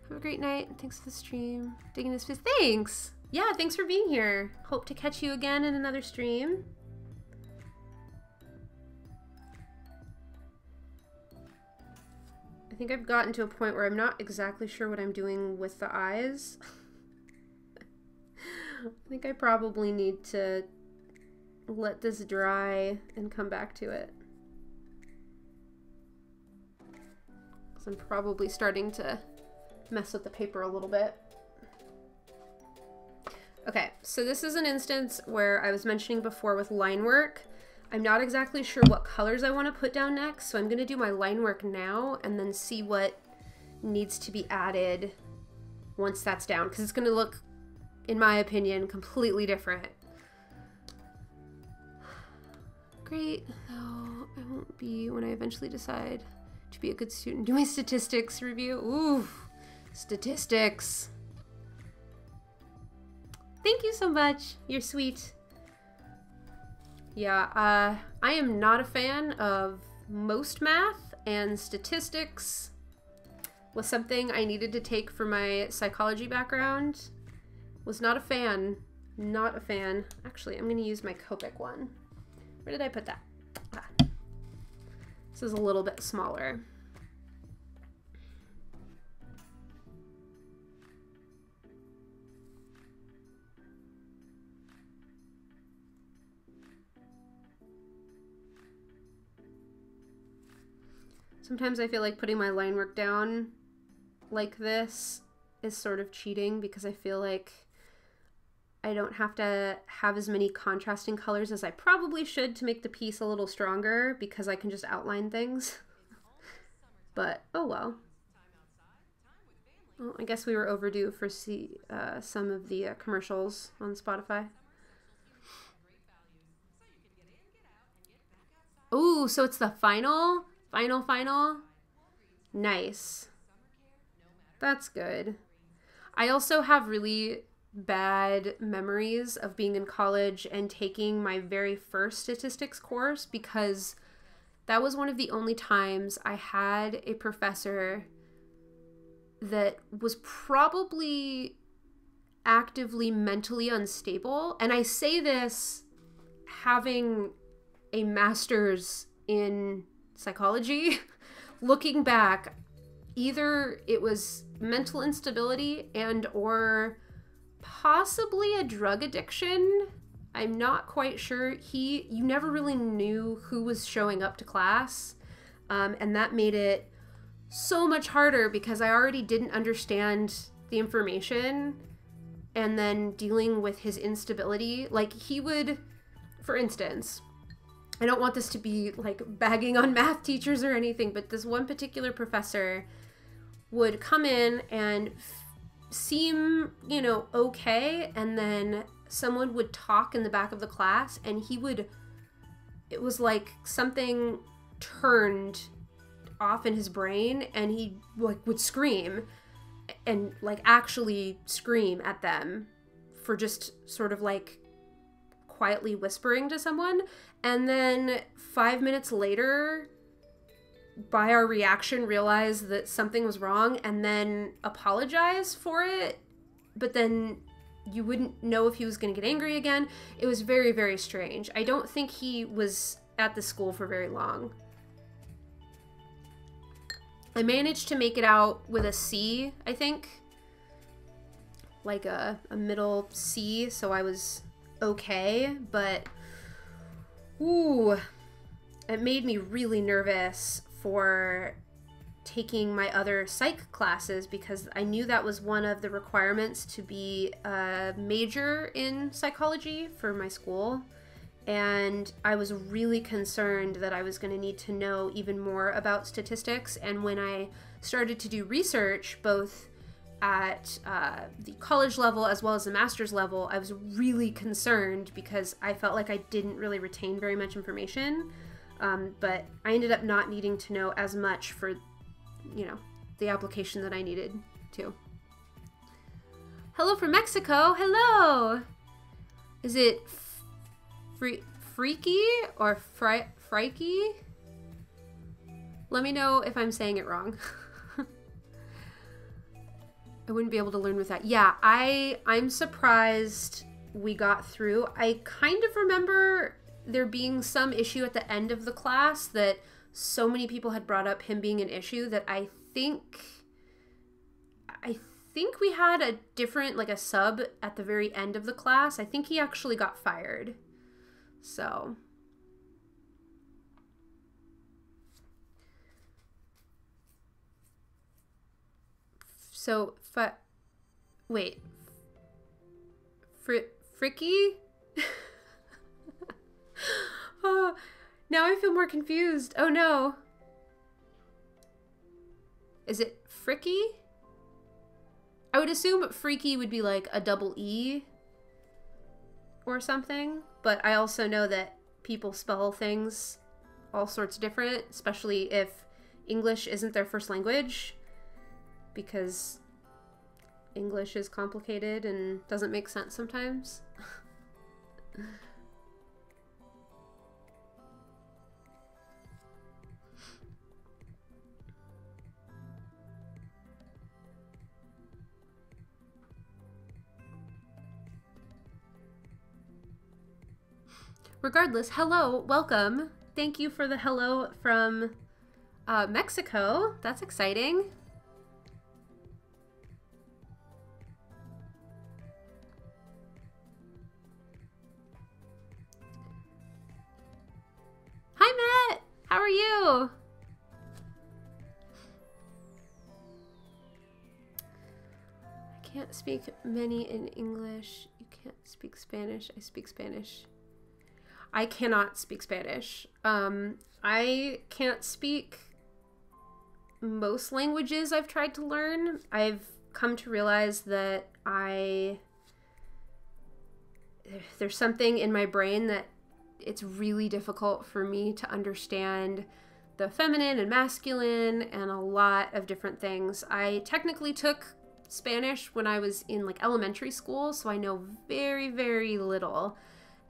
Have a great night. Thanks for the stream. Digging this piece. Thanks! Yeah, thanks for being here. Hope to catch you again in another stream. I think I've gotten to a point where I'm not exactly sure what I'm doing with the eyes. I think I probably need to let this dry and come back to it. I'm probably starting to mess with the paper a little bit. Okay, so this is an instance where I was mentioning before with line work. I'm not exactly sure what colors I want to put down next, so I'm going to do my line work now and then see what needs to be added once that's down, because it's going to look, in my opinion, completely different. Great, though I won't be when I eventually decide to be a good student. Do my statistics review. Ooh, statistics. Thank you so much. You're sweet. Yeah, I am not a fan of most math, and statistics was something I needed to take for my psychology background. Was not a fan. Not a fan. Actually, I'm going to use my Copic one. Where did I put that? Ah. This is a little bit smaller. Sometimes I feel like putting my line work down like this is sort of cheating, because I feel like I don't have to have as many contrasting colors as I probably should to make the piece a little stronger, because I can just outline things. But, oh well. Well, I guess we were overdue for some of the commercials on Spotify. Ooh, so it's the final? Final? Nice. That's good. I also have really bad memories of being in college and taking my very first statistics course, because that was one of the only times I had a professor that was probably actively mentally unstable. And I say this having a master's in psychology. Looking back, either it was mental instability and or possibly a drug addiction. I'm not quite sure. You never really knew who was showing up to class. And that made it so much harder because I already didn't understand the information, and then dealing with his instability. Like, he would, for instance, I don't want this to be like bagging on math teachers or anything, but this one particular professor would come in and seem, you know, okay, and then someone would talk in the back of the class, and it was like something turned off in his brain, and he like would scream and like actually scream at them for just sort of like quietly whispering to someone. And then 5 minutes later, by our reaction, realize that something was wrong and then apologize for it. But then you wouldn't know if he was going to get angry again. It was very, very strange. I don't think he was at the school for very long. I managed to make it out with a C, I think. Like a middle C, so I was okay, but ooh, it made me really nervous for taking my other psych classes because I knew that was one of the requirements to be a major in psychology for my school. And I was really concerned that I was going to need to know even more about statistics. And when I started to do research, both at the college level as well as the master's level, I was really concerned because I felt like I didn't really retain very much information. But I ended up not needing to know as much for, you know, the application that I needed to. Hello from Mexico. Hello. Is it freaky or frikey? Let me know if I'm saying it wrong. I wouldn't be able to learn with that. Yeah, I'm surprised we got through. I kind of remember there being some issue at the end of the class that so many people had brought up him being an issue that I think we had a different, like a sub at the very end of the class. I think he actually got fired. So wait, Fricky? Oh, now I feel more confused. Oh no. Is it Fricky? I would assume freaky would be like a double E or something, but I also know that people spell things all sorts different, especially if English isn't their first language, because English is complicated and doesn't make sense sometimes. Regardless, hello, welcome. Thank you for the hello from Mexico. That's exciting. Hi, Matt. How are you? I can't speak many in English. You can't speak Spanish. I speak Spanish. I cannot speak Spanish. I can't speak most languages I've tried to learn. I've come to realize that there's something in my brain that it's really difficult for me to understand the feminine and masculine and a lot of different things. I technically took Spanish when I was in like elementary school, so I know very, very little.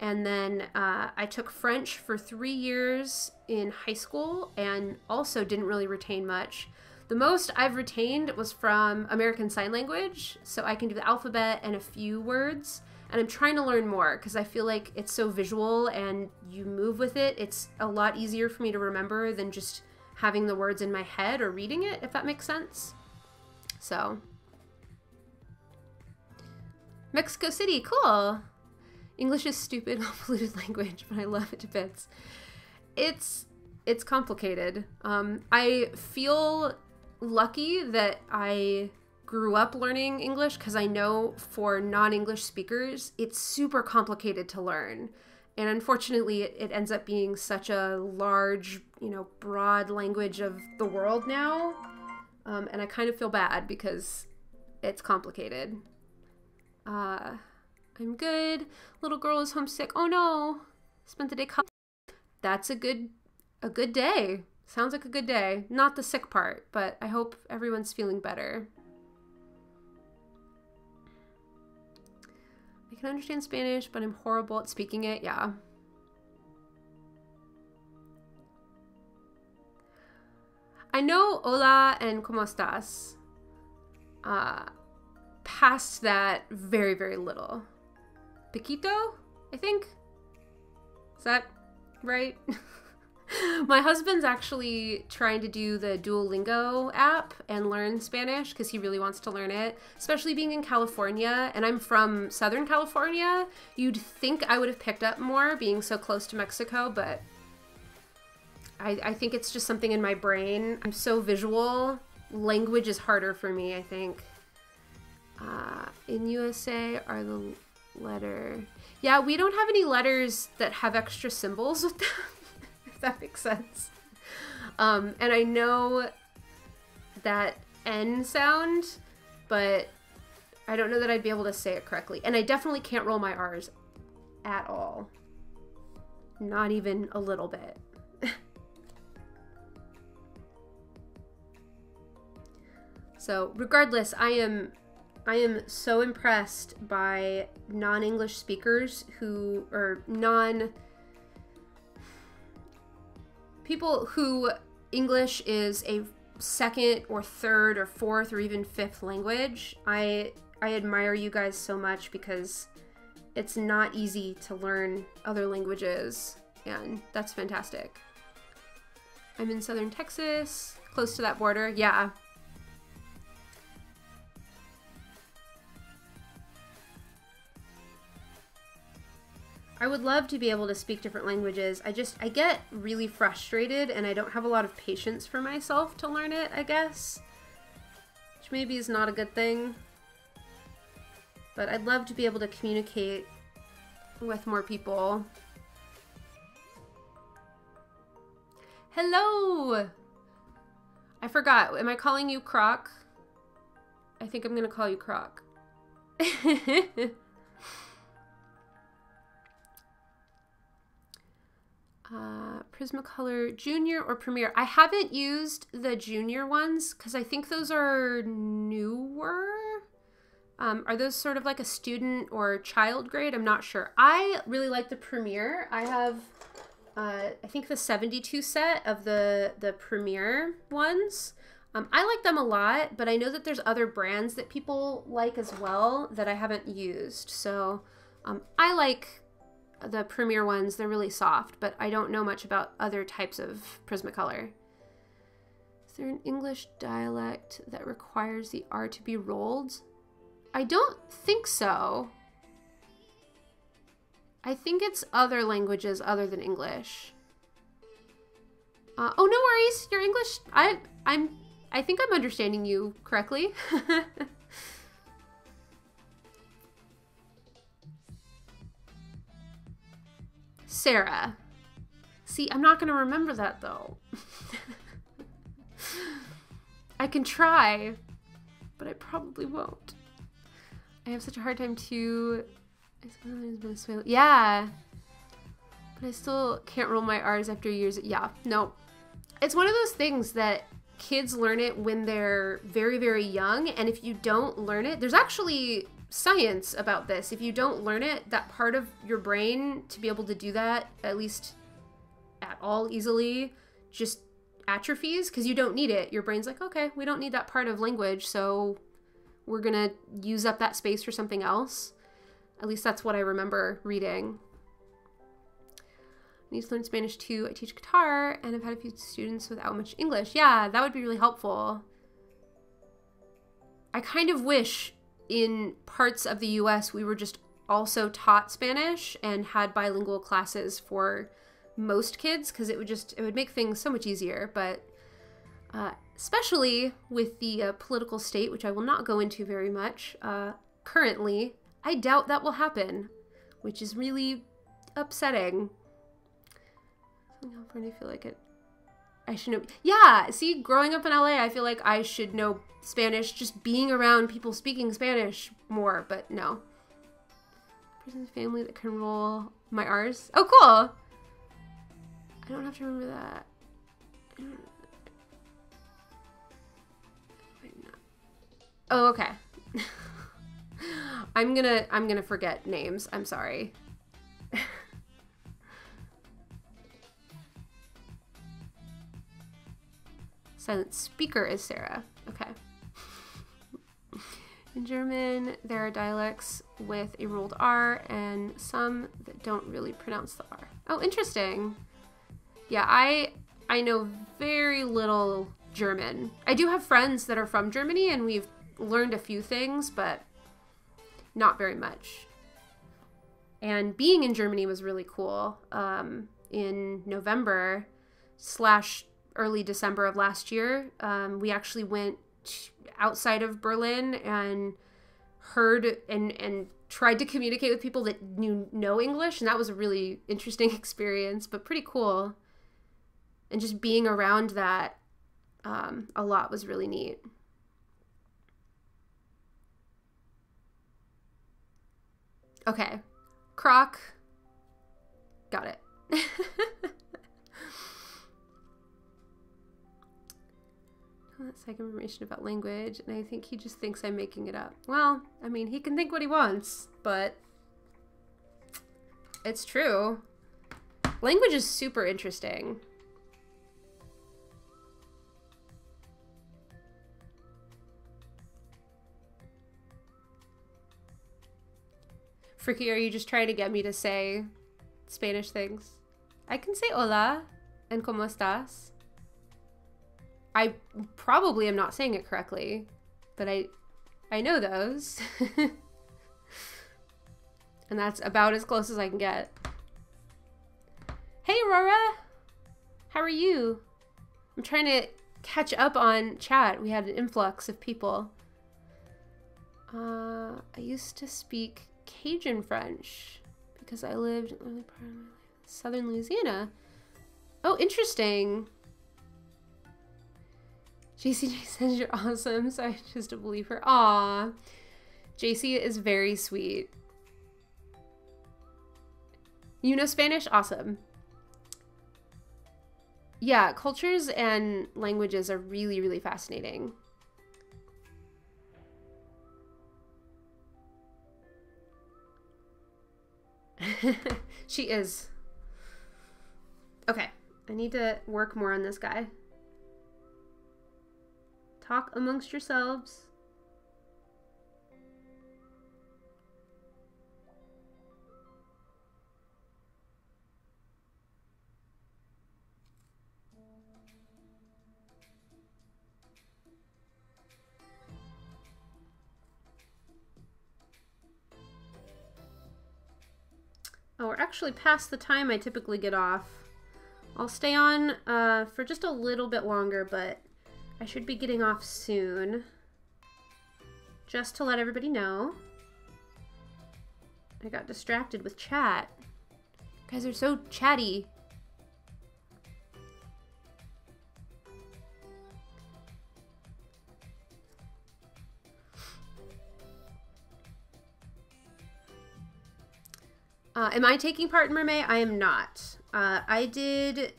And then I took French for 3 years in high school and also didn't really retain much. The most I've retained was from American Sign Language, so I can do the alphabet and a few words. And I'm trying to learn more because I feel like it's so visual and you move with it. It's a lot easier for me to remember than just having the words in my head or reading it, if that makes sense. So, Mexico City, cool. English is stupid, polluted language, but I love it to bits. It's complicated. I feel lucky that I grew up learning English because I know for non-English speakers, it's super complicated to learn. And unfortunately, it ends up being such a large, you know, broad language of the world now. And I kind of feel bad because it's complicated. I'm good. Little girl is homesick. Oh no. Spent the day. That's a good day. Sounds like a good day. Not the sick part, but I hope everyone's feeling better. I can understand Spanish, but I'm horrible at speaking it. Yeah. I know hola and como estás. Past that, very, very little. Piquito, I think? Is that right? My husband's actually trying to do the Duolingo app and learn Spanish because he really wants to learn it, especially being in California, and I'm from Southern California. You'd think I would have picked up more being so close to Mexico, but I think it's just something in my brain. I'm so visual. Language is harder for me, I think. In USA are the letter. Yeah, we don't have any letters that have extra symbols with them. That makes sense. And I know that N sound, but I don't know that I'd be able to say it correctly. And I definitely can't roll my R's at all. Not even a little bit. So regardless, I am so impressed by non-English speakers who, or people who English is a second or third or fourth or even fifth language. I admire you guys so much because it's not easy to learn other languages, and that's fantastic. I'm in southern Texas, close to that border. Yeah. I would love to be able to speak different languages. I get really frustrated and I don't have a lot of patience for myself to learn it, I guess. Which maybe is not a good thing. But I'd love to be able to communicate with more people. Hello! I forgot. Am I calling you Croc? I think I'm gonna call you Croc. Prismacolor Junior or Premier. I haven't used the Junior ones because I think those are newer. Are those sort of like a student or child grade? I'm not sure. I really like the Premier. I have, I think the 72 set of the Premier ones. I like them a lot, but I know that there's other brands that people like as well that I haven't used. So I like the Premier ones. They're really soft, but I don't know much about other types of Prismacolor. Is there an English dialect that requires the R to be rolled? I don't think so. I think it's other languages other than English. Oh, no worries. Your English, I think I'm understanding you correctly. Sarah. See, I'm not going to remember that, though. I can try, but I probably won't. I have such a hard time to... Yeah. But I still can't roll my R's after years. Yeah, no. It's one of those things that kids learn it when they're very, very young, and if you don't learn it, there's actually science about this. If you don't learn it, that part of your brain to be able to do that, at least at all easily, just atrophies because you don't need it. Your brain's like, okay, we don't need that part of language, so we're gonna use up that space for something else. At least that's what I remember reading. I need to learn Spanish too. I teach guitar and I've had a few students without much English. Yeah, that would be really helpful. I kind of wish in parts of the US we were just also taught Spanish and had bilingual classes for most kids, because it would make things so much easier. But especially with the political state, which I will not go into very much currently, I doubt that will happen, which is really upsetting. In California, I feel like I should know. Yeah, see, growing up in LA, I feel like I should know Spanish just being around people speaking Spanish more, but no. Person's family that can roll my R's. Oh, cool. I don't have to remember that. Oh, okay. I'm gonna forget names. I'm sorry. Silent speaker is Sarah. Okay. In German, there are dialects with a rolled R and some that don't really pronounce the R. Oh, interesting. Yeah, I know very little German. I do have friends that are from Germany and we've learned a few things, but not very much. And being in Germany was really cool. In November / early December of last year, we actually went outside of Berlin and heard and tried to communicate with people that knew no English, and that was a really interesting experience, but pretty cool. And just being around that a lot was really neat. Okay, Croc, got it. That's like information about language, and I think he just thinks I'm making it up. Well, I mean, he can think what he wants, but it's true. Language is super interesting. Fricky, are you just trying to get me to say Spanish things? I can say hola and ¿cómo estás? I probably am not saying it correctly, but I know those. And that's about as close as I can get. Hey, Aurora! How are you? I'm trying to catch up on chat. We had an influx of people. I used to speak Cajun French because I lived in the early part of my life in southern Louisiana. Oh, interesting. JC says you're awesome, so I choose to believe her. Aw. JC is very sweet. You know Spanish? Awesome. Yeah, cultures and languages are really, really fascinating. She is. Okay, I need to work more on this guy. Talk amongst yourselves. Oh, we're actually past the time I typically get off. I'll stay on for just a little bit longer, but I should be getting off soon. Just to let everybody know. I got distracted with chat. You guys are so chatty. Am I taking part in Mermaid? I am not. I did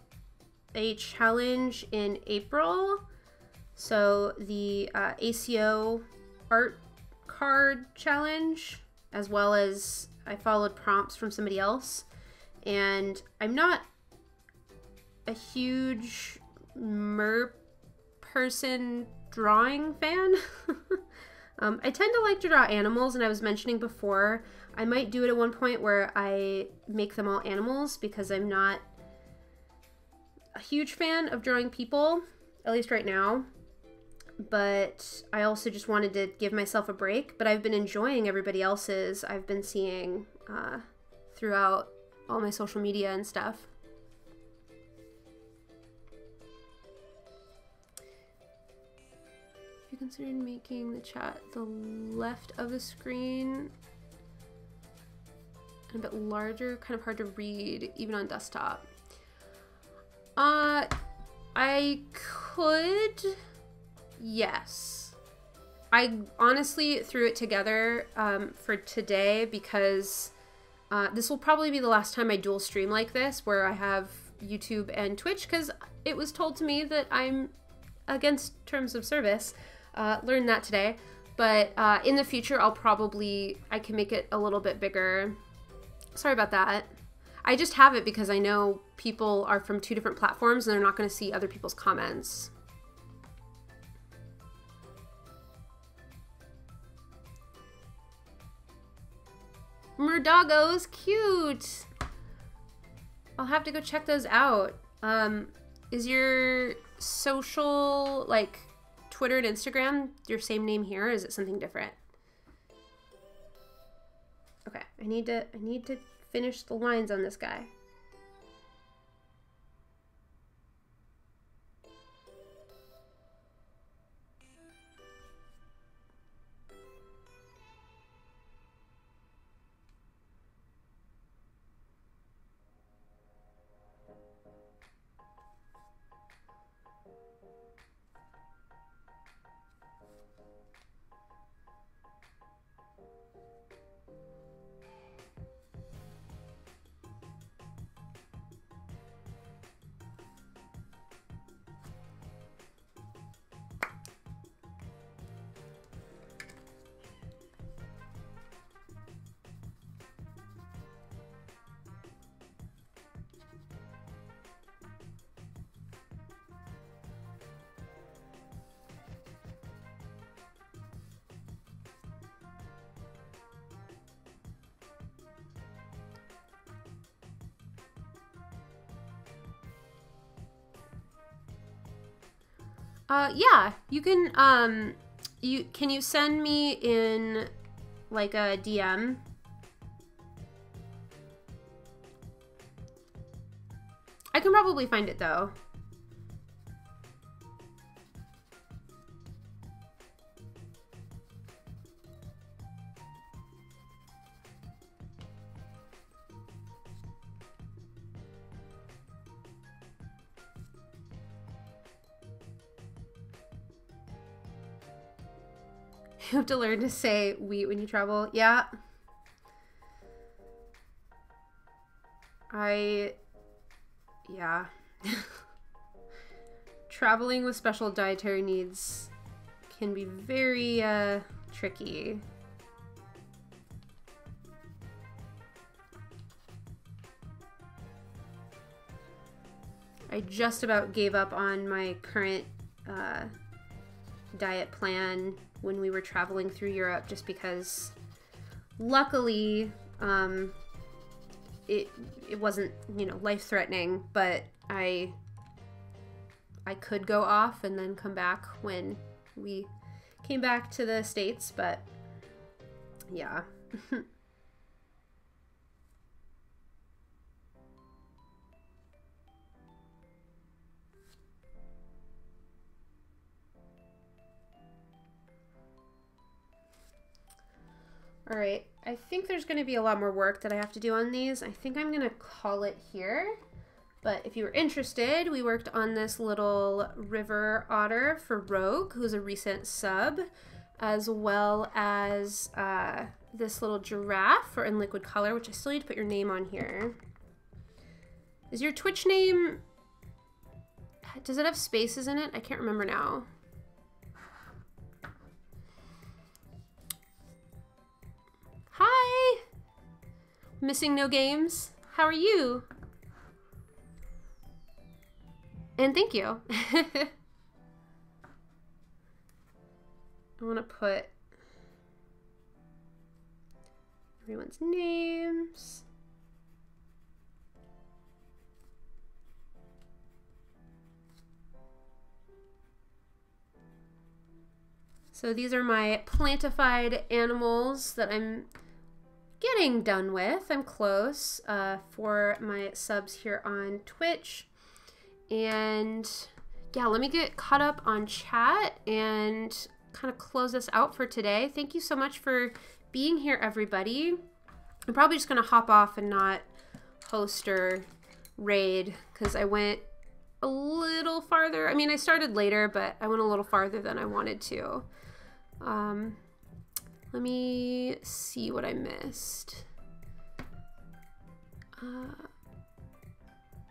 a challenge in April. So the ACO art card challenge, as well as I followed prompts from somebody else. And I'm not a huge mer person drawing fan. I tend to like to draw animals, and I was mentioning before, I might do it at one point where I make them all animals because I'm not a huge fan of drawing people, at least right now. But I also just wanted to give myself a break, but I've been enjoying everybody else's I've been seeing throughout all my social media and stuff. If you considered making the chat the left of the screen and a bit larger, kind of hard to read even on desktop. I could, yes. I honestly threw it together for today because this will probably be the last time I dual stream like this, where I have YouTube and Twitch, because it was told to me that I'm against terms of service. Learned that today, but in the future I can make it a little bit bigger. Sorry about that. I just have it because I know people are from 2 different platforms and they're not going to see other people's comments. Murdaggos, cute! I'll have to go check those out. Is your social, like Twitter and Instagram, your same name here, or is it something different? Okay, I need to finish the lines on this guy. Yeah, you can, can you send me in, like, a DM? I can probably find it, though. You have to learn to say wheat when you travel. Yeah. Yeah. Traveling with special dietary needs can be very tricky. I just about gave up on my current diet plan when we were traveling through Europe, just because luckily it wasn't, you know, life-threatening, but I could go off and then come back when we came back to the States, but yeah. All right, I think there's going to be a lot more work that I have to do on these. I think I'm going to call it here. But if you were interested, we worked on this little river otter for Rogue, who's a recent sub, as well as this little giraffe for In Liquid Color, which I still need to put your name on here. Is your Twitch name, does it have spaces in it? I can't remember now. Hi! Missing no games. How are you? And thank you. I want to put everyone's names. So these are my plantified animals that I'm getting done with. I'm close for my subs here on Twitch. And yeah, let me get caught up on chat and kind of close this out for today. Thank you so much for being here, everybody. I'm probably just going to hop off and not host or raid because I went a little farther. I mean, I started later, but I went a little farther than I wanted to. Let me see what I missed.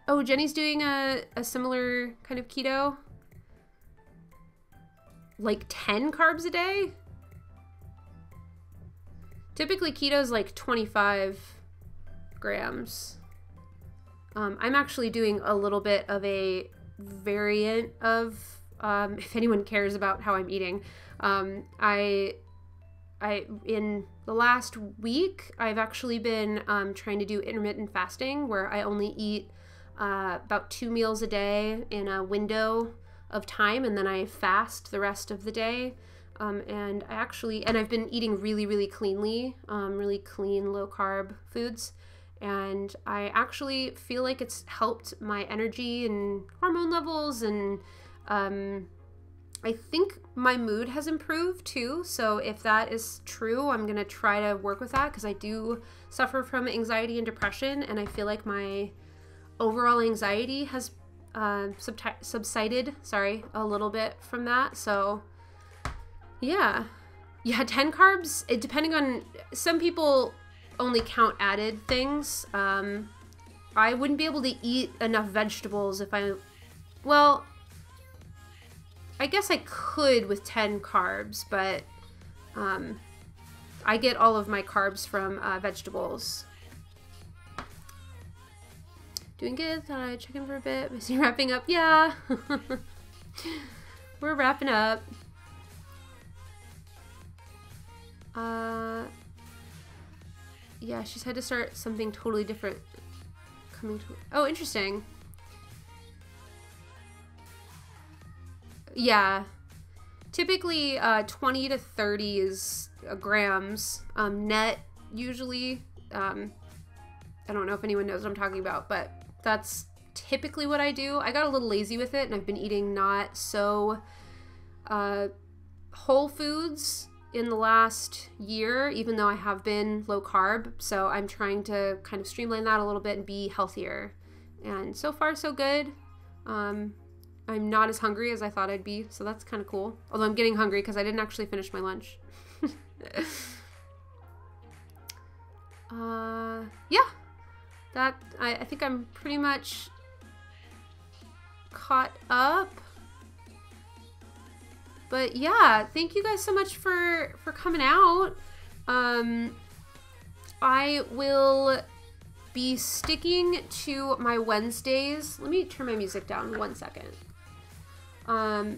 Oh, Jenny's doing a similar kind of keto. Like 10 carbs a day? Typically keto is like 25 grams. I'm actually doing a little bit of a variant of, if anyone cares about how I'm eating. In the last week, I've actually been trying to do intermittent fasting where I only eat about 2 meals a day in a window of time, and then I fast the rest of the day. And I've been eating really, really cleanly, really clean, low carb foods. And I actually feel like it's helped my energy and hormone levels, and I think my mood has improved too. So if that is true, I'm going to try to work with that because I do suffer from anxiety and depression, and I feel like my overall anxiety has subsided, a little bit from that. So yeah, 10 carbs, depending on, some people only count added things. I wouldn't be able to eat enough vegetables if well, I guess I could with 10 carbs, but I get all of my carbs from vegetables. Doing good. Thought I'd check in for a bit. Is he wrapping up? Yeah. We're wrapping up. Yeah, she's had to start something totally different. Oh, interesting. Yeah. Typically, 20 to 30 is grams net, usually. I don't know if anyone knows what I'm talking about, but that's typically what I do. I got a little lazy with it, and I've been eating not so whole foods in the last year, even though I have been low carb. So I'm trying to kind of streamline that a little bit and be healthier. And so far, so good. I'm not as hungry as I thought I'd be, so that's kind of cool. Although I'm getting hungry because I didn't actually finish my lunch. Yeah. I think I'm pretty much caught up. But yeah, thank you guys so much for coming out. I will be sticking to my Wednesdays. Let me turn my music down 1 second. There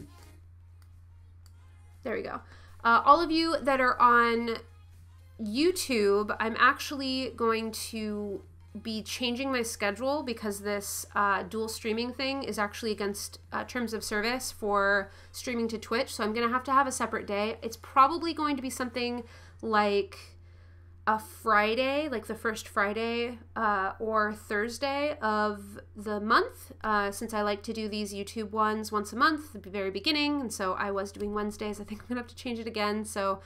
we go. All of you that are on YouTube, I'm actually going to be changing my schedule because this dual streaming thing is actually against terms of service for streaming to Twitch. So I'm going to have a separate day. It's probably going to be something like a Friday, like the first Friday or Thursday of the month, since I like to do these YouTube ones once a month at the very beginning. And so I was doing Wednesdays. I think I'm going to have to change it again. So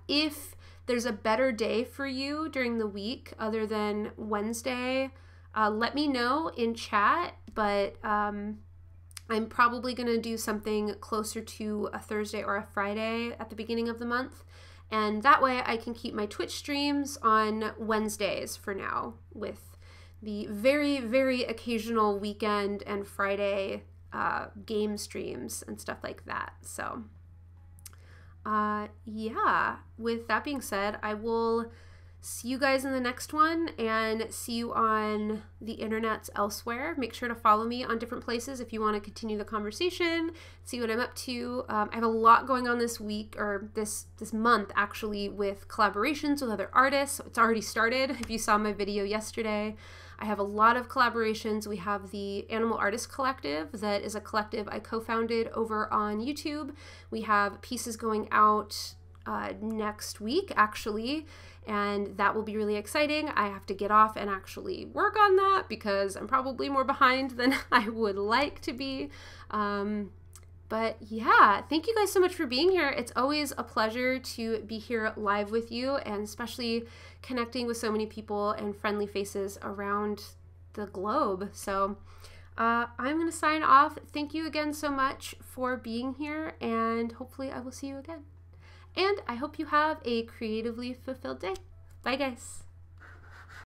if there's a better day for you during the week other than Wednesday, let me know in chat, but I'm probably going to do something closer to a Thursday or a Friday at the beginning of the month. And that way I can keep my Twitch streams on Wednesdays for now, with the very, very occasional weekend and Friday game streams and stuff like that. So yeah, with that being said, I will see you guys in the next one, and see you on the internets elsewhere. Make sure to follow me on different places if you want to continue the conversation, see what I'm up to. I have a lot going on this week, or this month actually, with collaborations with other artists. So it's already started. If you saw my video yesterday, I have a lot of collaborations. We have the Animal Artist Collective, that is a collective I co-founded over on YouTube. We have pieces going out next week actually, and that will be really exciting. I have to get off and actually work on that because I'm probably more behind than I would like to be. But yeah, thank you guys so much for being here. It's always a pleasure to be here live with you, and especially connecting with so many people and friendly faces around the globe. So I'm going to sign off. Thank you again so much for being here, and hopefully I will see you again. And I hope you have a creatively fulfilled day. Bye, guys.